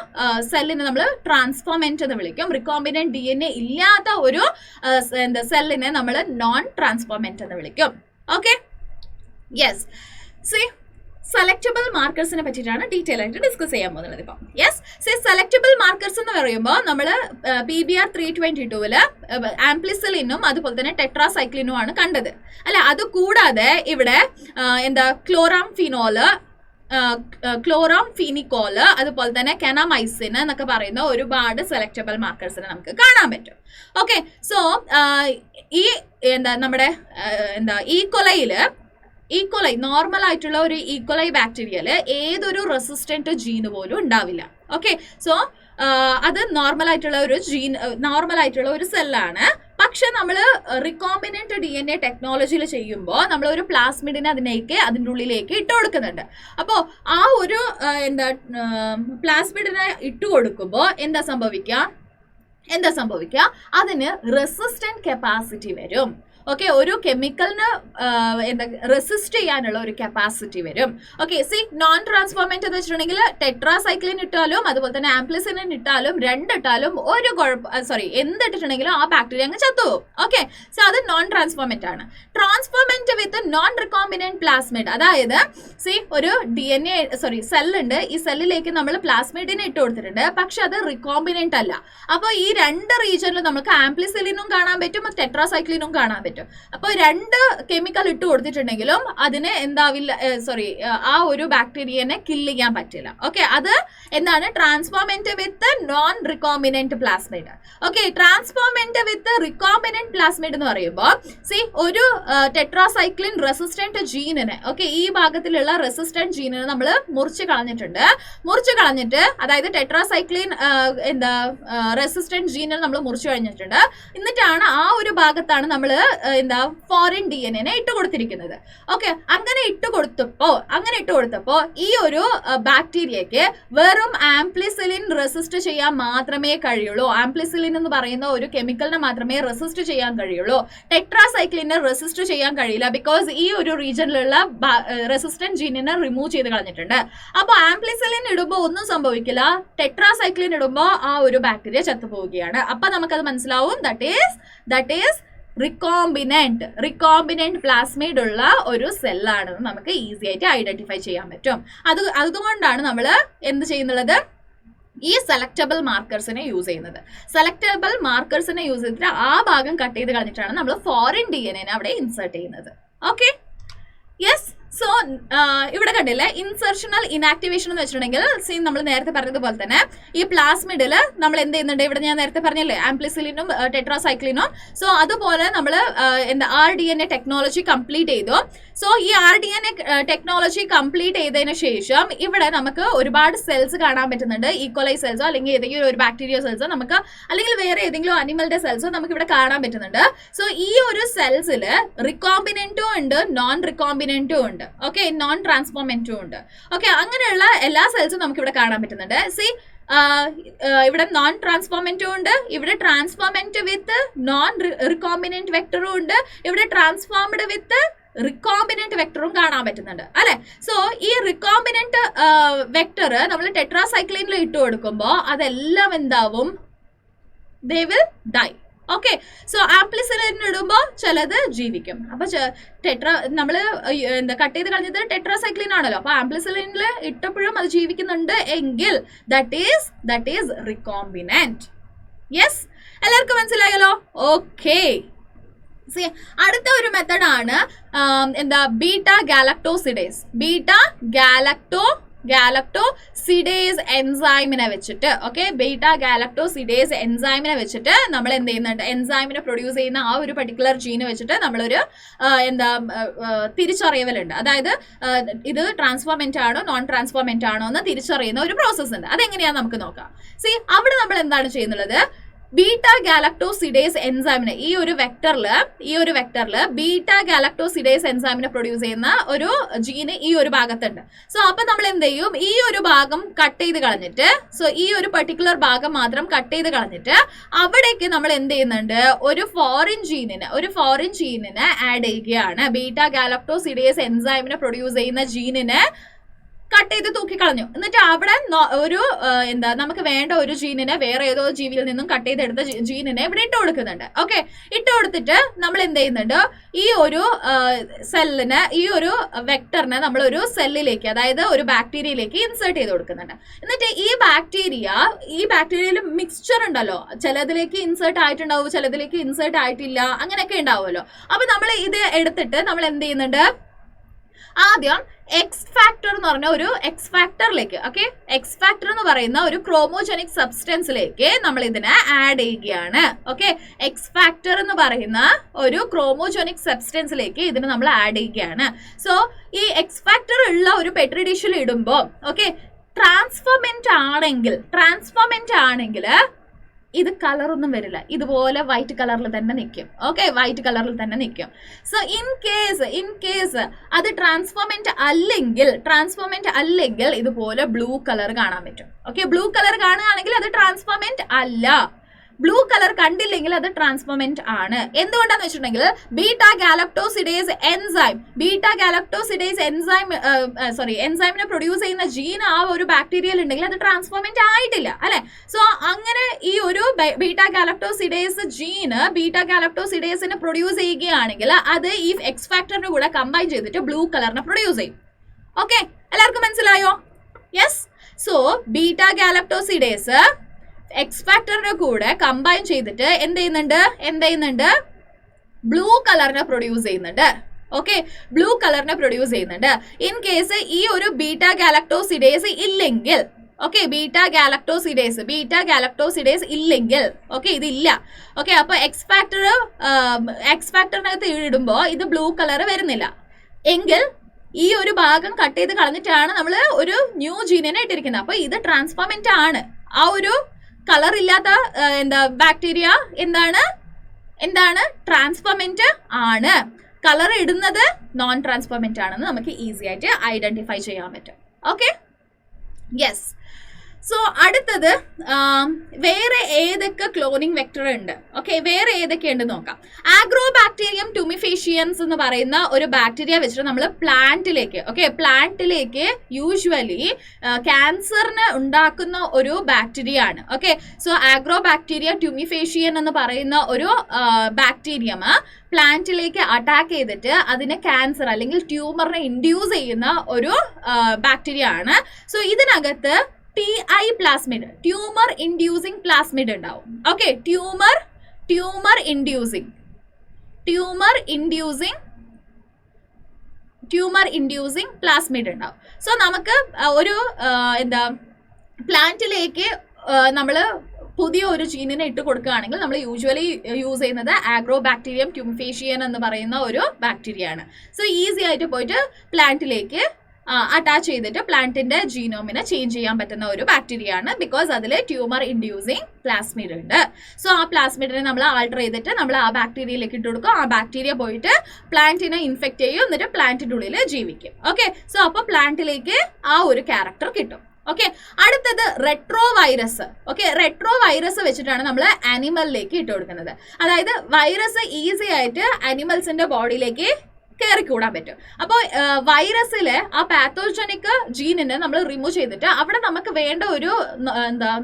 സെല്ലിനെ നമ്മൾ ട്രാൻസ്ഫോർമെന്റ് എന്ന് വിളിക്കും. റിക്കോമ്പിനന്റ് DNA ഇല്ലാത്ത ഒരു സെല്ലിനെ നമ്മൾ നോൺ ട്രാൻസ്ഫോർമെന്റ് എന്ന് വിളിക്കും. ഓക്കെ, യെസ്, സെലക്ടബിൾ മാർക്കേഴ്സിനെ പറ്റിയിട്ടാണ് ഡീറ്റെയിൽ ആയിട്ട് ഡിസ്കസ് ചെയ്യാൻ പോകുന്നത് ഇപ്പം. യെസ്, സെലക്ടബിൾ മാർക്കേഴ്സ് എന്ന് പറയുമ്പോൾ നമ്മൾ PBR 322 ആംപ്ലിസിലിനും അതുപോലെ തന്നെ ടെട്രാസൈക്ലിനും ആണ് കണ്ടത് അല്ല. അതുകൂടാതെ ഇവിടെ ക്ലോറാംഫീനിക്കോള് അതുപോലെ തന്നെ കെനമൈസിൻ എന്നൊക്കെ പറയുന്ന ഒരുപാട് സെലക്ടബിൾ മാർക്കേഴ്സിനെ നമുക്ക് കാണാൻ പറ്റും. ഓക്കെ, സോ നമ്മുടെ ഈക്വലൈ നോർമൽ ആയിട്ടുള്ള ഒരു ഈക്വലൈ ബാക്ടീരിയയില് ഏതൊരു റെസിസ്റ്റന്റ് ജീന് പോലും ഉണ്ടാവില്ല. ഓക്കെ, സോ അത് നോർമൽ ആയിട്ടുള്ള ഒരു സെല്ലാണ്. പക്ഷെ നമ്മൾ റിക്കോമ്പിനന്റ് DNA ടെക്നോളജിയിൽ ചെയ്യുമ്പോൾ നമ്മൾ ഒരു പ്ലാസ്മിഡിനെ അതിൻ്റെ ഉള്ളിലേക്ക് ഇട്ട് കൊടുക്കുന്നുണ്ട്. അപ്പോൾ ആ ഒരു പ്ലാസ്മിഡിനെ ഇട്ട് കൊടുക്കുമ്പോൾ എന്താ സംഭവിക്കുക, അതിന് റെസിസ്റ്റന്റ് കപ്പാസിറ്റി വരും. ഓക്കെ, ഒരു കെമിക്കലിന് റെസിസ്റ്റ് ചെയ്യാനുള്ള ഒരു കപ്പാസിറ്റി വരും. ഓക്കെ, നോൺ ട്രാൻസ്ഫോർമെന്റ് എന്ന് വെച്ചിട്ടുണ്ടെങ്കിൽ ടെട്രാസൈക്ലിൻ ഇട്ടാലും അതുപോലെ തന്നെ ആംപ്ലിസിലിൻ ഇട്ടാലും രണ്ടിട്ടാലും ഒരു എന്തിട്ടിട്ടുണ്ടെങ്കിലും ആ ബാക്ടീരിയ അങ്ങ് ചത്തുപോകും. ഓക്കെ, സോ അത് നോൺ ട്രാൻസ്ഫോർമെന്റ് ആണ്. ട്രാൻസ്ഫോർമെന്റ് വിത്ത് നോൺ റിക്കോമ്പിനന്റ് പ്ലാസ്മിഡ്, അതായത് ഒരു സെല്ലുണ്ട്, ഈ സെല്ലിലേക്ക് നമ്മൾ പ്ലാസ്മിഡിനെ ഇട്ട് കൊടുത്തിട്ടുണ്ട്, പക്ഷെ അത് റിക്കോമ്പിനന്റ് അല്ല. അപ്പോൾ ഈ രണ്ട് റീജിയനിലും നമുക്ക് ആംപ്ലിസിലിനും കാണാൻ പറ്റും, ടെട്രാസൈക്ലിനും കാണാൻ പറ്റും. അപ്പോൾ രണ്ട് കെമിക്കൽ ഇട്ട് കൊടുത്തിട്ടുണ്ടെങ്കിലും അതിന് ആ ഒരു ബാക്ടീരിയനെ കില്ല് ചെയ്യാൻ പറ്റില്ല. ഓക്കെ, അത് എന്താണ് transformant with non recombinant plasmid. Okay, transformant with recombinant plasmid എന്ന് പറയുമ്പോൾ ഒരു ടെട്രാസൈക്ലിൻ റെസിസ്റ്റന്റ് ജീനിനെ, ഓക്കെ, ഈ ഭാഗത്തിലുള്ള റെസിസ്റ്റന്റ് ജീനിനെ നമ്മൾ മുറിച്ച് കളഞ്ഞിട്ട് അതായത് ടെട്രാസൈക്ലിൻ റെസിസ്റ്റന്റ് ജീനിനെ നമ്മൾ മുറിച്ചു കഴിഞ്ഞിട്ടുണ്ട്. എന്നിട്ടാണ് ആ ഒരു ഭാഗത്താണ് നമ്മൾ എന്താ ഫോറിൻ DNA ഇട്ട് കൊടുത്തിരിക്കുന്നത്. ഓക്കെ, അങ്ങനെ ഇട്ട് കൊടുത്തപ്പോ ഈ ഒരു ബാക്ടീരിയക്ക് വെറും ആംപ്ലിസിലിൻ റെസിസ്റ്റ് ചെയ്യാൻ മാത്രമേ കഴിയുള്ളൂ. ആംപ്ലിസിലിൻ എന്ന് പറയുന്ന ഒരു കെമിക്കലിനെ മാത്രമേ റെസിസ്റ്റ് ചെയ്യാൻ കഴിയുള്ളൂ. ടെട്രാസൈക്ലിനെ റെസിസ്റ്റ് ചെയ്യാൻ കഴിയില്ല. ബിക്കോസ് ഈ ഒരു റീജിയനിലുള്ള റെസിസ്റ്റന്റ് ജീനിനെ റിമൂവ് ചെയ്ത് കളഞ്ഞിട്ടുണ്ട്. അപ്പോൾ ആംപ്ലിസിലിൻ ഇടുമ്പോൾ ഒന്നും സംഭവിക്കില്ല. ടെട്രാസൈക്ലിൻ ഇടുമ്പോൾ ആ ഒരു ബാക്ടീരിയ ചത്തുപോവുകയാണ്. അപ്പൊ നമുക്കത് മനസ്സിലാവും ദാറ്റ് ഈസ് റിക്കോമ്പിനന്റ് പ്ലാസ്മിഡ് ഉള്ള ഒരു സെല്ലാണെന്ന് നമുക്ക് ഈസി ആയിട്ട് ഐഡന്റിഫൈ ചെയ്യാൻ പറ്റും. അതുകൊണ്ടാണ് നമ്മൾ എന്ത് ചെയ്യുന്നുള്ളത്, ഈ സെലക്ടബിൾ മാർക്കേഴ്സിനെ യൂസ് ചെയ്യുന്നത്. സെലക്ടബിൾ മാർക്കേഴ്സിനെ യൂസ് ചെയ്തിട്ട് ആ ഭാഗം കട്ട് ചെയ്ത് കളഞ്ഞിട്ടാണ് നമ്മൾ ഫോറിൻ DNA അവിടെ ഇൻസേർട്ട് ചെയ്യുന്നത്. Okay, yes. സോ ഇവിടെ കണ്ടില്ലേ, ഇൻസെർഷണൽ ഇനാക്ടിവേഷൻ എന്ന് വെച്ചിട്ടുണ്ടെങ്കിൽ നമ്മൾ നേരത്തെ പറഞ്ഞതുപോലെ തന്നെ ഈ പ്ലാസ്മിഡിൽ നമ്മൾ എന്ത് ചെയ്യുന്നുണ്ട്, ഇവിടെ ഞാൻ നേരത്തെ പറഞ്ഞില്ലേ ആംപ്ലിസിലിനും ടെട്രാസൈക്ലിനും. സോ അതുപോലെ നമ്മൾ RDNA ടെക്നോളജി കംപ്ലീറ്റ് ചെയ്തു. സോ ഈ RDNA ടെക്നോളജി കംപ്ലീറ്റ് ചെയ്തതിന് ശേഷം ഇവിടെ നമുക്ക് ഒരുപാട് സെൽസ് കാണാൻ പറ്റുന്നുണ്ട്. ഈക്വലൈ സെൽസോ അല്ലെങ്കിൽ ഏതെങ്കിലും ഒരു ബാക്ടീരിയ സെൽസോ നമുക്ക്, അല്ലെങ്കിൽ വേറെ ഏതെങ്കിലും അനിമലിന്റെ സെൽസോ നമുക്ക് ഇവിടെ കാണാൻ പറ്റുന്നുണ്ട്. സോ ഈ ഒരു സെൽസിൽ റിക്കോമ്പിനന്റും ഉണ്ട്, നോൺ റിക്കോമ്പിനന്റും ഉണ്ട്. ഓക്കെ, നോൺ ട്രാൻസ്ഫോർമെന്റും ഉണ്ട്. ഓക്കെ, അങ്ങനെയുള്ള എല്ലാ സെൽസും നമുക്ക് ഇവിടെ കാണാൻ പറ്റുന്നുണ്ട്. സി ഇവിടെ നോൺ ട്രാൻസ്ഫോർമെന്റും ഉണ്ട്, ഇവിടെ ട്രാൻസ്ഫോർമെന്റ് വിത്ത് നോൺ റിക്കോമ്പിനന്റ് വെക്ടറും ഉണ്ട്, ഇവിടെ ട്രാൻസ്ഫോർംഡ് വിത്ത് റിക്കോമ്പിനന്റ് വെക്ടറും കാണാൻ പറ്റുന്നുണ്ട് അല്ലെ. സോ ഈ റിക്കോമ്പിനന്റ് വെക്ടർ നമ്മൾ ടെട്രാസൈക്ലിനിൽ ഇട്ട് കൊടുക്കുമ്പോൾ അതെല്ലാം എന്താവും, they will die. Okay, so ampicillin ഇടുമ്പോൾ ചിലത് ജീവിക്കും. അപ്പൊ നമ്മൾ കട്ട് ചെയ്ത് കളഞ്ഞത് ടെട്രാസൈക്ലിൻ ആണല്ലോ. അപ്പൊ ആംപ്ലിസിലിനിൽ ഇട്ടപ്പോഴും അത് ജീവിക്കുന്നുണ്ട് എങ്കിൽ ദാറ്റ് ഈസ് റിക്കോമ്പിനന്റ്. യെസ്, എല്ലാവർക്കും മനസ്സിലായല്ലോ. ഓക്കെ, അടുത്ത ഒരു മെത്തഡാണ് ബീറ്റ ഗാലക്ടോസിഡേസ്. ഗാലക്ടോസിഡേസ് എൻസൈമിനെ വെച്ചിട്ട്, ഓക്കെ, ബീറ്റ ഗാലക്ടോസിഡേസ് എൻസൈമിനെ വെച്ചിട്ട് നമ്മൾ എന്ത് ചെയ്യുന്നുണ്ട്, എൻസൈമിനെ പ്രൊഡ്യൂസ് ചെയ്യുന്ന ആ ഒരു പർട്ടിക്കുലർ ജീനെ വെച്ചിട്ട് നമ്മളൊരു തിരിച്ചറിയലുണ്ട്. അതായത് ഇത് ട്രാൻസ്ഫോർമെന്റ് ആണോ നോൺ ട്രാൻസ്ഫോർമെന്റ് ആണോ എന്ന് തിരിച്ചറിയുന്ന ഒരു പ്രോസസ് ഉണ്ട്. അതെങ്ങനെയാന്ന് നമുക്ക് നോക്കാം. അവിടെ നമ്മൾ എന്താണ് ചെയ്യുന്നത്, ബീറ്റ ഗാലക്ടോസിഡേസ് എൻസൈമിനെ ഈ ഒരു വെക്ടറിൽ ബീറ്റ ഗാലക്ടോസിഡേസ് എൻസൈമിനെ പ്രൊഡ്യൂസ് ചെയ്യുന്ന ഒരു ജീന് ഈ ഒരു ഭാഗത്തുണ്ട്. സോ അപ്പൊ നമ്മൾ എന്ത് ചെയ്യും, ഈ ഒരു ഭാഗം കട്ട് ചെയ്ത് കളഞ്ഞിട്ട്, സോ ഈ ഒരു പർട്ടിക്കുലർ ഭാഗം മാത്രം കട്ട് ചെയ്ത് കളഞ്ഞിട്ട് അവിടേക്ക് നമ്മൾ എന്ത് ചെയ്യുന്നുണ്ട്, ഒരു ഫോറിൻ ജീനിനെ ആഡ് ചെയ്യുകയാണ്. ബീറ്റ ഗാലക്ടോസിഡേസ് എൻസൈമിനെ പ്രൊഡ്യൂസ് ചെയ്യുന്ന ജീനിനെ കട്ട് ചെയ്ത് തൂക്കിക്കളഞ്ഞു. എന്നിട്ട് അവിടെ ഒരു നമുക്ക് വേണ്ട ഒരു ജീനിനെ വേറെ ഏതോ ജീവിയിൽ നിന്നും കട്ട് ചെയ്തെടുത്ത ജീനിനെ ഇവിടെ ഇട്ട് കൊടുക്കുന്നുണ്ട്. ഓക്കെ, ഇട്ട് കൊടുത്തിട്ട് നമ്മൾ എന്ത് ചെയ്യുന്നുണ്ട്, ഈ ഒരു സെല്ലിന്, ഈ ഒരു വെക്ടറിനെ നമ്മൾ ഒരു സെല്ലിലേക്ക്, അതായത് ഒരു ബാക്ടീരിയയിലേക്ക് ഇൻസേർട്ട് ചെയ്ത് കൊടുക്കുന്നുണ്ട്. എന്നിട്ട് ഈ ബാക്ടീരിയയിൽ മിക്സ്ചർ ഉണ്ടല്ലോ, ചിലതിലേക്ക് ഇൻസേർട്ട് ആയിട്ടുണ്ടാവും, ചിലതിലേക്ക് ഇൻസേർട്ട് ആയിട്ടില്ല, അങ്ങനെയൊക്കെ ഉണ്ടാവുമല്ലോ. അപ്പൊ നമ്മൾ ഇത് എടുത്തിട്ട് നമ്മൾ എന്ത് ചെയ്യുന്നുണ്ട്, ആദ്യം എക്സ് ഫാക്ടർ എന്ന് പറഞ്ഞ ഒരു എക്സ് ഫാക്ടർ എന്ന് പറയുന്ന ഒരു ക്രോമോജനിക് സബ്സ്റ്റൻസിലേക്ക് നമ്മൾ ഇതിനെ ആഡ് ചെയ്യുകയാണ്. ഓക്കെ, എക്സ് ഫാക്ടർ എന്ന് പറയുന്ന ഒരു ക്രോമോജനിക് സബ്സ്റ്റൻസിലേക്ക് ഇതിനെ നമ്മൾ ആഡ് ചെയ്യുകയാണ്. സോ ഈ എക്സ് ഫാക്ടർ ഉള്ള ഒരു പെട്രി ഡിഷിൽ ഇടുമ്പോൾ, ഓക്കെ, ട്രാൻസ്ഫോർമെന്റ് ആണെങ്കിൽ ഇത് കളറൊന്നും വരില്ല, ഇതുപോലെ വൈറ്റ് കളറിൽ തന്നെ നിൽക്കും. ഓക്കെ, വൈറ്റ് കളറിൽ തന്നെ നിൽക്കും. സോ ഇൻ കേസ് അത് ട്രാൻസ്ഫോർമെന്റ് അല്ലെങ്കിൽ ഇതുപോലെ ബ്ലൂ കളർ കാണാൻ പറ്റും. ഓക്കെ, ബ്ലൂ കളർ കാണുകയാണെങ്കിൽ അത് ട്രാൻസ്ഫോർമെന്റ് അല്ല. ബ്ലൂ കളർ കണ്ടില്ലെങ്കിൽ അത് ട്രാൻസ്ഫോർമെന്റ് ആണ്. എന്തുകൊണ്ടാന്ന് വെച്ചിട്ടുണ്ടെങ്കിൽ ബീറ്റ ഗാലക്ടോസിഡേസ് എൻസൈമിനെ പ്രൊഡ്യൂസ് ചെയ്യുന്ന ജീൻ ആ ഒരു ബാക്ടീരിയയിൽ ഉണ്ടെങ്കിൽ അത് ട്രാൻസ്ഫോർമെന്റ് ആയിട്ടില്ല അല്ലെ. സോ അങ്ങനെ ഈ ഒരു ബീറ്റ ഗാലക്ടോസിഡേസിനെ പ്രൊഡ്യൂസ് ചെയ്യുകയാണെങ്കിൽ അത് ഈ എക്സ് ഫാക്ടറിന്റെ കൂടെ കമ്പൈൻ ചെയ്തിട്ട് ബ്ലൂ കളറിനെ പ്രൊഡ്യൂസ് ചെയ്യും. ഓക്കെ, എല്ലാവർക്കും മനസ്സിലായോ? Yes. So beta galactosidase X ഫാക്ടറിന്റെ കൂടെ കമ്പൈൻ ചെയ്തിട്ട് എന്ത് ചെയ്യുന്നുണ്ട്, ബ്ലൂ കളറിനെ പ്രൊഡ്യൂസ് ചെയ്യുന്നുണ്ട്. ഓക്കെ, ബ്ലൂ കളറിനെ പ്രൊഡ്യൂസ് ചെയ്യുന്നുണ്ട്. ഇൻ കേസ് ഈ ഒരു ബീറ്റ ഗാലക്ടോസിഡേസ് ഇല്ലെങ്കിൽ, ഓക്കെ, ബീറ്റ ഗാലക്ടോസിഡേസ് ഇല്ലെങ്കിൽ, ഓക്കെ, ഇതില്ല. ഓക്കെ, അപ്പൊ എക്സ് ഫാക്ടറിനകത്ത് ഇടുമ്പോൾ ഇത് ബ്ലൂ കളർ വരുന്നില്ല എങ്കിൽ ഈ ഒരു ഭാഗം കട്ട് ചെയ്ത് കളഞ്ഞിട്ടാണ് നമ്മൾ ഒരു ന്യൂ ജീനിനെ ഇട്ടിരിക്കുന്നത്. അപ്പൊ ഇത് ട്രാൻസ്ഫോർമെന്റ് ആണ്. ആ ഒരു കളർ ഇല്ലാത്ത ബാക്ടീരിയ എന്താണ്, എന്താണ്? ട്രാൻസ്ഫോർമെന്റ് ആണ്. കളർ ഇടുന്നത് നോൺ ട്രാൻസ്ഫോർമെന്റ് ആണെന്ന് നമുക്ക് ഈസി ആയിട്ട് ഐഡന്റിഫൈ ചെയ്യാൻ പറ്റും. Okay, yes. സോ അടുത്തത് വേറെ ഏതൊക്കെ ക്ലോണിംഗ് വെക്ടർ ഉണ്ട്? ഓക്കെ, വേറെ ഏതൊക്കെ ഉണ്ട് നോക്കാം. ആഗ്രോബാക്ടീരിയം ട്യൂമിഫേഷ്യൻസ് എന്ന് പറയുന്ന ഒരു ബാക്ടീരിയ വെച്ചിട്ട് നമ്മൾ പ്ലാന്റിലേക്ക് യൂഷ്വലി ക്യാൻസറിന് ഉണ്ടാക്കുന്ന ഒരു ബാക്ടീരിയ ആണ്. ഓക്കെ, സോ ആഗ്രോബാക്ടീരിയ ട്യൂമിഫേഷ്യൻ എന്ന് പറയുന്ന ഒരു ബാക്ടീരിയം പ്ലാന്റിലേക്ക് അറ്റാക്ക് ചെയ്തിട്ട് അതിന് ക്യാൻസർ അല്ലെങ്കിൽ ട്യൂമറിനെ ഇൻഡ്യൂസ് ചെയ്യുന്ന ഒരു ബാക്ടീരിയ ആണ്. സോ ഇതിനകത്ത് TI plasmid, tumour inducing plasmid ഉണ്ടാവും. ഓക്കെ, ട്യൂമർ ഇൻഡ്യൂസിങ് പ്ലാസ്മിഡ് ഉണ്ടാവും. സോ നമുക്ക് ഒരു പ്ലാന്റിലേക്ക് നമ്മൾ പുതിയ ഒരു ജീനിനെ ഇട്ട് കൊടുക്കുകയാണെങ്കിൽ നമ്മൾ യൂഷ്വലി യൂസ് ചെയ്യുന്നത് ആഗ്രോബാക്ടീരിയം ട്യൂമിഫേഷ്യൻ എന്ന് പറയുന്ന ഒരു ബാക്ടീരിയ ആണ്. സോ ഈസി ആയിട്ട് പോയിട്ട് പ്ലാന്റിലേക്ക് അറ്റാച്ച് ചെയ്തിട്ട് പ്ലാന്റിന്റെ ജീനോമിനെ ചേഞ്ച് ചെയ്യാൻ പറ്റുന്ന ഒരു ബാക്ടീരിയ ആണ്. ബിക്കോസ് അതിൽ ട്യൂമർ ഇൻഡ്യൂസിങ് പ്ലാസ്മിഡ് ഉണ്ട്. സോ ആ പ്ലാസ്മിഡിനെ നമ്മൾ ആൾട്ടർ ചെയ്തിട്ട് നമ്മൾ ആ ബാക്ടീരിയയിലേക്ക് ഇട്ട് കൊടുക്കും. ആ ബാക്ടീരിയ പോയിട്ട് പ്ലാന്റിനെ ഇൻഫെക്ട് ചെയ്യും, എന്നിട്ട് പ്ലാന്റിന്റെ ഉള്ളിൽ ജീവിക്കും. ഓക്കെ, സോ അപ്പോൾ പ്ലാന്റിലേക്ക് ആ ഒരു ക്യാരക്ടർ കിട്ടും. ഓക്കെ, അടുത്തത് retro virus. Okay, retro virus വെച്ചിട്ടാണ് നമ്മൾ ആനിമലിലേക്ക് ഇട്ട് കൊടുക്കുന്നത്. അതായത് വൈറസ് ഈസി ആയിട്ട് ആനിമൽസിന്റെ ബോഡിയിലേക്ക് കയറിക്കൂടാൻ പറ്റും. അപ്പോൾ വൈറസിലെ ആ പാത്തോജനിക് ജീനിനെ നമ്മൾ റിമൂവ് ചെയ്തിട്ട് അവിടെ നമുക്ക് വേണ്ട ഒരു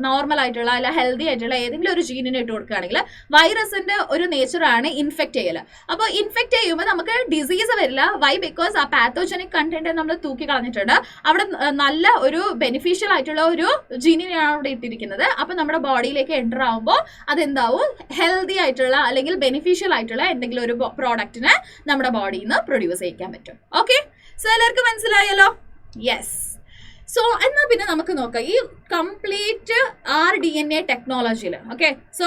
നോർമൽ ആയിട്ടുള്ള അല്ല ഹെൽത്തി ആയിട്ടുള്ള ഏതെങ്കിലും ഒരു ജീനിനെ ഇട്ട് കൊടുക്കുകയാണെങ്കിൽ വൈറസിന്റെ ഒരു നേച്ചറാണ് ഇൻഫെക്ട് ചെയ്യൽ. അപ്പോൾ ഇൻഫെക്ട് ചെയ്യുമ്പോൾ നമുക്ക് ഡിസീസ് വരില്ല. വൈ? ബിക്കോസ് ആ പാത്തോജനിക് കണ്ടന്റ് നമ്മൾ തൂക്കി കളഞ്ഞിട്ടുണ്ട്. അവിടെ നല്ല ഒരു ബെനിഫിഷ്യൽ ആയിട്ടുള്ള ഒരു ജീനിനെയാണ് അവിടെ ഇട്ടിരിക്കുന്നത്. അപ്പോൾ നമ്മുടെ ബോഡിയിലേക്ക് എൻ്റർ ആകുമ്പോൾ അതെന്താവും? ഹെൽത്തി ആയിട്ടുള്ള അല്ലെങ്കിൽ ബെനിഫിഷ്യൽ ആയിട്ടുള്ള എന്തെങ്കിലും ഒരു പ്രോഡക്റ്റിനെ നമ്മുടെ ബോഡിയിൽ നിന്ന് പ്രൊഡ്യൂസ് ചെയ്യിക്കാൻ പറ്റും. ഓക്കെ, സോ എല്ലാവർക്കും മനസ്സിലായല്ലോ? യെസ്. സോ എന്നാൽ പിന്നെ നമുക്ക് നോക്കാം ഈ കംപ്ലീറ്റ് RDNA ടെക്നോളജിയിൽ. ഓക്കെ, സോ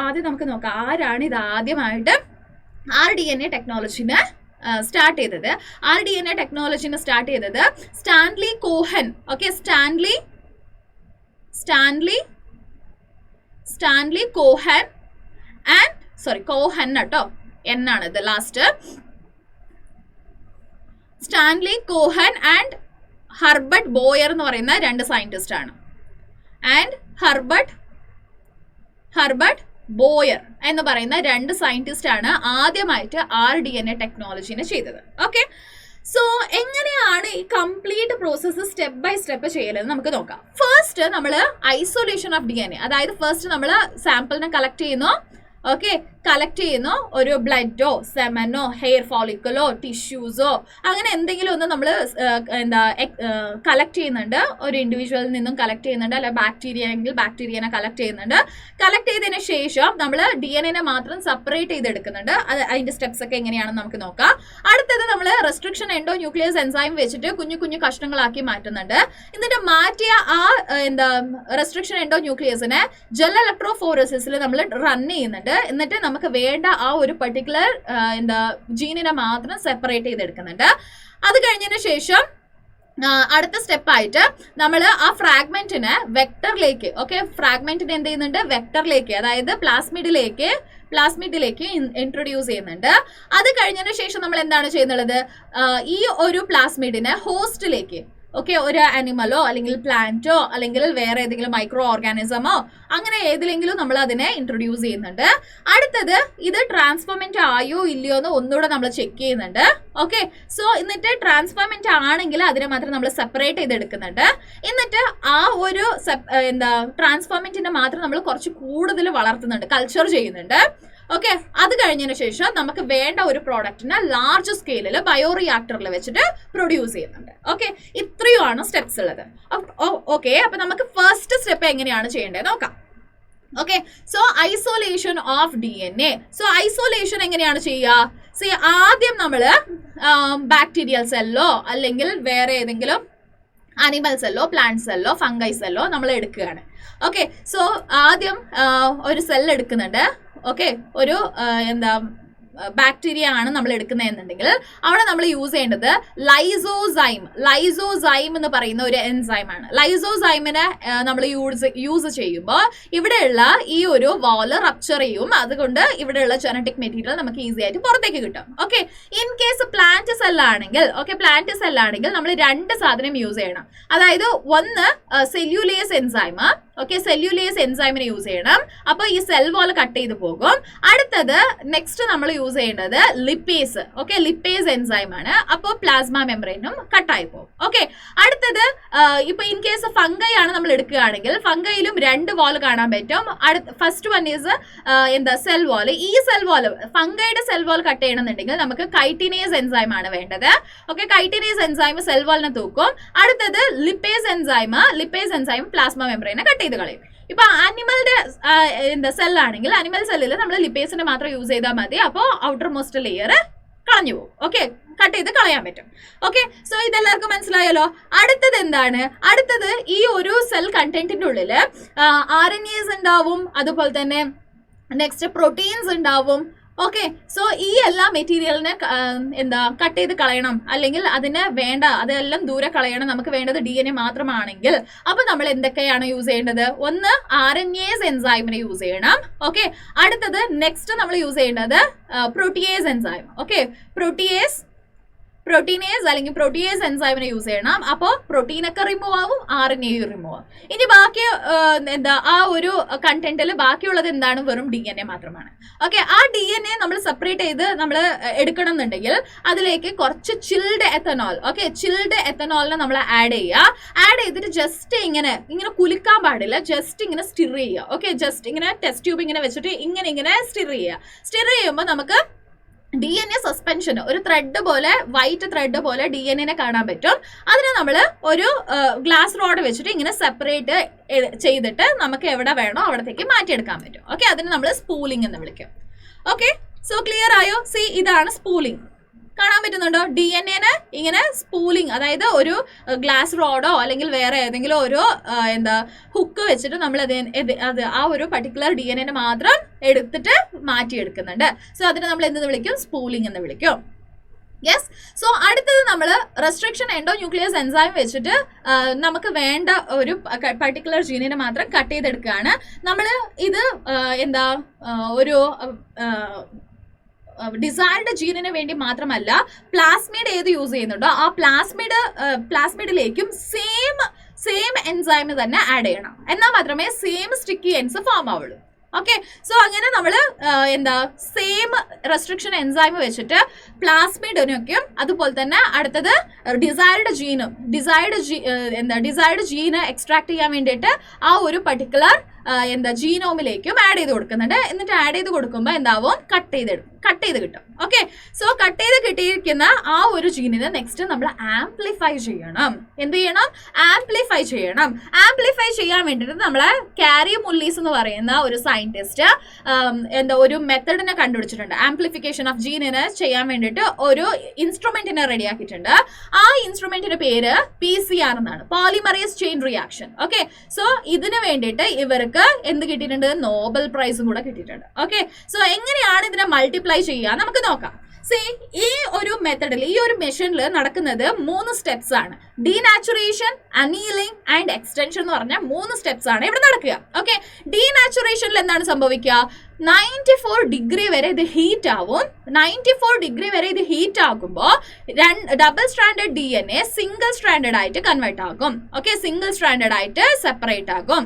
ആദ്യം നമുക്ക് നോക്കാം ആരാണ് ഇത് ആദ്യമായിട്ട് RDNA ടെക്നോളജിനെ സ്റ്റാർട്ട് ചെയ്തത്. RDNA ടെക്നോളജിനെ സ്റ്റാർട്ട് ചെയ്തത് Stanley Cohen. Okay, Stanley Cohen and Cohen കേട്ടോ, എന്നാണ് ഇത് last. Stanley Cohen and Herbert Boer എന്ന് പറയുന്ന രണ്ട് സയന്റിസ്റ്റ് ആണ്. ആൻഡ് ഹെർബർട്ട് ബോയർ എന്ന് പറയുന്ന രണ്ട് സയന്റിസ്റ്റ് ആണ് ആദ്യമായിട്ട് RDNA ടെക്നോളജിനെ ചെയ്തത്. ഓക്കെ, സോ എങ്ങനെയാണ് ഈ complete process step by step ചെയ്യലെന്ന് നമുക്ക് നോക്കാം. ഫസ്റ്റ് നമ്മൾ ഐസൊലേഷൻ ഓഫ് DNA, അതായത് ഫസ്റ്റ് നമ്മൾ സാമ്പിളിനെ കളക്ട് ചെയ്യുന്നു. ഓക്കെ, കളക്ട് ചെയ്യുന്നു ഒരു ബ്ലഡോ സെമനോ ഹെയർ ഫോളിക്കലോ ടിഷ്യൂസോ അങ്ങനെ എന്തെങ്കിലും ഒന്ന് നമ്മൾ കളക്ട് ചെയ്യുന്നുണ്ട്. ഒരു ഇൻഡിവിജ്വലിൽ നിന്നും കളക്ട് ചെയ്യുന്നുണ്ട്, അല്ല ബാക്ടീരിയ ആണെങ്കിൽ ബാക്ടീരിയനെ കളക്ട് ചെയ്യുന്നുണ്ട്. കളക്ട് ചെയ്തതിന് ശേഷം നമ്മൾ DNA മാത്രം സെപ്പറേറ്റ് ചെയ്തെടുക്കുന്നുണ്ട്. അതിന്റെ സ്റ്റെപ്സ് ഒക്കെ എങ്ങനെയാണെന്ന് നമുക്ക് നോക്കാം. അടുത്തത് നമ്മൾ റെസ്ട്രിക്ഷൻ എൻഡോ ന്യൂക്ലിയസ് എൻസൈം വെച്ചിട്ട് കുഞ്ഞു കുഞ്ഞു കഷ്ണങ്ങളാക്കി മാറ്റുന്നുണ്ട്. എന്നിട്ട് മാറ്റിയ ആ റെസ്ട്രിക്ഷൻ എൻഡോ ന്യൂക്ലിയസിനെ ജെൽ ഇലക്ട്രോഫോറസിസിൽ നമ്മൾ റൺ ചെയ്യുന്നുണ്ട്. എന്നിട്ട് നമുക്ക് വേണ്ട ആ ഒരു പർട്ടിക്കുലർ ജീനിനെ മാത്രം സെപ്പറേറ്റ് ചെയ്തെടുക്കുന്നുണ്ട്. അത് കഴിഞ്ഞതിന് ശേഷം അടുത്ത സ്റ്റെപ്പായിട്ട് നമ്മൾ ആ ഫ്രാഗ്മെന്റിനെ വെക്ടറിലേക്ക്, ഓക്കെ, ഫ്രാഗ്മെന്റിനെ എന്ത് ചെയ്യുന്നുണ്ട്? വെക്ടറിലേക്ക്, അതായത് പ്ലാസ്മിഡിലേക്ക് ഇൻട്രൊഡ്യൂസ് ചെയ്യുന്നുണ്ട്. അത് കഴിഞ്ഞതിന് ശേഷം നമ്മൾ എന്താണ് ചെയ്യുന്നത്? ഈ ഒരു പ്ലാസ്മിഡിനെ ഹോസ്റ്റിലേക്ക്, ഓക്കെ, ഒരു ആനിമലോ അല്ലെങ്കിൽ പ്ലാന്റോ അല്ലെങ്കിൽ വേറെ ഏതെങ്കിലും മൈക്രോ ഓർഗാനിസമോ അങ്ങനെ ഏതിലെങ്കിലും നമ്മൾ അതിനെ ഇൻട്രൊഡ്യൂസ് ചെയ്യുന്നുണ്ട്. അടുത്തത് ഇത് ട്രാൻസ്ഫോർമെന്റ് ആയോ ഇല്ലയോ എന്ന് ഒന്നുകൂടെ നമ്മൾ ചെക്ക് ചെയ്യുന്നുണ്ട്. ഓക്കെ, സോ എന്നിട്ട് ട്രാൻസ്ഫോർമെന്റ് ആണെങ്കിൽ അതിനെ മാത്രം നമ്മൾ സെപ്പറേറ്റ് ചെയ്തെടുക്കുന്നുണ്ട്. എന്നിട്ട് ആ ഒരു ട്രാൻസ്ഫോർമെന്റിനെ മാത്രം നമ്മൾ കുറച്ച് കൂടുതൽ വളർത്തുന്നുണ്ട്, കൾച്ചർ ചെയ്യുന്നുണ്ട്. ഓക്കെ, അത് കഴിഞ്ഞതിന് ശേഷം നമുക്ക് വേണ്ട ഒരു പ്രോഡക്റ്റിനെ ലാർജ് സ്കെയിലിൽ ബയോറിയാക്ടറിൽ വെച്ചിട്ട് പ്രൊഡ്യൂസ് ചെയ്യുന്നുണ്ട്. ഓക്കെ, ഇത്രയുമാണ് സ്റ്റെപ്സ് ഉള്ളത്. ഓക്കെ, അപ്പൊ നമുക്ക് ഫസ്റ്റ് സ്റ്റെപ്പ് എങ്ങനെയാണ് ചെയ്യേണ്ടത് നോക്കാം. Okay, so isolation of DNA. So isolation എങ്ങനെയാണ് ചെയ്യുക? ആദ്യം നമ്മൾ ബാക്ടീരിയൽ സെല്ലോ അല്ലെങ്കിൽ വേറെ ഏതെങ്കിലും animal Cello plant Cello fungi Cello നമ്മൾ എടുക്കുകയാണ്. ഓക്കെ, സോ ആദ്യം ഒരു സെൽ എടുക്കുന്നുണ്ട്. ഓക്കെ, ഒരു ബാക്ടീരിയ ആണ് നമ്മൾ എടുക്കുന്നതെന്നുണ്ടെങ്കിൽ അവിടെ നമ്മൾ യൂസ് ചെയ്യേണ്ടത് ലൈസോസൈം എന്ന് പറയുന്ന ഒരു എൻസൈമാണ്. ലൈസോസൈമിനെ നമ്മൾ യൂസ് ചെയ്യുമ്പോൾ ഇവിടെയുള്ള ഈ ഒരു വാള് റപ്ചർ ചെയ്യും. അതുകൊണ്ട് ഇവിടെയുള്ള ജനറ്റിക് മെറ്റീരിയൽ നമുക്ക് ഈസി ആയിട്ട് പുറത്തേക്ക് കിട്ടും. ഓക്കെ, ഇൻ കേസ് പ്ലാന്റ് സെല്ലാണെങ്കിൽ നമ്മൾ 2 സാധനം യൂസ് ചെയ്യണം. അതായത് ഒന്ന് സെല്ലുലേസ് എൻസൈം. ഓക്കെ, സെല്ലുലേസ് എൻസൈമിനെ യൂസ് ചെയ്യണം. അപ്പോൾ ഈ സെൽ വാൾ കട്ട് ചെയ്ത് പോകും. അടുത്തത് നെക്സ്റ്റ് നമ്മൾ യൂസ് ചെയ്യേണ്ടത് ലിപ്പേസ്. ഓക്കെ, ലിപ്പേസ് എൻസൈം ആണ്. അപ്പോൾ പ്ലാസ്മ മെംബ്രെയിനും കട്ടായി പോകും. ഓക്കെ, അടുത്തത് ഇപ്പൊ ഇൻ കേസ് ഫംഗൈ ആണ് നമ്മൾ എടുക്കുകയാണെങ്കിൽ ഫംഗയിലും 2 വാൾ കാണാൻ പറ്റും. First one is cell wall. ഈ സെൽ വാൾ ഫംഗൈയുടെ സെൽ വാൾ കട്ട് ചെയ്യണമെന്നുണ്ടെങ്കിൽ നമുക്ക് കൈറ്റിനേസ് എൻസൈം ആണ് വേണ്ടത്. ഓക്കെ, കൈറ്റിനേസ് എൻസൈം സെൽ വാളിനെ തൂക്കും. അടുത്തത് ലിപ്പേസ് എൻസൈം പ്ലാസ്മ മെംബ്രെയിനെ കട്ട് ചെയ്ത് കളയും. ഇപ്പൊ ആനിമലിന്റെ സെല്ലാണെങ്കിൽ ആനിമൽ സെല്ലിൽ നമ്മൾ ലിപ്പേസിനെ മാത്രം യൂസ് ചെയ്താൽ മതി. അപ്പോൾ ഔട്ടർ മോസ്റ്റ് ലെയർ കളഞ്ഞു പോകും. ഓക്കെ, കട്ട് ചെയ്ത് കളയാൻ പറ്റും. ഓക്കെ, സോ ഇതെല്ലാവർക്കും മനസ്സിലായല്ലോ. അടുത്തത് എന്താണ്? അടുത്തത് ഈ ഒരു സെൽ കണ്ടന്റിന്റെ ഉള്ളിൽ RNAs ഉണ്ടാവും, അതുപോലെ തന്നെ നെക്സ്റ്റ് പ്രോട്ടീൻസ് ഉണ്ടാവും. ഓക്കെ, സോ ഈ എല്ലാ മെറ്റീരിയലിനെ കട്ട് ചെയ്ത് കളയണം, അല്ലെങ്കിൽ അതിന് വേണ്ട അതെല്ലാം ദൂരെ കളയണം. നമുക്ക് വേണ്ടത് DNA മാത്രമാണെങ്കിൽ അപ്പൊ നമ്മൾ എന്തൊക്കെയാണ് യൂസ് ചെയ്യേണ്ടത്? ഒന്ന് RNase എൻസൈമിനെ യൂസ് ചെയ്യണം. ഓക്കെ, അടുത്തത് നെക്സ്റ്റ് നമ്മൾ യൂസ് ചെയ്യേണ്ടത് പ്രോട്ടിയേസ് എൻസൈം. ഓക്കെ, പ്രോട്ടീനേസ് അല്ലെങ്കിൽ പ്രോട്ടിയേസ് എൻസൈമിനെ യൂസ് ചെയ്യണം. അപ്പോൾ പ്രോട്ടീനൊക്കെ റിമൂവ് ആവും, RNA റിമൂവ് ആവും. ഇനി ബാക്കി ആ ഒരു കണ്ടന്റിൽ ബാക്കിയുള്ളത് എന്താണ്? വെറും DNA മാത്രമാണ്. ഓക്കെ, ആ DNA നമ്മൾ സെപ്പറേറ്റ് ചെയ്ത് നമ്മൾ എടുക്കണം എന്നുണ്ടെങ്കിൽ അതിലേക്ക് കുറച്ച് ചിൽഡ് എത്തനോൾ. ഓക്കെ, ചിൽഡ് എത്തനോളിനെ നമ്മൾ ആഡ് ചെയ്തിട്ട് ജസ്റ്റ് ഇങ്ങനെ കുലുക്കാൻ പാടില്ല, ജസ്റ്റ് ഇങ്ങനെ സ്റ്റിർ ചെയ്യുക. ഓക്കെ, ജസ്റ്റ് ഇങ്ങനെ ടെസ്റ്റ് ട്യൂബ് ഇങ്ങനെ വെച്ചിട്ട് ഇങ്ങനെ സ്റ്റിർ ചെയ്യുമ്പോൾ നമുക്ക് DNA സസ്പെൻഷൻ ഒരു ത്രെഡ് പോലെ, വൈറ്റ് ത്രെഡ് പോലെ DNA കാണാൻ പറ്റും. അതിനെ നമ്മൾ ഒരു ഗ്ലാസ് റോഡ് വെച്ചിട്ട് ഇങ്ങനെ സെപ്പറേറ്റ് ചെയ്തിട്ട് നമുക്ക് എവിടെ വേണോ അവിടത്തേക്ക് മാറ്റിയെടുക്കാൻ പറ്റും. ഓക്കെ, അതിന് നമ്മൾ സ്പൂളിംഗ് എന്ന് വിളിക്കും. ഓക്കെ, സോ ക്ലിയർ ആയോ? സി, ഇതാണ് സ്പൂളിംഗ്. കാണാൻ പറ്റുന്നുണ്ടോ? DNA ഇങ്ങനെ സ്പൂളിംഗ്, അതായത് ഒരു ഗ്ലാസ് റോഡോ അല്ലെങ്കിൽ വേറെ ഏതെങ്കിലും ഒരു ഹുക്ക് വെച്ചിട്ട് നമ്മൾ അത് ആ ഒരു പർട്ടിക്കുലർ DNA മാത്രം എടുത്തിട്ട് മാറ്റിയെടുക്കുന്നുണ്ട്. സോ അതിനെ നമ്മൾ എന്തെന്ന് വിളിക്കും? സ്പൂളിംഗ് എന്ന് വിളിക്കും. യെസ്, സോ അടുത്തത് നമ്മൾ റെസ്ട്രിക്ഷൻ എൻഡോന്യൂക്ലിയസ് എൻസൈം വെച്ചിട്ട് നമുക്ക് വേണ്ട ഒരു പർട്ടിക്കുലർ ജീനിനെ മാത്രം കട്ട് ചെയ്തെടുക്കുകയാണ്. നമ്മൾ ഇത് ഒരു ഡിസൈർഡ് ജീനിന് വേണ്ടി മാത്രമല്ല, പ്ലാസ്മിഡ് ഏത് യൂസ് ചെയ്യുന്നുണ്ടോ ആ പ്ലാസ്മിഡിലേക്കും സെയിം എൻസൈം തന്നെ ആഡ് ചെയ്യണം. എന്നാൽ മാത്രമേ സെയിം സ്റ്റിക്കി എൻസ് ഫോം ആവുള്ളൂ. ഓക്കെ, സോ അങ്ങനെ നമ്മൾ സെയിം റെസ്ട്രിക്ഷൻ എൻസൈം വെച്ചിട്ട് പ്ലാസ്മിഡിനൊക്കെയും അതുപോലെ തന്നെ അടുത്തത് ഡിസൈർഡ് ജീന് എക്സ്ട്രാക്ട് ചെയ്യാൻ വേണ്ടിയിട്ട് ആ ഒരു പർട്ടിക്കുലർ ജീനോമിലേക്കും ആഡ് ചെയ്ത് കൊടുക്കുന്നുണ്ട്. എന്നിട്ട് ആഡ് ചെയ്ത് കൊടുക്കുമ്പോൾ എന്താവും? കട്ട് ചെയ്ത് കിട്ടും. ഓക്കെ, സോ കട്ട് ചെയ്ത് കിട്ടിയിരിക്കുന്ന ആ ഒരു ജീനിനെ നെക്സ്റ്റ് നമ്മൾ ആംപ്ലിഫൈ ചെയ്യണം. എന്ത് ചെയ്യണം? ആംപ്ലിഫൈ ചെയ്യാൻ വേണ്ടിയിട്ട് നമ്മളെ കാരി മുല്ലീസ് എന്ന് പറയുന്ന ഒരു സയന്റിസ്റ്റ് ഒരു മെത്തഡിനെ കണ്ടുപിടിച്ചിട്ടുണ്ട്. ആംപ്ലിഫിക്കേഷൻ ഓഫ് ജീനിനെ ചെയ്യാൻ വേണ്ടിയിട്ട് ഒരു ഇൻസ്ട്രുമെന്റിനെ റെഡിയാക്കിയിട്ടുണ്ട്. ആ ഇൻസ്ട്രുമെന്റിന്റെ പേര് PCR എന്നാണ്, polymerase chain reaction. Okay, so ഇതിന് വേണ്ടിയിട്ട് ഇവർക്ക് എന്ത് കിട്ടിയിട്ടുണ്ട്? നോബൽ പ്രൈസും കൂടെ കിട്ടിയിട്ടുണ്ട്. ഓക്കെ, സോ എങ്ങനെയാണ് ഇതിനെ മൾട്ടിപ്ലൈ ചെയ്യുക നമുക്ക് നോക്കാം. ഈ ഒരു മെത്തഡിൽ, ഈ ഒരു മെഷീനിൽ നടക്കുന്നത് 3 സ്റ്റെപ്സ് ആണ്. ഡീനാച്ചുറേഷൻ, അനീലിംഗ് ആൻഡ് എക്സ്റ്റൻഷൻ എന്ന് പറഞ്ഞ 3 സ്റ്റെപ്സ് ആണ് ഇവിടെ നടക്കുക. ഓക്കെ, ഡീനാച്ചുറേഷനിൽ എന്താണ് സംഭവിക്കുക? 94 ഡിഗ്രി വരെ ഇത് ഹീറ്റ് ആവും. 94 ഡിഗ്രി വരെ ഇത് ഹീറ്റ് ആകുമ്പോൾ double stranded DNA single stranded ആയിട്ട് കൺവേർട്ട് ആകും. ഓക്കെ, സിംഗിൾ സ്ട്രാൻഡഡ് ആയിട്ട് സെപ്പറേറ്റ് ആകും.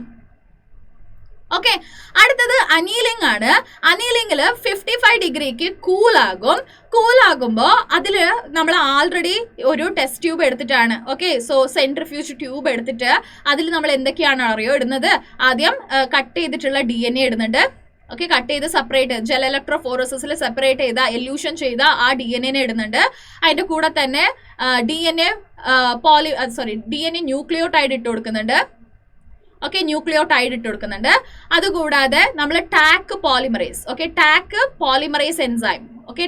ഓക്കെ, അടുത്തത് അനീലിംഗ് ആണ്. അനീലിംഗിൽ 55 ഡിഗ്രിക്ക് കൂളാകുമ്പോൾ അതിൽ നമ്മൾ ആൾറെഡി ഒരു ടെസ്റ്റ് ട്യൂബ് എടുത്തിട്ടാണ്. ഓക്കെ, സോ സെൻട്രിഫ്യൂജ് ട്യൂബ് എടുത്തിട്ട് അതിൽ നമ്മൾ എന്തൊക്കെയാണ് ഇടുന്നത്? ആദ്യം കട്ട് ചെയ്തിട്ടുള്ള DNA ഇടുന്നുണ്ട്. ഓക്കെ, കട്ട് ചെയ്ത് സെപ്പറേറ്റ് ജെൽ ഇലക്ട്രോഫോറസിൽ സെപ്പറേറ്റ് ചെയ്ത എല്യൂഷൻ ചെയ്ത ആ DNA ഇടുന്നുണ്ട്. അതിന്റെ കൂടെ തന്നെ DNA ന്യൂക്ലിയോടൈഡ് ഇട്ട് കൊടുക്കുന്നുണ്ട്. ഓക്കെ, ന്യൂക്ലിയോടൈഡ് ഇട്ട് കൊടുക്കുന്നുണ്ട്. അതുകൂടാതെ നമ്മൾ Taq polymerase enzyme. Okay,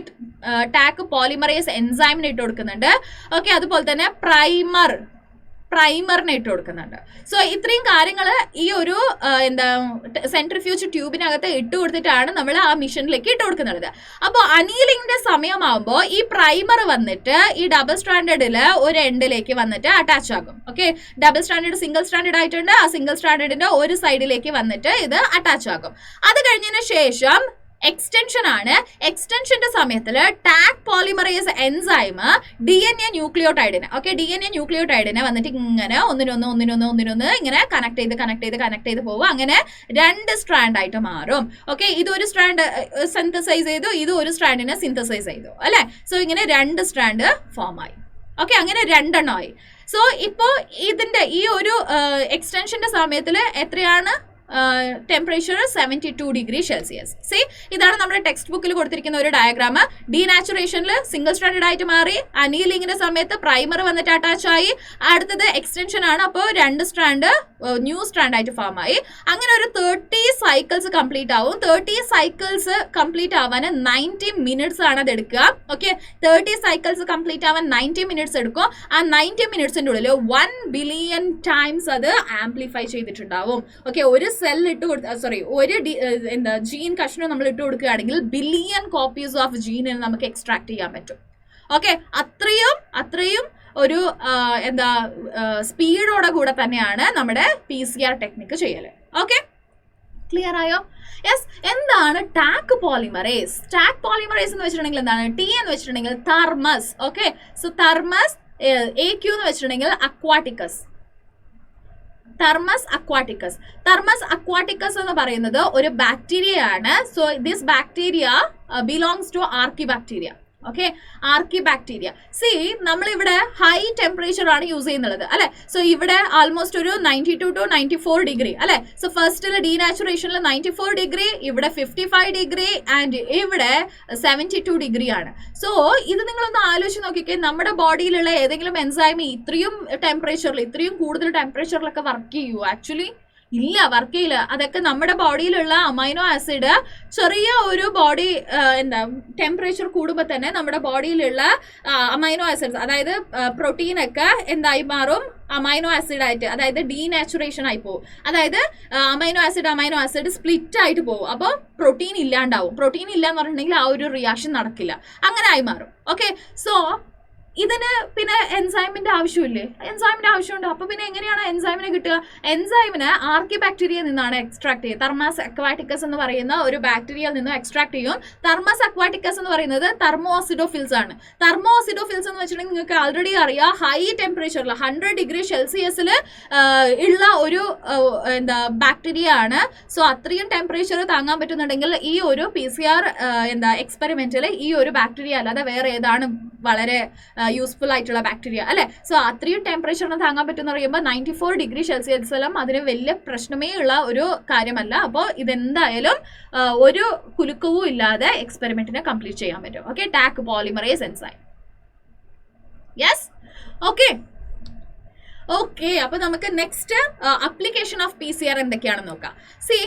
Taq polymerase എൻസൈമിന് ഇട്ട് കൊടുക്കുന്നുണ്ട്. ഓക്കെ, അതുപോലെ തന്നെ പ്രൈമർ പ്രൈമറിനെ ഇട്ട് കൊടുക്കുന്നുണ്ട്. സോ ഇത്രയും കാര്യങ്ങൾ ഈ ഒരു സെൻട്രിഫ്യൂജ് ട്യൂബിനകത്ത് ഇട്ട് കൊടുത്തിട്ടാണ് നമ്മൾ ആ മിഷനിലേക്ക് ഇട്ട് കൊടുക്കുന്നത്. അപ്പോൾ അനീലിംഗിന്റെ സമയമാകുമ്പോൾ ഈ പ്രൈമർ വന്നിട്ട് ഈ ഡബിൾ സ്റ്റാൻഡേർഡിൽ ഒരു എൻഡിലേക്ക് വന്നിട്ട് അറ്റാച്ച് ആകും. Okay, double standard single standard ആയിട്ടുണ്ട്. ആ സിംഗിൾ സ്റ്റാൻഡേർഡിന്റെ ഒരു സൈഡിലേക്ക് വന്നിട്ട് ഇത് അറ്റാച്ച് ആകും. അത് കഴിഞ്ഞതിന് ശേഷം എക്സ്റ്റൻഷൻ ആണ്. എക്സ്റ്റൻഷന്റെ സമയത്തിൽ tag polymerase enzyme DNA ന്യൂക്ലിയോടൈഡിനെ DNA ന്യൂക്ലിയോടൈഡിനെ വന്നിട്ട് ഇങ്ങനെ ഒന്നിനൊന്ന് ഇങ്ങനെ കണക്ട് ചെയ്ത് പോകും. അങ്ങനെ 2 സ്ട്രാൻഡ് ആയിട്ട് മാറും. ഓക്കെ, ഇതൊരു സ്ട്രാൻഡ് സിന്തസൈസ് ചെയ്തു, ഇത് ഒരു സ്ട്രാൻഡിനെ സിന്തസൈസ് ചെയ്തു അല്ലെ. സോ ഇങ്ങനെ 2 സ്ട്രാൻഡ് ഫോം ആയി. ഓക്കെ, അങ്ങനെ 2 എണ്ണമായി. സോ ഇപ്പോൾ ഇതിന്റെ ഈ ഒരു എക്സ്റ്റൻഷന്റെ സമയത്തിൽ എത്രയാണ് ടെമ്പറേച്ചർ? 72 degree Celsius. സി, ഇതാണ് നമ്മുടെ ടെക്സ്റ്റ് ബുക്കിൽ കൊടുത്തിരിക്കുന്ന ഒരു ഡയഗ്രാം. ഡീനാച്ചുറേഷനിൽ സിംഗിൾ സ്റ്റാൻഡേർഡ് ആയിട്ട് മാറി, അനീലിംഗിന്റെ സമയത്ത് പ്രൈമർ വന്നിട്ട് അറ്റാച്ച് ആയി, അടുത്തത് എക്സ്റ്റൻഷൻ ആണ്, അപ്പോൾ 2 സ്ട്രാൻഡ് ന്യൂ സ്ട്രാൻഡ് ആയിട്ട് ഫോം ആയി. അങ്ങനെ ഒരു 30 സൈക്കിൾസ് കംപ്ലീറ്റ് ആവും. 30 സൈക്കിൾസ് കംപ്ലീറ്റ് ആവാൻ 90 മിനിറ്റ്സ് ആണ് അത് എടുക്കുക. ഓക്കെ, 30 സൈക്കിൾസ് കംപ്ലീറ്റ് ആവാൻ 90 മിനിറ്റ്സ് എടുക്കും. ആ 90 മിനിറ്റ്സിന്റെ ഉള്ളിൽ 1 ബില്യൺ ടൈംസ് അത് ആംപ്ലിഫൈ ചെയ്തിട്ടുണ്ടാവും. ഓക്കെ, ഒരു സെൽ ഇട്ട് ഒരു ജീൻ കഷ്ണം നമ്മൾ ഇട്ട് കൊടുക്കുകയാണെങ്കിൽ ബില്യൺ കോപ്പീസ് ഓഫ് ജീനിന് നമുക്ക് എക്സ്ട്രാക്ട് ചെയ്യാൻ പറ്റും. ഓക്കെ, അത്രയും ഒരു സ്പീഡോടെ കൂടെ തന്നെയാണ് നമ്മുടെ PCR ടെക്നിക്ക് ചെയ്യല്. ഓക്കെ, ക്ലിയർ ആയോ? യെസ്. എന്താണ് ടാഗ് പോളിമറേസ്? ടാഗ് പോളിമറേസ് എന്ന് വെച്ചിട്ടുണ്ടെങ്കിൽ എന്താണ്? T എന്ന് വെച്ചിട്ടുണ്ടെങ്കിൽ thermos. Okay, so thermos. AQ എന്ന് വെച്ചിട്ടുണ്ടെങ്കിൽ അക്വാട്ടിക്കസ്. തെർമസ് അക്വാട്ടിക്കസ് എന്ന് പറയുന്നത് ഒരു ബാക്ടീരിയ ആണ്. So this bacteria belongs to archaebacteria. Okay, archaebacteria. See, നമ്മളിവിടെ ഹൈ ടെമ്പറേച്ചർ ആണ് യൂസ് ചെയ്യുന്നത് അല്ലെ. സോ ഇവിടെ ആൾമോസ്റ്റ് ഒരു 92 to 94 ഡിഗ്രി അല്ലെ. സോ ഫസ്റ്റിൽ ഡീനാച്ചുറേഷനിൽ 94 ഡിഗ്രി, ഇവിടെ 55 ഡിഗ്രി ആൻഡ് ഇവിടെ 72 ഡിഗ്രി ആണ്. സോ ഇത് നിങ്ങളൊന്ന് ആലോചിച്ച് നോക്കിക്കേ, നമ്മുടെ ബോഡിയിലുള്ള ഏതെങ്കിലും എൻസൈം ഇത്രയും ടെമ്പറേച്ചറിൽ, ഇത്രയും കൂടുതൽ ടെമ്പറേച്ചറിലൊക്കെ വർക്ക് ചെയ്യൂ? ആക്ച്വലി ഇല്ല, വർക്ക് ചെയ്യില്ല. അതൊക്കെ നമ്മുടെ ബോഡിയിലുള്ള അമൈനോ ആസിഡ് ചെറിയ ഒരു ബോഡി ടെമ്പറേച്ചർ കൂടുമ്പോൾ തന്നെ നമ്മുടെ ബോഡിയിലുള്ള അമൈനോ ആസിഡ്സ്, അതായത് പ്രോട്ടീനൊക്കെ എന്തായി മാറും? അമൈനോ ആസിഡ് ആയിട്ട്, അതായത് ഡീനാച്ചുറേഷൻ ആയി പോകും. അതായത് അമൈനോ ആസിഡ് സ്പ്ലിറ്റ് ആയിട്ട് പോകും. അപ്പോൾ പ്രോട്ടീൻ ഇല്ലാണ്ടാവും. പ്രോട്ടീൻ ഇല്ല എന്ന് പറഞ്ഞിട്ടുണ്ടെങ്കിൽ ആ ഒരു റിയാക്ഷൻ നടക്കില്ല. അങ്ങനെ ആയി മാറും. ഓക്കെ, സോ ഇതിന് പിന്നെ എൻസൈമിന്റെ ആവശ്യമില്ലേ? എൻസൈമിന്റെ ആവശ്യമുണ്ട്. അപ്പൊ പിന്നെ എങ്ങനെയാണ് എൻസൈമിനെ കിട്ടുക? എൻസൈമിന് ആർക്കിബാക്ടീരിയയിൽ നിന്നാണ് എക്സ്ട്രാക്ട് ചെയ്യുക. തെർമസ് അക്വാറ്റിക്കസ് എന്ന് പറയുന്ന ഒരു ബാക്ടീരിയയിൽ നിന്നും എക്സ്ട്രാക്ട് ചെയ്യും. തെർമസ് അക്വാറ്റിക്കസ് എന്ന് പറയുന്നത് തെർമോസിഡോഫിൽസ് ആണ്. തെർമോസിഡോഫിൽസ് എന്ന് വെച്ചിട്ടുണ്ടെങ്കിൽ നിങ്ങൾക്ക് ആൾറെഡി അറിയാം, ഹൈ ടെമ്പറേച്ചറിൽ 100 ഡിഗ്രി സെൽഷ്യസിൽ ഉള്ള ഒരു ബാക്ടീരിയ ആണ്. സോ അത്രയും ടെമ്പറേച്ചർ താങ്ങാൻ പറ്റുന്നുണ്ടെങ്കിൽ ഈ ഒരു PCR എക്സ്പെരിമെന്റിൽ ഈ ഒരു ബാക്ടീരിയ അല്ലാതെ വേറെ ഏതാണ് വളരെ യൂസ്ഫുൾ ആയിട്ടുള്ള ബാക്ടീരിയ അല്ലെ. സോ അത്രയും ടെമ്പറേച്ചറിന് താങ്ങാൻ പറ്റുമെന്ന് പറയുമ്പോൾ 94 ഡിഗ്രി സെൽഷ്യസിലും അതിന് വലിയ പ്രശ്നമേ ഉള്ള ഒരു കാര്യമല്ല. അപ്പോൾ ഇതെന്തായാലും ഒരു കുലുക്കവും ഇല്ലാതെ എക്സ്പെരിമെന്റിനെ കംപ്ലീറ്റ് ചെയ്യാൻ പറ്റും. Okay, tag polymerase enzyme. Yes, okay. അപ്പൊ നമുക്ക് നെക്സ്റ്റ് അപ്ലിക്കേഷൻ ഓഫ് PCR എന്തൊക്കെയാണെന്ന് നോക്കാം. സി,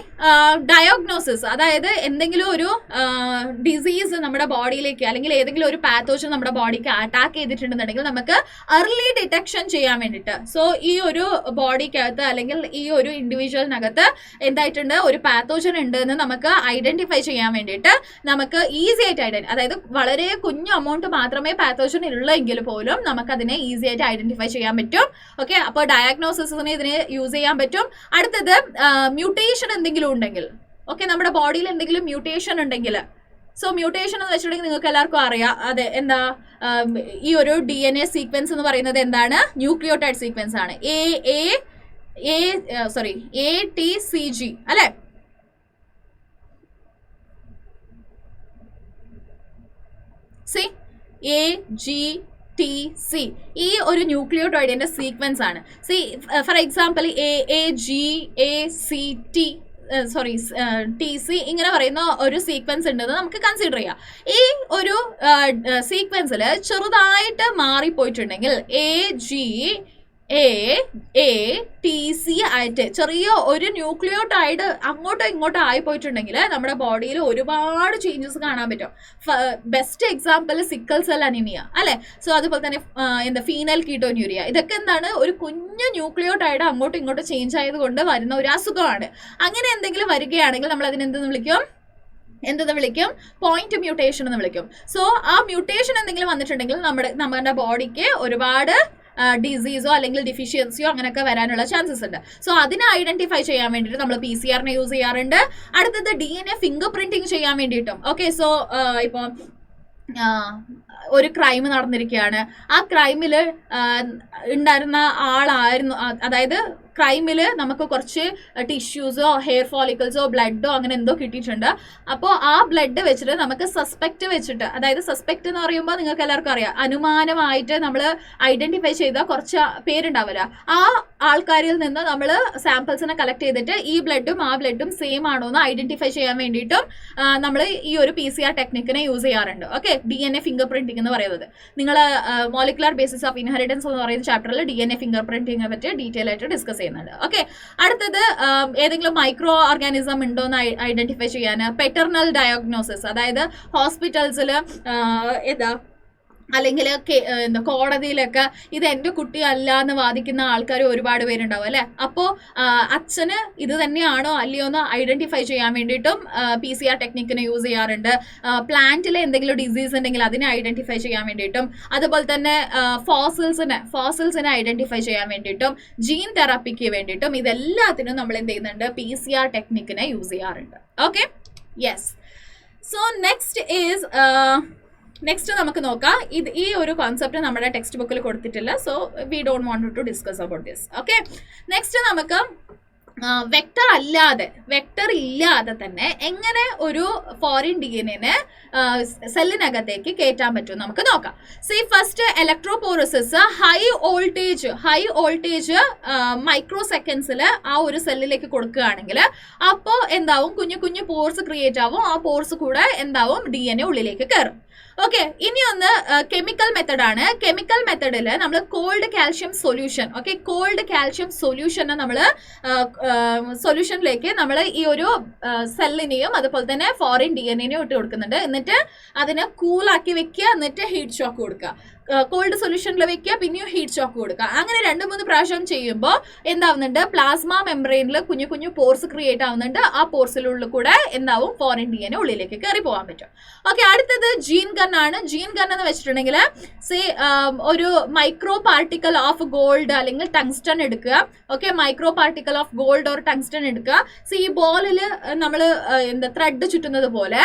ഡയഗ്നോസിസ്, അതായത് എന്തെങ്കിലും ഒരു ഡിസീസ് നമ്മുടെ ബോഡിയിലേക്ക് അല്ലെങ്കിൽ ഏതെങ്കിലും ഒരു പാത്തോജൻ നമ്മുടെ ബോഡിക്ക് അറ്റാക്ക് ചെയ്തിട്ടുണ്ടെന്നുണ്ടെങ്കിൽ നമുക്ക് early ഡിറ്റക്ഷൻ ചെയ്യാൻ വേണ്ടിയിട്ട്, സോ ഈ ഒരു ബോഡിക്കകത്ത് അല്ലെങ്കിൽ ഈ ഒരു ഇൻഡിവിജ്വലിനകത്ത് എന്തായിട്ടുണ്ട്, ഒരു പാത്തോജൻ ഉണ്ട് എന്ന് നമുക്ക് ഐഡന്റിഫൈ ചെയ്യാൻ വേണ്ടിയിട്ട് നമുക്ക് ഈസി ആയിട്ട് അതായത് വളരെ കുഞ്ഞു എമൗണ്ട് മാത്രമേ പാത്തോജൻ ഉള്ളെങ്കിൽ പോലും നമുക്ക് അതിനെ ഈസി ആയിട്ട് ഐഡന്റിഫൈ ചെയ്യാൻ പറ്റും. ഓക്കെ, അപ്പോൾ ഡയഗ്നോസിസിന് ഇതിനെ യൂസ് ചെയ്യാൻ പറ്റും. അടുത്തത് മ്യൂട്ടേഷൻ എന്തെങ്കിലും ഉണ്ടെങ്കിൽ, ഓക്കെ, നമ്മുടെ ബോഡിയിൽ എന്തെങ്കിലും മ്യൂട്ടേഷൻ ഉണ്ടെങ്കിൽ, സോ മ്യൂട്ടേഷൻ എന്ന് വെച്ചിട്ടുണ്ടെങ്കിൽ നിങ്ങൾക്ക് എല്ലാവർക്കും അറിയാം, അതെ, എന്താ ഈ ഒരു DNA സീക്വൻസ് എന്ന് പറയുന്നത് എന്താണ്? ന്യൂക്ലിയോടൈഡ് സീക്വൻസ് ആണ്. ATCG അല്ലെ. സി, AGTC ഈ ഒരു ന്യൂക്ലിയോടൈഡിന്റെ സീക്വൻസ് ആണ്. സി, ഫോർ എക്സാമ്പിൾ TC ഇങ്ങനെ പറയുന്ന ഒരു സീക്വൻസ് ഉണ്ടെന്ന് നമുക്ക് കൺസിഡർ ചെയ്യാം. ഈ ഒരു സീക്വൻസിൽ ചെറുതായിട്ട് മാറിപ്പോയിട്ടുണ്ടെങ്കിൽ AG ATC ആയിട്ട് ചെറിയ ഒരു ന്യൂക്ലിയോടൈഡ് അങ്ങോട്ടോ ഇങ്ങോട്ടോ ആയിപ്പോയിട്ടുണ്ടെങ്കിൽ നമ്മുടെ ബോഡിയിൽ ഒരുപാട് ചേഞ്ചസ് കാണാൻ പറ്റും. Best example sickle cell anaemia അല്ലെ. സോ അതുപോലെ തന്നെ ഫീനൽ കീറ്റോന്യൂരിയ, ഇതൊക്കെ എന്താണ്, ഒരു കുഞ്ഞു ന്യൂക്ലിയോടൈഡ് അങ്ങോട്ടും ഇങ്ങോട്ടും ചേഞ്ച് ആയതുകൊണ്ട് വരുന്ന ഒരു അസുഖമാണ്. അങ്ങനെ എന്തെങ്കിലും വരികയാണെങ്കിൽ നമ്മൾ അതിനെന്തെന്ന് വിളിക്കും, പോയിന്റ് മ്യൂട്ടേഷൻ എന്ന് വിളിക്കും. സോ ആ മ്യൂട്ടേഷൻ എന്തെങ്കിലും വന്നിട്ടുണ്ടെങ്കിൽ നമ്മുടെ ബോഡിക്ക് ഒരുപാട് ഡിസീസോ അല്ലെങ്കിൽ ഡിഫിഷ്യൻസിയോ അങ്ങനെയൊക്കെ വരാനുള്ള ചാൻസസ് ഉണ്ട്. സോ അതിനെ ഐഡന്റിഫൈ ചെയ്യാൻ വേണ്ടിയിട്ട് നമ്മൾ PCR യൂസ് ചെയ്യാറുണ്ട്. അടുത്തത് DNA ഫിംഗർ പ്രിന്റിങ് ചെയ്യാൻ വേണ്ടിയിട്ടും. ഓക്കെ, സോ ഇപ്പോൾ ഒരു ക്രൈം നടന്നിരിക്കുകയാണ്, ആ ക്രൈമിൽ ഉണ്ടായിരുന്ന ആളായിരുന്നു, അതായത് ക്രൈമിൽ നമുക്ക് കുറച്ച് ടിഷ്യൂസോ ഹെയർ ഫോളിക്കിൾസോ ബ്ലഡോ അങ്ങനെ എന്തോ കിട്ടിയിട്ടുണ്ട്. അപ്പോൾ ആ ബ്ലഡ് വെച്ചിട്ട് നമുക്ക് സസ്പെക്ട് വെച്ചിട്ട്, അതായത് സസ്പെക്ട് എന്ന് പറയുമ്പോൾ നിങ്ങൾക്ക് എല്ലാവർക്കും അറിയാം, അനുമാനമായിട്ട് നമ്മൾ ഐഡന്റിഫൈ ചെയ്ത കുറച്ച് പേരുണ്ടാവില്ല, ആ ആൾക്കാരിൽ നിന്ന് നമ്മൾ സാമ്പിൾസിനെ കളക്ട് ചെയ്തിട്ട് ഈ ബ്ലഡും ആ ബ്ലഡും സെയിം ആണോ എന്ന് ഐഡന്റിഫൈ ചെയ്യാൻ വേണ്ടിയിട്ടും നമ്മൾ ഈ ഒരു PCR ടെക്നിക്കിനെ യൂസ് ചെയ്യാറുണ്ട്. ഓക്കെ, DNA ഫിംഗർ പ്രിന്റിംഗ് എന്ന് പറയുന്നത് നിങ്ങൾ മോളിക്കുലർ ബേസിസ് ഓഫ് ഇൻഹെറിറ്റൻസ് എന്ന് പറയുന്ന ചാപ്റ്ററിൽ DNA ഫിംഗർ പ്രിന്റിംഗിനെ പറ്റി ഡീറ്റെയിൽ ആയിട്ട് ഡിസ്കസ് ചെയ്യുന്നുണ്ട്. ഓക്കെ, അടുത്തത് ഏതെങ്കിലും മൈക്രോ ഓർഗാനിസം ഉണ്ടോ എന്ന് ഐഡന്റിഫൈ ചെയ്യാൻ പെറ്റർണൽ ഡയഗ്നോസിസ്, അതായത് ഹോസ്പിറ്റൽസിൽ അല്ലെങ്കിൽ കോടതിയിലൊക്കെ ഇത് എൻ്റെ കുട്ടിയല്ല എന്ന് വാദിക്കുന്ന ആൾക്കാർ ഒരുപാട് പേരുണ്ടാവും അല്ലേ. അപ്പോൾ അച്ഛന് ഇത് തന്നെയാണോ അല്ലയോ എന്ന് ഐഡന്റിഫൈ ചെയ്യാൻ വേണ്ടിയിട്ടും PCR ടെക്നിക്കിനെ യൂസ് ചെയ്യാറുണ്ട്. പ്ലാന്റിൽ എന്തെങ്കിലും ഡിസീസ് ഉണ്ടെങ്കിൽ അതിനെ ഐഡന്റിഫൈ ചെയ്യാൻ വേണ്ടിയിട്ടും, അതുപോലെ തന്നെ ഫോസിൽസിനെ ഐഡന്റിഫൈ ചെയ്യാൻ വേണ്ടിയിട്ടും, ജീൻ തെറാപ്പിക്ക് വേണ്ടിയിട്ടും, ഇതെല്ലാത്തിനും നമ്മൾ എന്ത് ചെയ്യുന്നുണ്ട്, PCR ടെക്നിക്കിനെ യൂസ് ചെയ്യാറുണ്ട്. Okay, yes. സോ നെക്സ്റ്റ് നമുക്ക് നോക്കാം. ഈ ഒരു കോൺസെപ്റ്റ് നമ്മുടെ ടെക്സ്റ്റ് ബുക്കിൽ കൊടുത്തിട്ടില്ല. So we don't want to discuss about this. Okay, next നമുക്ക് വെക്ടർ ഇല്ലാതെ തന്നെ എങ്ങനെ ഒരു ഫോറിൻ DNA സെല്ലിനകത്തേക്ക് കയറ്റാൻ പറ്റും നമുക്ക് നോക്കാം. See first electrophoresis high voltage മൈക്രോ സെക്കൻഡ്സിൽ ആ ഒരു സെല്ലിലേക്ക് കൊടുക്കുകയാണെങ്കിൽ അപ്പോൾ എന്താവും, കുഞ്ഞു പോർസ് ക്രിയേറ്റ് ആവും, ആ പോർസ് കൂടെ എന്താവും, DNA ഉള്ളിലേക്ക് കയറും. ഓക്കെ, ഇനി ഒന്ന് കെമിക്കൽ മെത്തഡാണ്. കെമിക്കൽ മെത്തഡിൽ നമ്മൾ cold calcium solution, okay, cold calcium സൊല്യൂഷനെ നമ്മൾ സൊല്യൂഷനിലേക്ക് നമ്മൾ ഈ ഒരു സെല്ലിനെയും അതുപോലെ തന്നെ ഫോറിൻ DNA ഇട്ട് കൊടുക്കുന്നുണ്ട്. എന്നിട്ട് അതിനെ കൂളാക്കി വെക്കുക, എന്നിട്ട് ഹീറ്റ് ഷോക്ക് കൊടുക്കുക. കോൾഡ് സൊല്യൂഷനിൽ വെക്കുക, പിന്നെയും ഹീറ്റ് ഷോക്ക് കൊടുക്കുക. അങ്ങനെ 2-3 പ്രാവശ്യം ചെയ്യുമ്പോൾ എന്താവുന്നുണ്ട്, പ്ലാസ്മ മെംബ്രെയിനിൽ കുഞ്ഞു പോർസ് ക്രിയേറ്റ് ആവുന്നുണ്ട്. ആ പോർസിലുള്ള കൂടെ എന്താവും, ഫോറിൻ DNA ഉള്ളിലേക്ക് കയറി പോകാൻ പറ്റും. ഓക്കെ, അടുത്തത് ജീൻ ഗൺ ആണ്. ജീൻ ഗൺ എന്ന് വെച്ചിട്ടുണ്ടെങ്കിൽ ഒരു മൈക്രോ പാർട്ടിക്കൽ ഓഫ് ഗോൾഡ് അല്ലെങ്കിൽ ടങ്സ്റ്റൺ എടുക്കുക. Okay, micro particle of gold or tungsten എടുക്കുക. ഈ ബോളിൽ നമ്മൾ ത്രെഡ് ചുറ്റുന്നത് പോലെ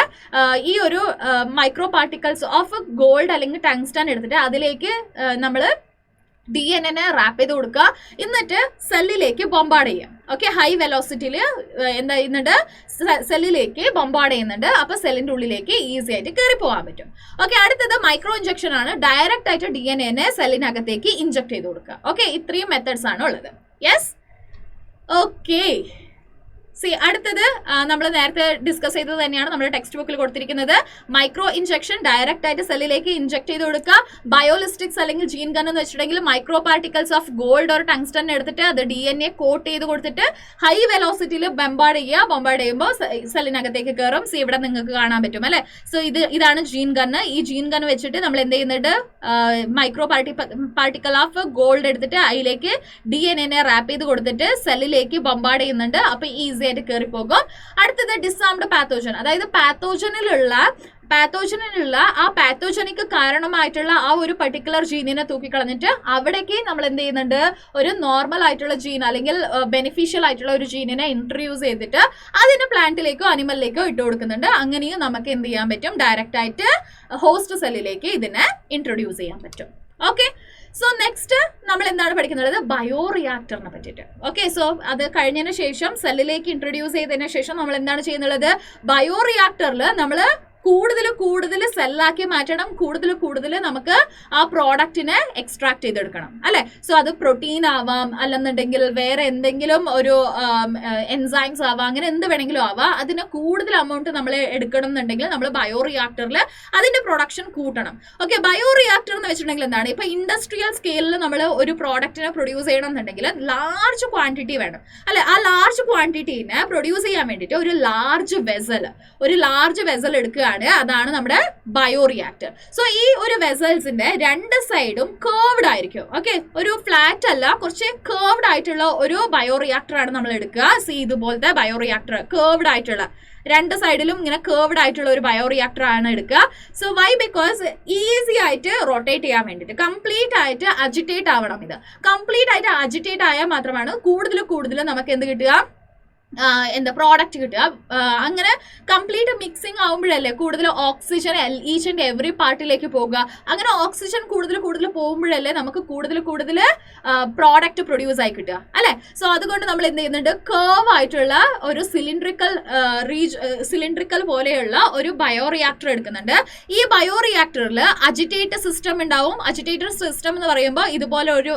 ഈ ഒരു മൈക്രോ പാർട്ടിക്കൽസ് ഓഫ് ഗോൾഡ് അല്ലെങ്കിൽ ടങ്സ്റ്റൺ എടുത്തിട്ട് അതിലേക്ക് നമ്മൾ DNA റാപ്പ് ചെയ്ത് കൊടുക്കുക. എന്നിട്ട് സെല്ലിലേക്ക് ബോംബാർഡ് ചെയ്യാം. ഓക്കെ, ഹൈ വെലോസിറ്റിയിൽ എന്താ ചെയ്യുന്നുണ്ട്, സെല്ലിലേക്ക് ബോംബാർഡ് ചെയ്യുന്നുണ്ട്. അപ്പോൾ സെല്ലിന്റെ ഉള്ളിലേക്ക് ഈസി ആയിട്ട് കയറി പോകാൻ പറ്റും. ഓക്കെ, അടുത്തത് മൈക്രോ ഇഞ്ചക്ഷൻ ആണ്. ഡയറക്റ്റ് ആയിട്ട് DNA സെല്ലിനകത്തേക്ക് ഇഞ്ചക്ട് ചെയ്ത് കൊടുക്കുക. ഓക്കെ, ഇത്രയും മെത്തേഡ്സ് ആണ് ഉള്ളത്. Yes, okay. അടുത്തത് നമ്മൾ നേരത്തെ ഡിസ്കസ് ചെയ്തത് തന്നെയാണ് നമ്മുടെ ടെക്സ്റ്റ് ബുക്കിൽ കൊടുത്തിരിക്കുന്നത്. മൈക്രോ ഇഞ്ചക്ഷൻ, ഡയറക്റ്റ് ആയിട്ട് സെല്ലിലേക്ക് ഇഞ്ചക്ട് ചെയ്ത് കൊടുക്കുക. ബയോലിസ്റ്റിക്സ് അല്ലെങ്കിൽ ജീൻ ഗൺ എന്ന് വെച്ചിട്ടുണ്ടെങ്കിൽ micro particles of gold or tungsten എടുത്തിട്ട് അത് DNA കോട്ട് ചെയ്ത് കൊടുത്തിട്ട് ഹൈ വെലോസിറ്റിയിൽ ബോംബാർഡ് ചെയ്യുമ്പോൾ സെല്ലിനകത്തേക്ക് കയറും. ഇവിടെ നിങ്ങൾക്ക് കാണാൻ പറ്റും അല്ലെ. സോ ഇതാണ് ജീൻ ഗണ്ണ്. ഈ ജീൻ ഗൺ വെച്ചിട്ട് നമ്മൾ എന്ത് ചെയ്യുന്നുണ്ട്, മൈക്രോ പാർട്ടിക്കൽ ഓഫ് ഗോൾഡ് എടുത്തിട്ട് അതിലേക്ക് DNA റാപ്പ് ചെയ്ത് കൊടുത്തിട്ട് സെല്ലിലേക്ക് ബോംബാർഡ് ചെയ്യുന്നുണ്ട്. അപ്പൊ ഈസി ആയിട്ട് കയറി പോകും. അടുത്തത് ഡിസാംഡ് പാത്തോജൻ, അതായത് പാത്തോജനിലുള്ള ആ പാത്തോജനിക്ക് കാരണമായിട്ടുള്ള ആ ഒരു പർട്ടിക്കുലർ ജീനിനെ തൂക്കിക്കളഞ്ഞിട്ട് അവിടേക്ക് നമ്മൾ എന്ത് ചെയ്യുന്നുണ്ട്, ഒരു നോർമൽ ആയിട്ടുള്ള ജീൻ അല്ലെങ്കിൽ ബെനിഫിഷ്യൽ ആയിട്ടുള്ള ഒരു ജീനിനെ ഇൻട്രൊഡ്യൂസ് ചെയ്തിട്ട് അതിന് പ്ലാന്റിലേക്കോ അനിമലിലേക്കോ ഇട്ട് കൊടുക്കുന്നുണ്ട്. അങ്ങനെയും നമുക്ക് എന്ത് ചെയ്യാൻ പറ്റും, ഡയറക്റ്റ് ആയിട്ട് ഹോസ്റ്റ് സെല്ലിലേക്ക് ഇതിനെ ഇൻട്രൊഡ്യൂസ് ചെയ്യാൻ പറ്റും. ഓക്കെ, സോ നെക്സ്റ്റ് നമ്മൾ എന്താണ് പഠിക്കുന്നത്, ബയോ റിയാക്ടറിനെ പറ്റിയിട്ട്. ഓക്കെ, സോ അത് കഴിഞ്ഞതിന് ശേഷം സെല്ലിലേക്ക് ഇൻട്രൊഡ്യൂസ് ചെയ്തതിന് ശേഷം നമ്മൾ എന്താണ് ചെയ്യുന്നത്, ബയോ റിയാക്ടറിൽ നമ്മൾ കൂടുതൽ സെല്ലാക്കി മാറ്റണം, കൂടുതൽ നമുക്ക് ആ പ്രോഡക്റ്റിനെ എക്സ്ട്രാക്ട് ചെയ്തെടുക്കണം അല്ലെ. സോ അത് പ്രോട്ടീൻ ആവാം, അല്ലെന്നുണ്ടെങ്കിൽ വേറെ എന്തെങ്കിലും ഒരു എൻസൈംസ് ആവാം, അങ്ങനെ എന്ത് വേണമെങ്കിലും ആവാം. അതിന് കൂടുതൽ എമൗണ്ട് നമ്മൾ എടുക്കണം എന്നുണ്ടെങ്കിൽ നമ്മൾ ബയോറിയാക്ടറിൽ അതിന്റെ പ്രൊഡക്ഷൻ കൂട്ടണം. ഓക്കെ, ബയോറിയാക്ടർ എന്ന് വെച്ചിട്ടുണ്ടെങ്കിൽ എന്താണ്, ഇപ്പൊ ഇൻഡസ്ട്രിയൽ സ്കെയിലിൽ നമ്മൾ ഒരു പ്രോഡക്റ്റിനെ പ്രൊഡ്യൂസ് ചെയ്യണം എന്നുണ്ടെങ്കിൽ ലാർജ് ക്വാണ്ടിറ്റി വേണം അല്ലെ. ആ ലാർജ് ക്വാണ്ടിറ്റീനെ പ്രൊഡ്യൂസ് ചെയ്യാൻ വേണ്ടിയിട്ട് ഒരു ലാർജ് വെസൽ എടുക്കുകയാണ്, അതാണ് നമ്മുടെ ബയോറിയാക്ടർ. സോ ഈ ഒരു വെസൽസിന്റെ രണ്ട് സൈഡും കേർവ്ഡ് ആയിരിക്കും. ഓക്കെ, ഒരു ഫ്ലാറ്റ് അല്ല, കുറച്ച് കേർവ്ഡ് ആയിട്ടുള്ള ഒരു ബയോറിയാക്ടർ ആണ് നമ്മൾ എടുക്കുക. സി ഇതുപോലത്തെ ബയോറിയാക്ടർ കേർവ്ഡ് ആയിട്ടുള്ള രണ്ട് സൈഡിലും ഇങ്ങനെ കേർവ്ഡ് ആയിട്ടുള്ള ഒരു ബയോറിയാക്ടർ ആണ് എടുക്കുക. സോ വൈ, ബിക്കോസ് ഈസി ആയിട്ട് റൊട്ടേറ്റ് ചെയ്യാൻ വേണ്ടിയിട്ട് കംപ്ലീറ്റ് ആയിട്ട് അജിറ്റേറ്റ് ആവണം. ഇത് കംപ്ലീറ്റ് ആയിട്ട് അജിറ്റേറ്റ് ആയാൽ മാത്രമാണ് കൂടുതൽ നമുക്ക് എന്ത് കിട്ടുക, പ്രോഡക്റ്റ് കിട്ടുക. അങ്ങനെ കംപ്ലീറ്റ് മിക്സിംഗ് ആവുമ്പോഴല്ലേ കൂടുതൽ ഓക്സിജൻ ഈച്ച് ആൻഡ് എവറി പാർട്ടിലേക്ക് പോകുക. അങ്ങനെ ഓക്സിജൻ കൂടുതൽ പോകുമ്പോഴല്ലേ നമുക്ക് കൂടുതൽ പ്രോഡക്റ്റ് പ്രൊഡ്യൂസ് ആയി കിട്ടുക അല്ലെ. സോ അതുകൊണ്ട് നമ്മൾ എന്ത് ചെയ്യുന്നുണ്ട്, കേർവ് ആയിട്ടുള്ള ഒരു സിലിണ്ട്രിക്കൽ പോലെയുള്ള ഒരു ബയോറിയാക്ടർ എടുക്കുന്നുണ്ട്. ഈ ബയോറിയാക്ടറിൽ അജിറ്റേറ്റർ സിസ്റ്റം ഉണ്ടാവും. അജിറ്റേറ്റർ സിസ്റ്റം എന്ന് പറയുമ്പോൾ ഇതുപോലെ ഒരു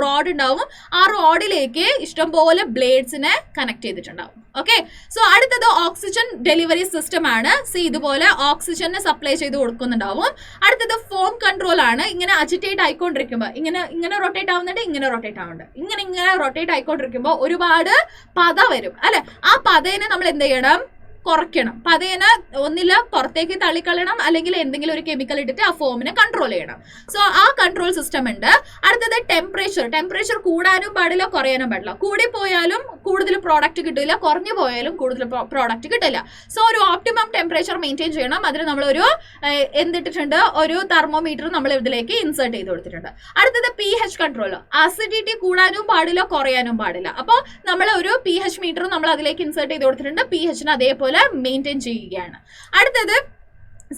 റോഡ് ഉണ്ടാവും. ആ റോഡിലേക്ക് ഇഷ്ടംപോലെ ബ്ലേഡ്സിനെ കണക്ട് ചെയ്തിട്ടുണ്ടാവും. ഓക്കെ, സോ അടുത്തത് ഓക്സിജൻ ഡെലിവറി സിസ്റ്റം ആണ്. സി ഇതുപോലെ ഓക്സിജനെ സപ്ലൈ ചെയ്ത് കൊടുക്കുന്നുണ്ടാവും. അടുത്തത് ഫോം കൺട്രോൾ ആണ്. ഇങ്ങനെ അജിറ്റേറ്റ് ആയിക്കൊണ്ടിരിക്കുമ്പോൾ ഇങ്ങനെ റൊട്ടേറ്റ് ആവുന്നുണ്ട്, ഇങ്ങനെ റൊട്ടേറ്റ് ആവുന്നുണ്ട്, ഇങ്ങനെ റൊട്ടേറ്റ് ആയിക്കൊണ്ടിരിക്കുമ്പോൾ ഒരുപാട് പത വരും അല്ലെ. ആ പതേനെ നമ്മൾ എന്ത് ചെയ്യണം, കുറയ്ക്കണം. പതേനെ ഒന്നില്ല പുറത്തേക്ക് തള്ളിക്കളയണം, അല്ലെങ്കിൽ എന്തെങ്കിലും ഒരു കെമിക്കൽ ഇട്ടിട്ട് ആ ഫോമിനെ കൺട്രോൾ ചെയ്യണം. സോ ആ കൺട്രോൾ സിസ്റ്റം ഉണ്ട്. അടുത്തത് ടെമ്പറേച്ചർ കൂടാനും പാടില്ല, കുറയാനും പാടില്ല. കൂടിപ്പോയാലും കൂടുതൽ പ്രോഡക്റ്റ് കിട്ടില്ല, കുറഞ്ഞു പോയാലും കൂടുതൽ പ്രോഡക്റ്റ് കിട്ടില്ല. സോ ഒരു ഓപ്റ്റിമം ടെമ്പറേച്ചർ മെയിൻറ്റെയിൻ ചെയ്യണം. അതിന് നമ്മളൊരു എന്തിട്ടിട്ടുണ്ട്, ഒരു തെർമോമീറ്റർ നമ്മൾ ഇതിലേക്ക് ഇൻസേർട്ട് ചെയ്ത് കൊടുത്തിട്ടുണ്ട്. അടുത്തത് pH കൺട്രോൾ. അസിഡിറ്റി കൂടാനും പാടില്ല, കുറയാനും പാടില്ല. അപ്പോൾ നമ്മൾ ഒരു pH മീറ്റർ നമ്മൾ അതിലേക്ക് ഇൻസേർട്ട് ചെയ്ത് കൊടുത്തിട്ടുണ്ട്. pH-ന് അതേപോലെ മെയിൻറ്റെയിൻ ചെയ്യുകയാണ്. അടുത്തത്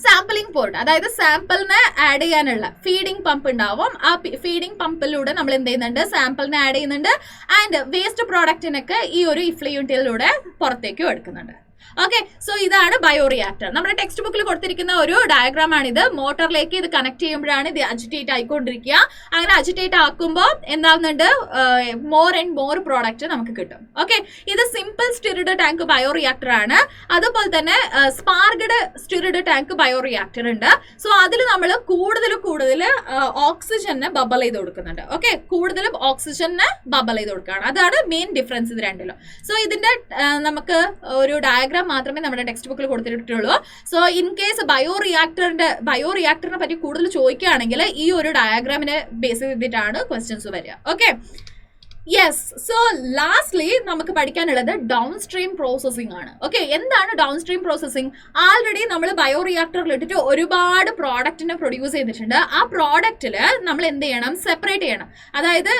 സാമ്പിളിംഗ് പോർട്ട്, അതായത് സാമ്പിളിനെ ആഡ് ചെയ്യാനുള്ള ഫീഡിംഗ് പമ്പ് ഉണ്ടാവും. ആ ഫീഡിംഗ് പമ്പിലൂടെ നമ്മൾ എന്ത് ചെയ്യുന്നുണ്ട്, സാമ്പിളിനെ ആഡ് ചെയ്യുന്നുണ്ട്. ആൻഡ് വേസ്റ്റ് പ്രോഡക്റ്റിനൊക്കെ ഈ ഒരു ഇഫ്ലൂയൂട്ടിലൂടെ പുറത്തേക്കും എടുക്കുന്നുണ്ട്. ഓക്കെ, സോ ഇതാണ് ബയോറിയാക്ടർ. നമ്മുടെ ടെക്സ്റ്റ് ബുക്കിൽ കൊടുത്തിരിക്കുന്ന ഒരു ഡയഗ്രാം ആണിത്. മോട്ടറിലേക്ക് ഇത് കണക്ട് ചെയ്യുമ്പോഴാണ് ഇത് അജിറ്റേറ്റ് ആയിക്കൊണ്ടിരിക്കുക. അങ്ങനെ അജിറ്റേറ്റ് ആക്കുമ്പോൾ എന്താവുന്നുണ്ട്, മോർ ആൻഡ് മോർ പ്രോഡക്റ്റ് നമുക്ക് കിട്ടും. ഓക്കെ, ഇത് സിമ്പിൾ സ്റ്റിർഡ് ടാങ്ക് ബയോറിയാക്ടർ ആണ്. അതുപോലെ തന്നെ സ്പാർക്ഡ് സ്റ്റിർഡ് ടാങ്ക് ബയോറിയാക്ടർ ഉണ്ട്. സോ അതിൽ നമ്മൾ കൂടുതൽ ഓക്സിജനെ ബബിൾ ചെയ്ത് കൊടുക്കുന്നുണ്ട്. ഓക്കെ, കൂടുതലും ഓക്സിജനെ ബബിൾ ചെയ്ത് കൊടുക്കുകയാണ്. അതാണ് മെയിൻ ഡിഫറൻസ് ഇത് രണ്ടിലും. സോ ഇതിന്റെ നമുക്ക് ഒരു ഡയഗ്രാം മാത്രമേ നമ്മുടെ ടെക്സ്റ്റ് ബുക്കിൽ കൊടുത്തിട്ടുള്ളൂ. സോ ഇൻ കേസ് ബയോറിയാക്ടറിനെ പറ്റി കൂടുതൽ ചോദിക്കുകയാണെങ്കിൽ ഈ ഒരു ഡയഗ്രാമിനെ ബേസ് ചെയ്തിട്ടാണ് ക്വസ്റ്റ്യൻസ് വരിക. Okay, yes. സോ ലാസ്റ്റ്ലി നമുക്ക് പഠിക്കാനുള്ളത് ഡൗൺ സ്ട്രീം പ്രോസസ്സിംഗ് ആണ്. ഓക്കെ, എന്താണ് ഡൗൺ സ്ട്രീം പ്രോസസ്സിംഗ്? ആൾറെഡി നമ്മൾ ബയോറിയാക്ടറിൽ ഇട്ടിട്ട് ഒരുപാട് പ്രോഡക്റ്റിനെ പ്രൊഡ്യൂസ് ചെയ്തിട്ടുണ്ട്. ആ പ്രോഡക്റ്റിൽ നമ്മൾ എന്ത് ചെയ്യണം, സെപ്പറേറ്റ് ചെയ്യണം. അതായത്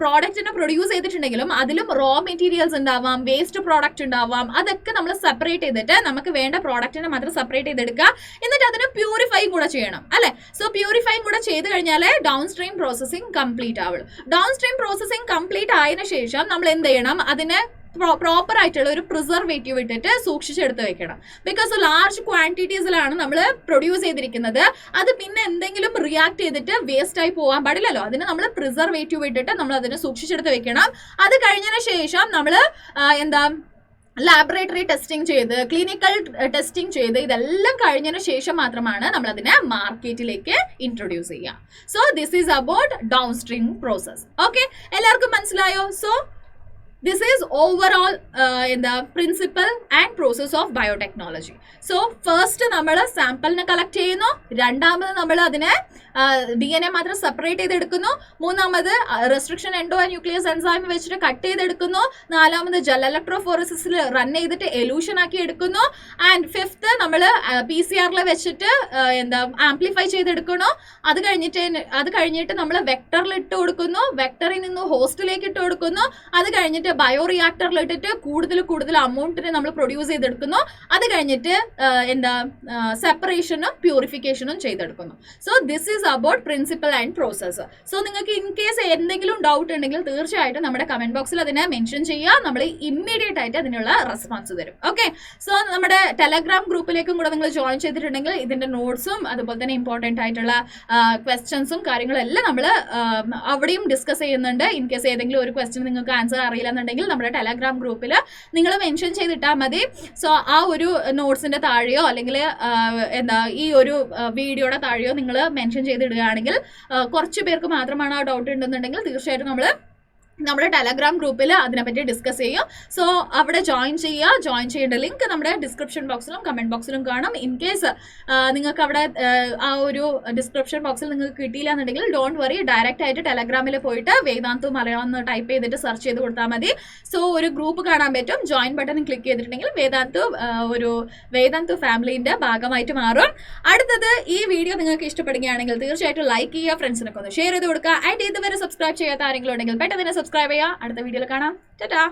പ്രോഡക്റ്റിനെ പ്രൊഡ്യൂസ് ചെയ്തിട്ടുണ്ടെങ്കിലും അതിലും റോ മെറ്റീരിയൽസ് ഉണ്ടാവാം, വേസ്റ്റ് പ്രോഡക്റ്റ് ഉണ്ടാവാം. അതൊക്കെ നമ്മൾ സെപ്പറേറ്റ് ചെയ്തിട്ട് നമുക്ക് വേണ്ട പ്രോഡക്റ്റിനെ മാത്രം സെപ്പറേറ്റ് ചെയ്തെടുക്കുക. എന്നിട്ട് അതിന് പ്യൂരിഫൈയും കൂടെ ചെയ്യണം അല്ലെ. സോ പ്യൂരിഫൈയും കൂടെ ചെയ്ത് കഴിഞ്ഞാലേ ഡൗൺ സ്ട്രീം പ്രോസസ്സിംഗ് കംപ്ലീറ്റ് ആവുള്ളൂ. ഡൗൺ സ്ട്രീം പ്രോസസ്സിംഗ് കംപ്ലീറ്റ് ആയതിനു ശേഷം നമ്മൾ എന്ത് ചെയ്യണം, അതിനെ പ്രോപ്പർ ആയിട്ടുള്ള ഒരു പ്രിസർവേറ്റീവ് ഇട്ടിട്ട് സൂക്ഷിച്ചെടുത്ത് വെക്കണം. ബിക്കോസ് ലാർജ് ക്വാണ്ടിറ്റീസിലാണ് നമ്മൾ പ്രൊഡ്യൂസ് ചെയ്തിരിക്കുന്നത്. അത് പിന്നെ എന്തെങ്കിലും റിയാക്ട് ചെയ്തിട്ട് വേസ്റ്റ് ആയി പോകാൻ പാടില്ലല്ലോ. അതിന് നമ്മൾ പ്രിസർവേറ്റീവ് ഇട്ടിട്ട് നമ്മൾ അതിനെ സൂക്ഷിച്ചെടുത്ത് വെക്കണം. അത് കഴിഞ്ഞതിന് ശേഷം നമ്മൾ ലാബറട്ടറി ടെസ്റ്റിംഗ് ചെയ്ത്, ക്ലിനിക്കൽ ടെസ്റ്റിംഗ് ചെയ്ത്, ഇതെല്ലാം കഴിഞ്ഞതിന് ശേഷം മാത്രമാണ് നമ്മൾ അതിനെ മാർക്കറ്റിലേക്ക് ഇൻട്രൊഡ്യൂസ് ചെയ്യുക. So this is about down stream process. Okay, എല്ലാവർക്കും മനസ്സിലായോ? So this is overall principal and process of biotechnology. So first നമ്മൾ സാമ്പിളിനെ കളക്ട് ചെയ്യുന്നു. രണ്ടാമത് നമ്മൾ അതിനെ DNA മാത്രം സെപ്പറേറ്റ് ചെയ്തെടുക്കുന്നു. മൂന്നാമത് റെസ്ട്രിക്ഷൻ എൻഡോ ന്യൂക്ലിയസ് എൻസൈം വെച്ചിട്ട് കട്ട് ചെയ്തെടുക്കുന്നു. നാലാമത് ജെൽ ഇലക്ട്രോഫോറസിസിൽ റൺ ചെയ്തിട്ട് എലൂഷൻ ആക്കി എടുക്കുന്നു. ആൻഡ് ഫിഫ്ത്ത് നമ്മൾ PCR വെച്ചിട്ട് ആംപ്ലിഫൈ ചെയ്തെടുക്കുന്നു. അത് കഴിഞ്ഞിട്ട് നമ്മൾ വെക്ടറിൽ ഇട്ട് കൊടുക്കുന്നു. വെക്ടറിൽ നിന്ന് ഹോസ്റ്റിലേക്ക് ഇട്ട് കൊടുക്കുന്നു. അത് കഴിഞ്ഞിട്ട് കഴിഞ്ഞിട്ട് ബയോറിയാക്ടറിലിട്ടിട്ട് കൂടുതൽ അമൗണ്ടിന് നമ്മൾ പ്രൊഡ്യൂസ് ചെയ്തെടുക്കുന്നു. അത് കഴിഞ്ഞിട്ട് എന്താ സെപ്പറേഷനും പ്യൂരിഫിക്കേഷനും ചെയ്തെടുക്കുന്നു. So this is about principal and process. So നിങ്ങൾക്ക് ഇൻ കേസ് എന്തെങ്കിലും ഡൗട്ട് ഉണ്ടെങ്കിൽ തീർച്ചയായിട്ടും നമ്മുടെ കമന്റ് ബോക്സിൽ അതിനെ മെൻഷൻ ചെയ്യുക. നമ്മൾ ഇമ്മീഡിയറ്റ് ആയിട്ട് അതിനുള്ള റെസ്പോൺസ് തരും. ഓക്കെ, സോ നമ്മുടെ ടെലഗ്രാം ഗ്രൂപ്പിലേക്കും കൂടെ നിങ്ങൾ ജോയിൻ ചെയ്തിട്ടുണ്ടെങ്കിൽ ഇതിന്റെ നോട്ട്സും അതുപോലെ തന്നെ ഇമ്പോർട്ടൻ്റ് ആയിട്ടുള്ള ക്വസ്റ്റ്യൻസും കാര്യങ്ങളും എല്ലാം നമ്മൾ അവിടെയും ഡിസ്കസ് ചെയ്യുന്നുണ്ട്. ഇൻ കേസ് ഏതെങ്കിലും ഒരു ക്വസ്റ്റ്യൻ നിങ്ങൾക്ക് ആൻസർ അറിയില്ല എന്നുണ്ടെങ്കിൽ നമ്മുടെ ടെലഗ്രാം ഗ്രൂപ്പിൽ നിങ്ങൾ മെൻഷൻ ചെയ്തിട്ടാൽ മതി. സോ ആ ഒരു നോട്ട്സിന്റെ താഴെയോ അല്ലെങ്കിൽ എന്താ ഈ ഒരു വീഡിയോയുടെ താഴെയോ നിങ്ങൾ മെൻഷൻ ചെയ്തിടുകയാണെങ്കിൽ കുറച്ച് പേർക്ക് മാത്രമാണ് ആ ഡൗട്ട് ഉണ്ടെന്നുണ്ടെങ്കിൽ തീർച്ചയായിട്ടും നമ്മുടെ ടെലഗ്രാം ഗ്രൂപ്പിൽ അതിനെപ്പറ്റി ഡിസ്കസ് ചെയ്യും. സോ അവിടെ ജോയിൻ ചെയ്യുക. ജോയിൻ ചെയ്യേണ്ട ലിങ്ക് നമ്മുടെ ഡിസ്ക്രിപ്ഷൻ ബോക്സിലും കമന്റ് ബോക്സിലും കാണാം. ഇൻ കേസ് നിങ്ങൾക്ക് അവിടെ ആ ഒരു ഡിസ്ക്രിപ്ഷൻ ബോക്സിൽ നിങ്ങൾക്ക് കിട്ടിയില്ല എന്നുണ്ടെങ്കിൽ ഡോണ്ട് വറി, ഡയറക്റ്റ് ആയിട്ട് ടെലഗ്രാമിൽ പോയിട്ട് വേദാന്തു മലയാളം എന്ന് ടൈപ്പ് ചെയ്തിട്ട് സെർച്ച് ചെയ്ത് കൊടുത്താൽ മതി. സോ ഒരു ഗ്രൂപ്പ് കാണാൻ പറ്റും. ജോയിൻ ബട്ടൺ ക്ലിക്ക് ചെയ്തിട്ടുണ്ടെങ്കിൽ വേദാന്തു ഫാമിലിന്റെ ഭാഗമായിട്ട് മാറും. അടുത്തത്, ഈ വീഡിയോ നിങ്ങൾക്ക് ഇഷ്ടപ്പെടുകയാണെങ്കിൽ തീർച്ചയായിട്ടും ലൈക്ക് ചെയ്യുക, ഫ്രണ്ട്സിനൊക്കെ ഒന്ന് ഷെയർ ചെയ്ത് കൊടുക്കുക. ആൻഡ് ഇതുവരെ സബ്സ്ക്രൈബ് ചെയ്യാത്ത ആരെങ്കിലും ഉണ്ടെങ്കിൽ പെട്ടെന്ന് തന്നെ സബ്സ്ക്രൈബ് ചെയ്യുക. അടുത്ത വീഡിയോയിൽ കാണാം. ടാറ്റാ.